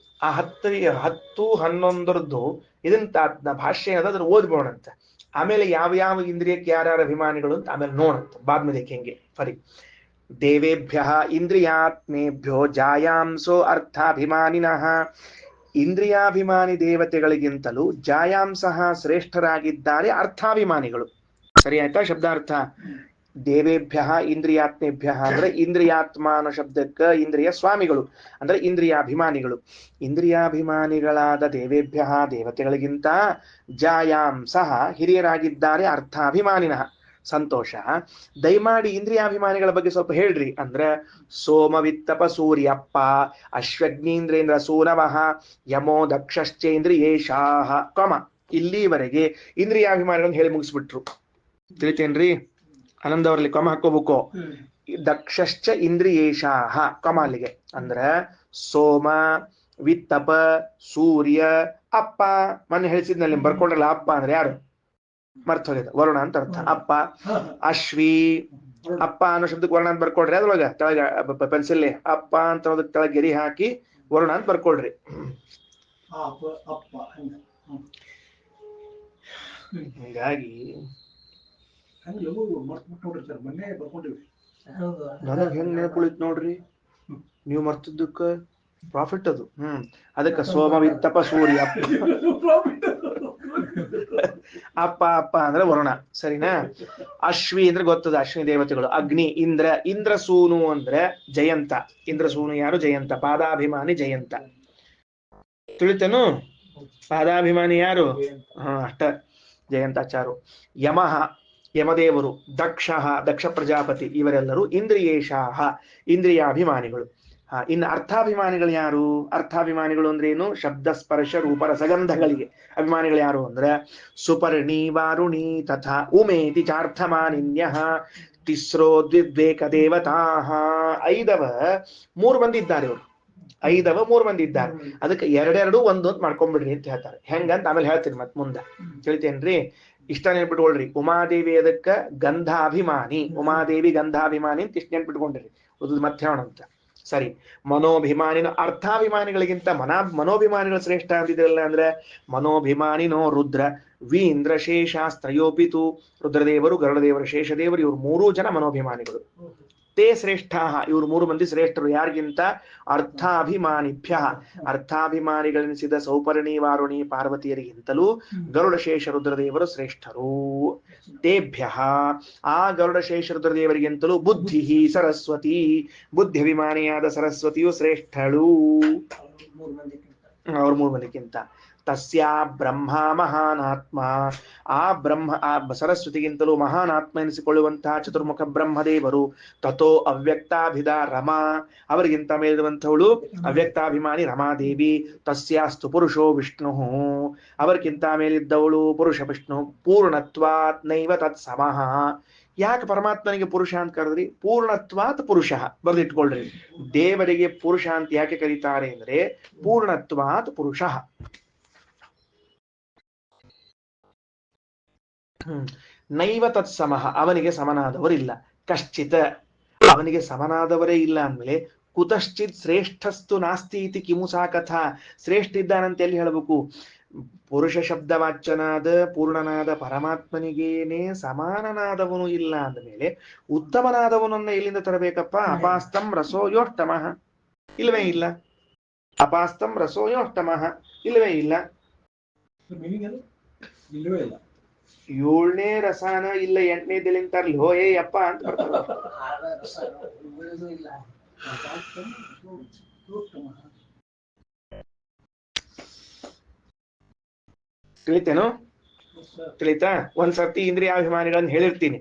ಆ 10, 11 ಇದನ್ನ ಭಾಷ್ಯ ಏನದ ಅದ್ರ ಓದ್ಬೋಣಂತ. ಆಮೇಲೆ ಯಾವ ಇಂದ್ರಿಯಕ್ಕೆ ಯಾರ್ಯಾರ ಅಭಿಮಾನಿಗಳು ಅಂತ ಆಮೇಲೆ ನೋಡಂತ ಬಾದ್ಮೇಲೆ ಹೆಂಗೆ. ಸರಿ. ದೇವೇಭ್ಯ ಇಂದ್ರಿಯಾತ್ಮೇಭ್ಯೋ ಜಾಯಾಂಸೋ ಅರ್ಥಾಭಿಮಾನಿನಃ, ಇಂದ್ರಿಯಾಭಿಮಾನಿ ದೇವತೆಗಳಿಗಿಂತಲೂ ಜಾಯಾಂಸಃ ಶ್ರೇಷ್ಠರಾಗಿದ್ದಾರೆ ಅರ್ಥಾಭಿಮಾನಿಗಳು. ಸರಿ ಆಯ್ತಾ ಶಬ್ದಾರ್ಥ? ದೇವೇಭ್ಯ ಇಂದ್ರಿಯಾತ್ಮೇಭ್ಯ ಅಂದ್ರೆ ಇಂದ್ರಿಯಾತ್ಮ ಅನ್ನೋ ಶಬ್ದಕ್ಕೆ ಇಂದ್ರಿಯ ಸ್ವಾಮಿಗಳು ಅಂದ್ರೆ ಇಂದ್ರಿಯಾಭಿಮಾನಿಗಳು. ಇಂದ್ರಿಯಾಭಿಮಾನಿಗಳಾದ ದೇವೇಭ್ಯ ದೇವತೆಗಳಿಗಿಂತ ಜಾಯಾಂಸಃ ಹಿರಿಯರಾಗಿದ್ದಾರೆ ಅರ್ಥಾಭಿಮಾನಿನಃ. ಸಂತೋಷ. ದಯಮಾಡಿ ಇಂದ್ರಿಯಾಭಿಮಾನಿಗಳ ಬಗ್ಗೆ ಸ್ವಲ್ಪ ಹೇಳ್ರಿ ಅಂದ್ರೆ ಸೋಮವಿತ್ತಪ ಸೂರ್ಯಪ್ಪ ಅಶ್ವಗ್ನೀಂದ್ರೇಂದ್ರ ಸೂನವಃ ಯಮೋ ದಕ್ಷಶ್ಚೇಂದ್ರಿಯೇಶಾಹ ಕಮ. ಇಲ್ಲಿವರೆಗೆ ಇಂದ್ರಿಯಾಭಿಮಾನಿಗಳನ್ನು ಹೇಳಿ ಮುಗಿಸ್ಬಿಟ್ರು. ತಿಳಿತೇನ್ರಿ? ಆನಂದವರಲ್ಲಿ ಕಮ ಹಾಕೋಬೇಕು. ದಕ್ಷಶ್ಚ ಇಂದ್ರಿಯೇಶಾಹ ಕಮ ಅಲ್ಲಿಗೆ. ಅಂದ್ರೆ ಸೋಮ, ವಿತ್ತಪ, ಸೂರ್ಯ, ಅಪ್ಪ. ಮೊನ್ನೆ ಹೇಳಿಸಿದ್ನಲ್ಲಿ ಬರ್ಕೊಂಡ್ರಲ್ಲ, ಅಪ್ಪ ಅಂದ್ರೆ ಯಾರು? ಮರ್ತ ಹೋಗಿದೆ, ವರುಣ ಅಂತ ಅರ್ಥ. ಅಪ್ಪ, ಅಶ್ವಿ, ಅಪ್ಪ ಅನ್ನೋ ಶಬ್ದಕ್ಕೆ ವರ್ಣ ಅಂತ ಬರ್ಕೊಳ್ರಿ. ಅದ್ರೊಳಗ ಕೆಳಗ ಪೆನ್ಸಿಲ್ ಅಪ್ಪ ಅಂತ ಅನ್ನೋದಕ್ಕೆ ಕೆಳಗೆ ಗೆರಿ ಹಾಕಿ ವರುಣ ಅಂತ ಬರ್ಕೊಳ್ರಿ. ಹೀಗಾಗಿ ನನಗ್ ಹೆಂಗ್ ನೆನಪುಳಿತ್ ನೋಡ್ರಿ, ನೀವು ಮರ್ತಿದ್ದಕ್ಕ ಪ್ರಾಫಿಟ್ ಅದು. ಅದಕ್ಕೆ ಸೋಮವಿತ್ತಪ ಸೂರ್ಯ ಅಪ್ಪ ಅಪ್ಪ ಅಂದ್ರೆ ವರುಣ, ಸರಿನಾ? ಅಶ್ವಿ ಅಂದ್ರೆ ಗೊತ್ತದ, ಅಶ್ವಿನಿ ದೇವತೆಗಳು. ಅಗ್ನಿ, ಇಂದ್ರ, ಇಂದ್ರ ಸೂನು ಅಂದ್ರೆ ಜಯಂತ. ಇಂದ್ರ ಸೂನು ಯಾರು? ಜಯಂತ, ಪಾದಾಭಿಮಾನಿ ಜಯಂತ. ತಿಳಿತೇನು? ಪಾದಾಭಿಮಾನಿ ಯಾರು? ಅಷ್ಟ ಜಯಂತಾಚಾರು. ಯಮಃ, ಯಮದೇವರು. ದಕ್ಷ, ದಕ್ಷ ಪ್ರಜಾಪತಿ. ಇವರೆಲ್ಲರೂ ಇಂದ್ರಿಯೇಶಾಹ, ಇಂದ್ರಿಯಾಭಿಮಾನಿಗಳು. ಇನ್ನು ಅರ್ಥಾಭಿಮಾನಿಗಳು ಯಾರು? ಅರ್ಥಾಭಿಮಾನಿಗಳು ಅಂದ್ರೆ ಏನು? ಶಬ್ದ ಸ್ಪರ್ಶ ರೂಪ ರಸಗಂಧಗಳಿಗೆ ಅಭಿಮಾನಿಗಳು ಯಾರು ಅಂದ್ರೆ ಸುಪರ್ಣಿ ವಾರುಣಿ ತಥಾ ಉಮೇತಿ ಚಾರ್ಥಮಾನಿನ್ಯ ತಿಸ್ರೋ ದ್ವಿದ್ವೇಕ ದೇವತಾ. ಐದವ ಮೂರು ಮಂದಿ ಇದ್ದಾರೆ ಇವರು. ಐದವ ಮೂರು ಮಂದಿ ಇದ್ದಾರೆ. ಅದಕ್ಕೆ ಎರಡೆರಡು ಒಂದು ಅಂತ ಮಾಡ್ಕೊಂಡ್ಬಿಡ್ರಿ ಅಂತ ಹೇಳ್ತಾರೆ. ಹೆಂಗಂತ ಆಮೇಲೆ ಹೇಳ್ತೀನಿ ಮತ್ ಮುಂದೆ. ತಿಳಿತೇನ್ರಿ? ಇಷ್ಟ ನೆನ್ಪಿಟ್ಕೊಳ್ರಿ. ಉಮಾದೇವಿ ಅದಕ್ಕ ಗಂಧಾಭಿಮಾನಿ, ಉಮಾದೇವಿ ಗಂಧಾಭಿಮಾನಿ ಅಂತ ಇಷ್ಟ ನೆನ್ಪಿಟ್ಕೊಂಡಿರಿ. ಅದು ಮತ್ತೆ ಹೇಳೋಣಂತ. ಸರಿ, ಮನೋಭಿಮಾನಿನ ಅರ್ಥಾಭಿಮಾನಿಗಳಿಗಿಂತ ಮನೋಭಿಮಾನಿಗಳು ಶ್ರೇಷ್ಠ ಅಂತಿದ್ರಲ್ಲ ಅಂದ್ರೆ ಮನೋಭಿಮಾನಿನೋ ರುದ್ರ ವೀಂದ್ರ ಶೇಷಾಸ್ತ್ರಯೋಪಿತು. ರುದ್ರದೇವರು, ಗರುಡದೇವರು, ಶೇಷದೇವರು, ಇವರು ಮೂರೂ ಜನ ಮನೋಭಿಮಾನಿಗಳು. ತೇ ಶ್ರೇಷ್ಠ, ಇವರು ಮೂರು ಮಂದಿ ಶ್ರೇಷ್ಠರು. ಯಾರಿಗಿಂತ? ಅರ್ಥಾಭಿಮಾನಿಭ್ಯ, ಅರ್ಥಾಭಿಮಾನಿಗಳೆನಿಸಿದ ಸೌಪರ್ಣಿ ವಾರುಣಿ ಪಾರ್ವತಿಯರಿಗಿಂತಲೂ ಗರುಡಶೇಷ ರುದ್ರದೇವರು ಶ್ರೇಷ್ಠರು. ತೇಭ್ಯ, ಆ ಗರುಡಶೇಷ ರುದ್ರದೇವರಿಗಿಂತಲೂ ಬುದ್ಧಿ ಸರಸ್ವತಿ, ಬುದ್ಧಿಭಿಮಾನಿಯಾದ ಸರಸ್ವತಿಯು ಶ್ರೇಷ್ಠಳು ಅವ್ರ ಮೂರು ಮಂದಿಗಿಂತ. ತಸ್ಯಾ ಬ್ರಹ್ಮ ಮಹಾನಾತ್ಮ, ಆ ಬ್ರಹ್ಮ, ಆ ಸರಸ್ವತಿಗಿಂತಲೂ ಮಹಾನಾತ್ಮ ಎನಿಸಿಕೊಳ್ಳುವಂತಹ ಚತುರ್ಮುಖ ಬ್ರಹ್ಮದೇವರು. ತಥೋ ಅವ್ಯಕ್ತಾಭಿಧ ರಮಾ, ಅವರಿಗಿಂತ ಮೇಲಿರುವಂಥವಳು ಅವ್ಯಕ್ತಾಭಿಮಾನಿ ರಮಾದೇವಿ. ತಸ್ಯಾಸ್ತು ಪುರುಷೋ ವಿಷ್ಣು, ಅವರಿಗಿಂತ ಮೇಲಿದ್ದವಳು ಪುರುಷ ವಿಷ್ಣು. ಪೂರ್ಣತ್ವಾತ್ ನೈವ ತತ್ ಸಮಃ. ಯಾಕೆ ಪರಮಾತ್ಮನಿಗೆ ಪುರುಷ ಅಂತ ಕರೆದ್ರಿ? ಪೂರ್ಣತ್ವಾತ್ ಪುರುಷ ಬರೆದಿಟ್ಕೊಳ್ರಿ. ದೇವರಿಗೆ ಪುರುಷ ಅಂತ ಯಾಕೆ ಕರೀತಾರೆ ಅಂದ್ರೆ ಪೂರ್ಣತ್ವಾತ್ ಪುರುಷ. ನೈವ ತತ್ಸಮಃ, ಅವನಿಗೆ ಸಮನಾದವರಿಲ್ಲ. ಕಶ್ಚಿತ್, ಅವನಿಗೆ ಸಮನಾದವರೇ ಇಲ್ಲ ಅಂದ್ಮೇಲೆ ಕುತಶ್ಚಿತ್ ಶ್ರೇಷ್ಠಸ್ತು ನಾಸ್ತಿ ಇತಿ ಕಿಮುಸಾ ಕಥಾ. ಶ್ರೇಷ್ಠ ಇದ್ದಾನಂತ ಎಲ್ಲಿ ಹೇಳಬೇಕು? ಪುರುಷ ಶಬ್ದವಾಚ್ಯನಾದ ಪೂರ್ಣನಾದ ಪರಮಾತ್ಮನಿಗೇನೆ ಸಮಾನನಾದವನು ಇಲ್ಲ ಅಂದಮೇಲೆ ಉತ್ತಮನಾದವನನ್ನ ಎಲ್ಲಿಂದ ತರಬೇಕಪ್ಪ? ಅಪಾಸ್ತಂ ರಸೋ ಯೋಷ್ಟಮಃ, ಇಲ್ಲವೇ ಇಲ್ಲ. ಅಪಾಸ್ತಂ ರಸೋ ಯೋಷ್ಟಮಃ, ಇಲ್ಲವೇ ಇಲ್ಲ. ಏಳನೇ ರಸಾನ ಇಲ್ಲ, ಎಂಟನೇದಲ್ಲಿಂತಾರ್ಲಿ ಹೋಯೇ ಅಪ್ಪ ಅಂತ ಬರ್ತಾರೆ. ತಿಳಿತೇನು? ತಿಳಿತಾ? ಒಂದ್ಸರ್ತಿ ಇಂದ್ರಿಯಾಭಿಮಾನಿಗಳನ್ನ ಹೇಳಿರ್ತೀನಿ,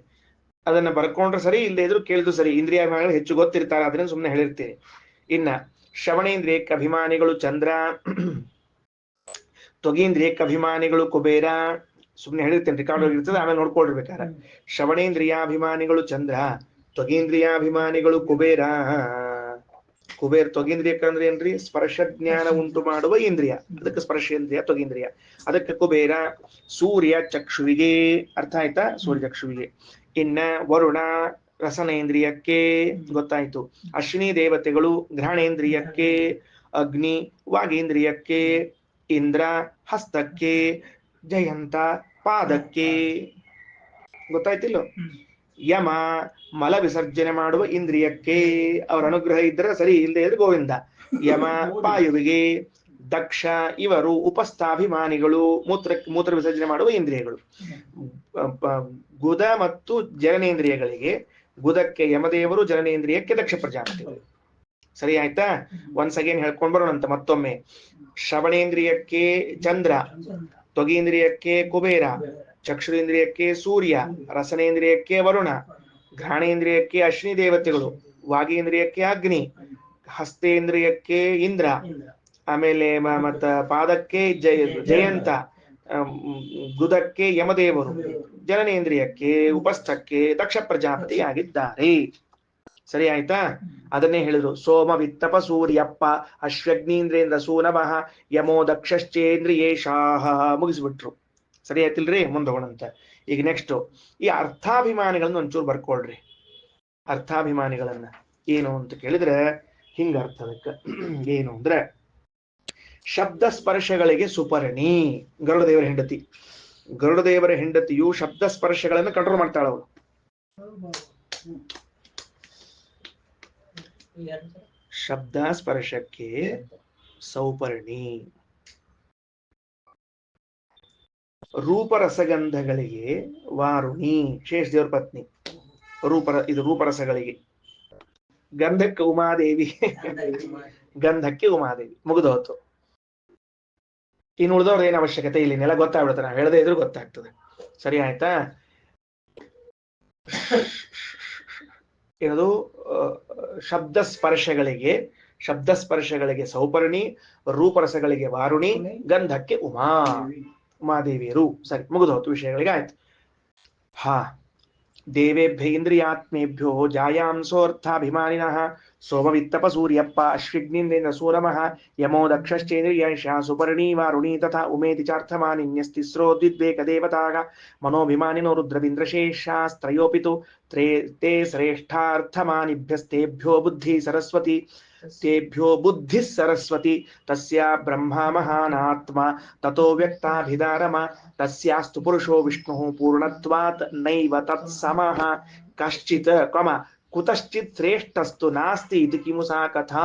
ಅದನ್ನ ಬರ್ಕೊಂಡ್ರೆ ಸರಿ, ಇಲ್ಲದೆ ಇದ್ರು ಕೇಳಿದ್ರು ಸರಿ. ಇಂದ್ರಿಯಾಭಿಮಾನಿಗಳು ಹೆಚ್ಚು ಗೊತ್ತಿರ್ತಾರೆ, ಅದನ್ನ ಸುಮ್ಮನೆ ಹೇಳಿರ್ತೀನಿ. ಇನ್ನ ಶ್ರವಣೇಂದ್ರಿಯಕ್ಕೆ ಅಭಿಮಾನಿಗಳು ಚಂದ್ರ, ತ್ವಗೇಂದ್ರಿಯಕ್ಕೆ ಅಭಿಮಾನಿಗಳು ಕುಬೇರ. ಸುಮ್ಮನೆ ಹೇಳಿರ್ತೇನೆ, ರೆಕಾರ್ಡ್ ಆಗಿರ್ತದೆ, ಆಮೇಲೆ ನೋಡ್ಕೊಳ್ಬೇಕಾರೆ. ಶ್ರವಣೇಂದ್ರಿಯಾಭಿಮಾನಿಗಳು ಚಂದ್ರ, ತ್ವಗೇಂದ್ರಿಯಾಭಿಮಾನಿಗಳು ಕುಬೇರ. ಕುಬೇರ ತ್ವಗೇಂದ್ರಿಯಕ್ಕೆ ಅಂದ್ರೆ ಏನ್ರಿ? ಸ್ಪರ್ಶ ಜ್ಞಾನ ಉಂಟು ಮಾಡುವ ಇಂದ್ರಿಯ, ಅದಕ್ಕೆ ಸ್ಪರ್ಶೇಂದ್ರಿಯ ತ್ವಗೇಂದ್ರಿಯ, ಅದಕ್ಕೆ ಕುಬೇರ. ಸೂರ್ಯ ಚಕ್ಷುವಿಗೆ, ಅರ್ಥ ಆಯ್ತಾ? ಸೂರ್ಯ ಚಕ್ಷುವಿಗೆ. ಇನ್ನ ವರುಣ ರಸನೇಂದ್ರಿಯಕ್ಕೆ, ಗೊತ್ತಾಯ್ತು. ಅಶ್ವಿನಿ ದೇವತೆಗಳು ಘ್ರಾಣೇಂದ್ರಿಯಕ್ಕೆ, ಅಗ್ನಿ ವಾಗೇಂದ್ರಿಯಕ್ಕೆ, ಇಂದ್ರ ಹಸ್ತಕ್ಕೆ, ಜಯಂತ ಪಾದಕ್ಕೆ. ಗೊತ್ತಾಯ್ತಿಲ್ಲೋ? ಯಮ ಮಲ ವಿಸರ್ಜನೆ ಮಾಡುವ ಇಂದ್ರಿಯಕ್ಕೆ, ಅವರ ಅನುಗ್ರಹ ಇದ್ರೆ ಸರಿ, ಇಲ್ಲದೆ ಇದ್ರೆ ಗೋವಿಂದ. ಯಮ ವಾಯುವಿಗೆ. ದಕ್ಷ ಇವರು ಉಪಸ್ಥಾಭಿಮಾನಿಗಳು, ಮೂತ್ರ ವಿಸರ್ಜನೆ ಮಾಡುವ ಇಂದ್ರಿಯಗಳು. ಗುದ ಮತ್ತು ಜನನೇಂದ್ರಿಯಗಳಿಗೆ, ಗುದಕ್ಕೆ ಯಮದೇವರು, ಜನನೇಂದ್ರಿಯಕ್ಕೆ ದಕ್ಷ ಪ್ರಜಾಪತಿಗಳು. ಸರಿ ಆಯ್ತಾ? ಒನ್ಸ್ ಅಗೇನ್ ಹೇಳ್ಕೊಂಡ್ ಬರೋಣಂತ ಮತ್ತೊಮ್ಮೆ. ಶ್ರವಣೇಂದ್ರಿಯಕ್ಕೆ ಚಂದ್ರ, ತ್ವಗೇಂದ್ರಿಯಕ್ಕೆ ಕುಬೇರ, ಚಕ್ಷುರೇಂದ್ರಿಯಕ್ಕೆ ಸೂರ್ಯ, ರಸನೇಂದ್ರಿಯಕ್ಕೆ ವರುಣ, ಘ್ರಾಣೇಂದ್ರಿಯಕ್ಕೆ ಅಶ್ವಿನಿ ದೇವತೆಗಳು, ವಾಗೇಂದ್ರಿಯಕ್ಕೆ ಅಗ್ನಿ, ಹಸ್ತೇಂದ್ರಿಯಕ್ಕೆ ಇಂದ್ರ, ಆಮೇಲೆ ಮತ್ತ ಪಾದಕ್ಕೆ ಜಯಂತ, ಗುದಕ್ಕೆ ಯಮದೇವರು, ಜನನೇಂದ್ರಿಯಕ್ಕೆ ಉಪಸ್ಥಕ್ಕೆ ದಕ್ಷ ಪ್ರಜಾಪತಿ ಆಗಿದ್ದಾರೆ. ಸರಿ ಆಯ್ತಾ? ಅದನ್ನೇ ಹೇಳಿದ್ರು. ಸೋಮ ವಿತ್ತಪ ಸೂರ್ಯಪ್ಪ ಅಶ್ವಗ್ನೀಂದ್ರೇಂದ್ರ ಸೂನವಃ ಯಮೋ ದಕ್ಷಶ್ಚೇಂದ್ರಿಯೇಶಾಹ. ಮುಗಿಸ್ಬಿಟ್ರು. ಸರಿ ಆಯ್ತಿಲ್ರಿ? ಮುಂದೆ ಹೋಗೋಣಂತ. ಈಗ ನೆಕ್ಸ್ಟ್ ಈ ಅರ್ಥಾಭಿಮಾನಿಗಳನ್ನ ಒಂಚೂರು ಬರ್ಕೊಳ್ರಿ. ಅರ್ಥಾಭಿಮಾನಿಗಳನ್ನ ಏನು ಅಂತ ಕೇಳಿದ್ರೆ ಹಿಂಗ ಅರ್ಥ ಅದಕ್ಕೆ ಏನು ಅಂದ್ರೆ ಶಬ್ದ ಸ್ಪರ್ಶಗಳಿಗೆ ಸುಪರ್ಣಿ. ಗರುಡದೇವರ ಹೆಂಡತಿ, ಗರುಡದೇವರ ಹೆಂಡತಿಯು ಶಬ್ದ ಸ್ಪರ್ಶಗಳನ್ನು ಕಂಟ್ರೋಲ್ ಮಾಡ್ತಾಳವಳು. ಶಬ್ದ ಸ್ಪರ್ಶಕ್ಕೆ ಸೌಪರ್ಣಿ. ರೂಪರಸಗಂಧಗಳಿಗೆ ವಾರುಣಿ, ಶೇಷದೇವರ ಪತ್ನಿ. ಇದು ರೂಪರಸಗಳಿಗೆ. ಗಂಧಕ್ಕೆ ಉಮಾದೇವಿ, ಗಂಧಕ್ಕೆ ಉಮಾದೇವಿ. ಮುಗಿದು ಹೋತು. ಇನ್ನು ಉಳಿದವ್ರ ಏನ್ ಅವಶ್ಯಕತೆ ಇಲ್ಲಿ, ನೆಲ ಗೊತ್ತಾಗ್ಬಿಡುತ್ತೆ. ನಾವು ಹೇಳದೇ ಇದ್ರೂ ಗೊತ್ತಾಗ್ತದೆ. ಸರಿ ಆಯ್ತಾ? ಏನದು ಶಬ್ದ ಸ್ಪರ್ಶಗಳಿಗೆ ಸೌಪರ್ಣಿ, ರೂಪರಸಗಳಿಗೆ ವಾರುಣಿ, ಗಂಧಕ್ಕೆ ಉಮಾದೇವಿಯರು. ಸರಿ, ಮುಗಿದು ಹೋತು ವಿಷಯಗಳಿಗೆ. ಆಯ್ತು. ಹಾ, ದೇವೇಭ್ಯ ಇಂದ್ರಿಯಾತ್ಮೇಭ್ಯೋ ಜಾಯಾಂಸೋರ್ಥಾಭಿಮಾನಿನಃ ಸೋಮವಿತ್ತಪ ಸೂರ್ಯಪ್ಪ ಅಶ್ವಿಗ್ನಿಂದೇಂದ್ರ ಸೂರಮಃ ಯಮೋ ದಕ್ಷಶ್ಚೇಂದ್ರಿಯೈಷ ಸುಪರ್ಣಿ ವಾರುಣಿ ತಥಾ ಉಮೇತಿ ಚಾರ್ಥಮಾನಿನ್ಯಸ್ತಿಸ್ರೋ ದ್ವಿದ್ವೇಕ ದೇವತಾಗ ಮನೋಭಿಮಾನಿನೋ ರುದ್ರವಿಂದ್ರಶೇಷಾಸ್ತ್ರಯೋಪಿತು ತೇ ಶ್ರೇಷ್ಠಾರ್ಥಮಾನಿಭ್ಯಸ್ತೇಭ್ಯೋ ಬುದ್ಧಿ ಸರಸ್ವತಿ ತಸ್ಯ ಬ್ರಹ್ಮ ಮಹಾನಾತ್ಮ ತಥೋ ವ್ಯಕ್ತಾಭಿಧಾರಮ ತಸ್ಯಾಸ್ತು ಪುರುಷೋ ವಿಷ್ಣು ಪೂರ್ಣತ್ವಾತ್ ನೈವ ತತ್ಸಮಃ ಕಶ್ಚಿತ್ ಕುತಶ್ಚಿತ್ ಶ್ರೇಷ್ಠಸ್ತು ನಾಸ್ತಿ ಇದು ಕಿಮು ಸಾ ಕಥಾ.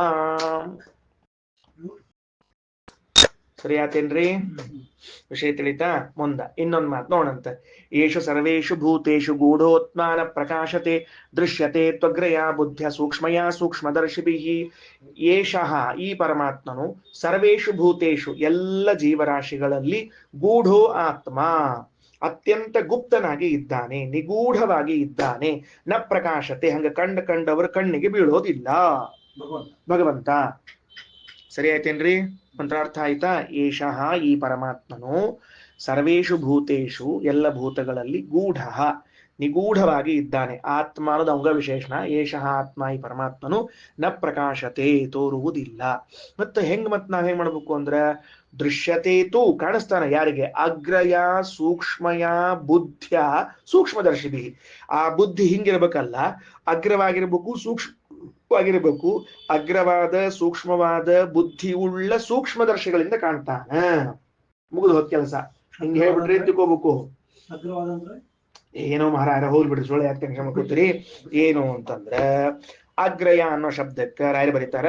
ಸರಿ ಆತೇನ್ರಿ? ವಿಷಯ ತಿಳಿತಾ? ಮುಂದ ಇನ್ನೊಂದು ಮಾತು ನೋಡಂತ. ಏಷು ಸರ್ವೇಷು ಭೂತೇಷು ಗೂಢೋತ್ಮಾನ ಪ್ರಕಾಶತೆ ದೃಶ್ಯತೆ ತ್ವಗ್ರಯ ಬುದ್ಧ್ಯ ಸೂಕ್ಷ್ಮಯ ಸೂಕ್ಷ್ಮದರ್ಶಿಭಿಃ. ಏಷಃ ಈ ಪರಮಾತ್ಮನು ಸರ್ವೇಷು ಭೂತೇಷು ಎಲ್ಲ ಜೀವರಾಶಿಗಳಲ್ಲಿ ಗೂಢೋ ಆತ್ಮ ಅತ್ಯಂತ ಗುಪ್ತನಾಗಿ ಇದ್ದಾನೆ, ನಿಗೂಢವಾಗಿ ಇದ್ದಾನೆ. ನ ಪ್ರಕಾಶತೆ ಹಂಗ ಕಂಡವರ ಕಣ್ಣಿಗೆ ಬೀಳೋದಿಲ್ಲ ಭಗವಂತ. ಸರಿ ಆಯ್ತೇನ್ರಿ? ಮಂತ್ರಾರ್ಥ ಆಯ್ತಾ? ಏಷಃ ಈ ಪರಮಾತ್ಮನು ಸರ್ವೇಷು ಭೂತೇಷು ಎಲ್ಲ ಭೂತಗಳಲ್ಲಿ ಗೂಢ ನಿಗೂಢವಾಗಿ ಇದ್ದಾನೆ. ಆತ್ಮ ಅನ್ನೋದು ಅಂಗ ವಿಶೇಷಣ. ಏಷಃ ಆತ್ಮ ಈ ಪರಮಾತ್ಮನು ನ ಪ್ರಕಾಶತೆ ತೋರುವುದಿಲ್ಲ. ಮತ್ತೆ ನಾವ್ ಹೆಂಗ್ ಮಾಡ್ಬೇಕು ಅಂದ್ರೆ ದೃಶ್ಯತೇತು ಕಾಣಿಸ್ತಾನೆ. ಯಾರಿಗೆ? ಅಗ್ರಯ ಸೂಕ್ಷ್ಮಯ ಬುದ್ಧ್ಯ ಸೂಕ್ಷ್ಮದರ್ಶಿಭಿ. ಆ ಬುದ್ಧಿ ಹಿಂಗಿರ್ಬೇಕಲ್ಲ, ಅಗ್ರವಾಗಿರ್ಬೇಕು, ಸೂಕ್ಷ್ಮವಾಗಿರ್ಬೇಕು. ಅಗ್ರವಾದ ಸೂಕ್ಷ್ಮವಾದ ಬುದ್ಧಿ ಉಳ್ಳ ಸೂಕ್ಷ್ಮದರ್ಶಿಗಳಿಂದ ಕಾಣ್ತಾನ. ಮುಗಿದು ಹೋದ್ ಕೆಲಸ. ಹಿಂಗೆ ಹೇಳ್ಬಿಟ್ರಿ ತಿಳ್ಕೋಬೇಕು. ಏನೋ ಮಹಾರಾಜ ಹೋಗ್ಬಿಡ್ರಿ, ಸುಳ್ಳು ಯಾಕೆ ಟೆನ್ಷನ್ ಮಾಡ್ಕೊತೀರಿ? ಏನು ಅಂತಂದ್ರೆ ಅಗ್ರಯ ಅನ್ನೋ ಶಬ್ದಕ್ಕೆ ರಾಯರು ಬರೀತಾರ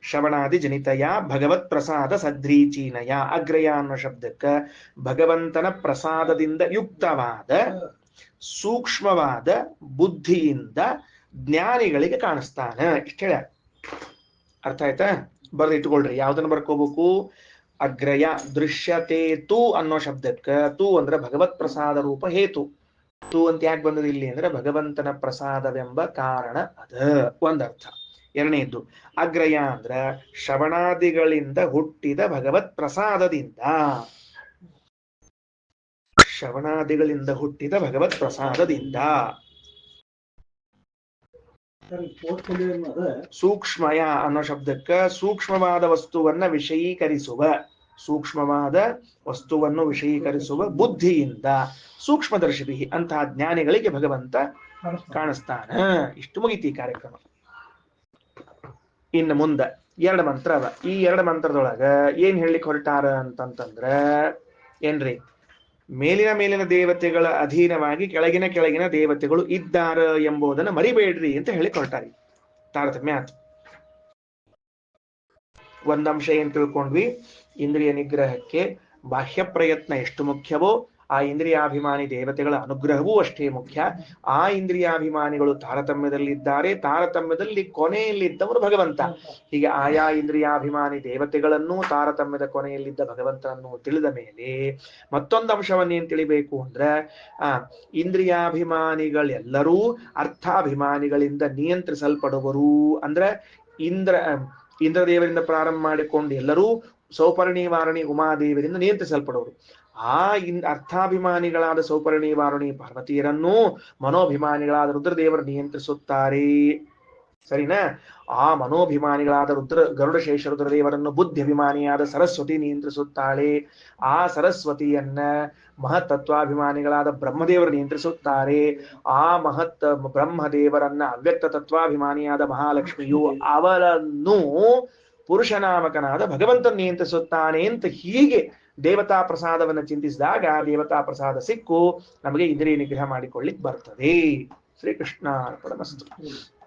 ಶ್ರವಣಾದಿ ಜನಿತಯ ಭಗವತ್ ಪ್ರಸಾದ ಸದ್ರೀಚೀನಯ. ಅಗ್ರಯ ಅನ್ನೋ ಶಬ್ದಕ್ಕೆ ಭಗವಂತನ ಪ್ರಸಾದದಿಂದ ಯುಕ್ತವಾದ ಸೂಕ್ಷ್ಮವಾದ ಬುದ್ಧಿಯಿಂದ ಜ್ಞಾನಿಗಳಿಗೆ ಕಾಣಿಸ್ತಾನೆ. ಇಷ್ಟ ಹೇಳ. ಅರ್ಥ ಆಯ್ತಾ? ಬರ್ದು ಇಟ್ಕೊಳ್ರಿ. ಯಾವ್ದನ್ನ ಬರ್ಕೋಬೇಕು? ಅಗ್ರಯ. ದೃಶ್ಯತೆ ತು ಅನ್ನೋ ಶಬ್ದಕ್ಕೆ ತು ಅಂದ್ರೆ ಭಗವತ್ ಪ್ರಸಾದ ರೂಪ ಹೇತು. ತು ಅಂತ ಯಾಕೆ ಬಂದದ ಇಲ್ಲಿ ಅಂದ್ರೆ ಭಗವಂತನ ಪ್ರಸಾದವೆಂಬ ಕಾರಣ ಅದ ಒಂದರ್ಥ. ಎರಡನೇದ್ದು ಅಗ್ರಯ ಅಂದ್ರ ಶ್ರವಣಾದಿಗಳಿಂದ ಹುಟ್ಟಿದ ಭಗವತ್ ಪ್ರಸಾದದಿಂದ. ಶ್ರವಣಾದಿಗಳಿಂದ ಹುಟ್ಟಿದ ಭಗವತ್ ಪ್ರಸಾದದಿಂದ. ಸೂಕ್ಷ್ಮಯ ಅನ್ನೋ ಶಬ್ದಕ್ಕೆ ಸೂಕ್ಷ್ಮವಾದ ವಸ್ತುವನ್ನ ವಿಷಯೀಕರಿಸುವ, ಸೂಕ್ಷ್ಮವಾದ ವಸ್ತುವನ್ನು ವಿಷಯೀಕರಿಸುವ ಬುದ್ಧಿಯಿಂದ ಸೂಕ್ಷ್ಮದರ್ಶಿಭಿ ಅಂತಹ ಜ್ಞಾನಿಗಳಿಗೆ ಭಗವಂತ ಕಾಣಿಸ್ತಾನ. ಇಷ್ಟು ಮುಗಿತಿ ಕಾರ್ಯಕ್ರಮ. ಇನ್ನು ಮುಂದೆ ಎರಡು ಮಂತ್ರ ಅದ. ಈ ಎರಡು ಮಂತ್ರದೊಳಗ ಏನ್ ಹೇಳಲಿಕ್ಕೆ ಹೊರಟಾರ ಅಂತಂತಂದ್ರ ಏನ್ರಿ? ಮೇಲಿನ ದೇವತೆಗಳ ಅಧೀನವಾಗಿ ಕೆಳಗಿನ ದೇವತೆಗಳು ಇದ್ದಾರ ಎಂಬುದನ್ನು ಮರಿಬೇಡ್ರಿ ಅಂತ ಹೇಳಿ ಹೊರಟಾರಿ. ತಾರತಮ್ಯ ಆತು. ಒಂದಂಶ ಏನ್ ತಿಳ್ಕೊಂಡ್ವಿ? ಇಂದ್ರಿಯ ನಿಗ್ರಹಕ್ಕೆ ಬಾಹ್ಯ ಪ್ರಯತ್ನ ಎಷ್ಟು ಮುಖ್ಯವೋ ಆ ಇಂದ್ರಿಯಾಭಿಮಾನಿ ದೇವತೆಗಳ ಅನುಗ್ರಹವೂ ಅಷ್ಟೇ ಮುಖ್ಯ. ಆ ಇಂದ್ರಿಯಾಭಿಮಾನಿಗಳು ತಾರತಮ್ಯದಲ್ಲಿದ್ದಾರೆ, ತಾರತಮ್ಯದಲ್ಲಿ ಕೊನೆಯಲ್ಲಿದ್ದವನು ಭಗವಂತ. ಹೀಗೆ ಆಯಾ ಇಂದ್ರಿಯಾಭಿಮಾನಿ ದೇವತೆಗಳನ್ನು ತಾರತಮ್ಯದ ಕೊನೆಯಲ್ಲಿದ್ದ ಭಗವಂತನನ್ನು ತಿಳಿದ ಮೇಲೆ ಮತ್ತೊಂದು ಅಂಶವನ್ನೇನ್ ತಿಳಿಬೇಕು ಅಂದ್ರೆ ಇಂದ್ರಿಯಾಭಿಮಾನಿಗಳೆಲ್ಲರೂ ಅರ್ಥಾಭಿಮಾನಿಗಳಿಂದ ನಿಯಂತ್ರಿಸಲ್ಪಡುವರು. ಅಂದ್ರೆ ಇಂದ್ರದೇವರಿಂದ ಪ್ರಾರಂಭ ಮಾಡಿಕೊಂಡು ಎಲ್ಲರೂ ಸೌಪರ್ಣಿ ವಾರುಣಿ ಉಮಾದೇವರಿಂದ ನಿಯಂತ್ರಿಸಲ್ಪಡುವರು. ಆ ಅರ್ಥಾಭಿಮಾನಿಗಳಾದ ಸೌಪರ್ಣಿ ವಾರುಣಿ ಪಾರ್ವತಿಯರನ್ನೂ ಮನೋಭಿಮಾನಿಗಳಾದ ರುದ್ರದೇವರು ನಿಯಂತ್ರಿಸುತ್ತಾರೆ. ಸರಿನಾ? ಆ ಮನೋಭಿಮಾನಿಗಳಾದ ಗರುಡಶೇಷ ರುದ್ರದೇವರನ್ನು ಬುದ್ಧಿ ಅಭಿಮಾನಿಯಾದ ಸರಸ್ವತಿ ನಿಯಂತ್ರಿಸುತ್ತಾಳೆ. ಆ ಸರಸ್ವತಿಯನ್ನ ಮಹತ್ತತ್ವಾಭಿಮಾನಿಗಳಾದ ಬ್ರಹ್ಮದೇವರು ನಿಯಂತ್ರಿಸುತ್ತಾರೆ. ಆ ಬ್ರಹ್ಮದೇವರನ್ನ ಅವ್ಯಕ್ತ ತತ್ವಾಭಿಮಾನಿಯಾದ ಮಹಾಲಕ್ಷ್ಮಿಯು ಅವರನ್ನು ಪುರುಷನಾಮಕನಾದ ಭಗವಂತನ ನಿಯಂತ್ರಿಸುತ್ತಾನೆ ಅಂತ ಹೀಗೆ ದೇವತಾ ಪ್ರಸಾದವನ್ನು ಚಿಂತಿಸಿದಾಗ ದೇವತಾ ಪ್ರಸಾದ ಸಿಕ್ಕು ನಮಗೆ ಇಂದ್ರಿಯ ನಿಗ್ರಹ ಮಾಡಿಕೊಳ್ಳಿಕ್ ಬರ್ತದೆ. ಶ್ರೀಕೃಷ್ಣ ಅರ್ಪಣಮಸ್ತು.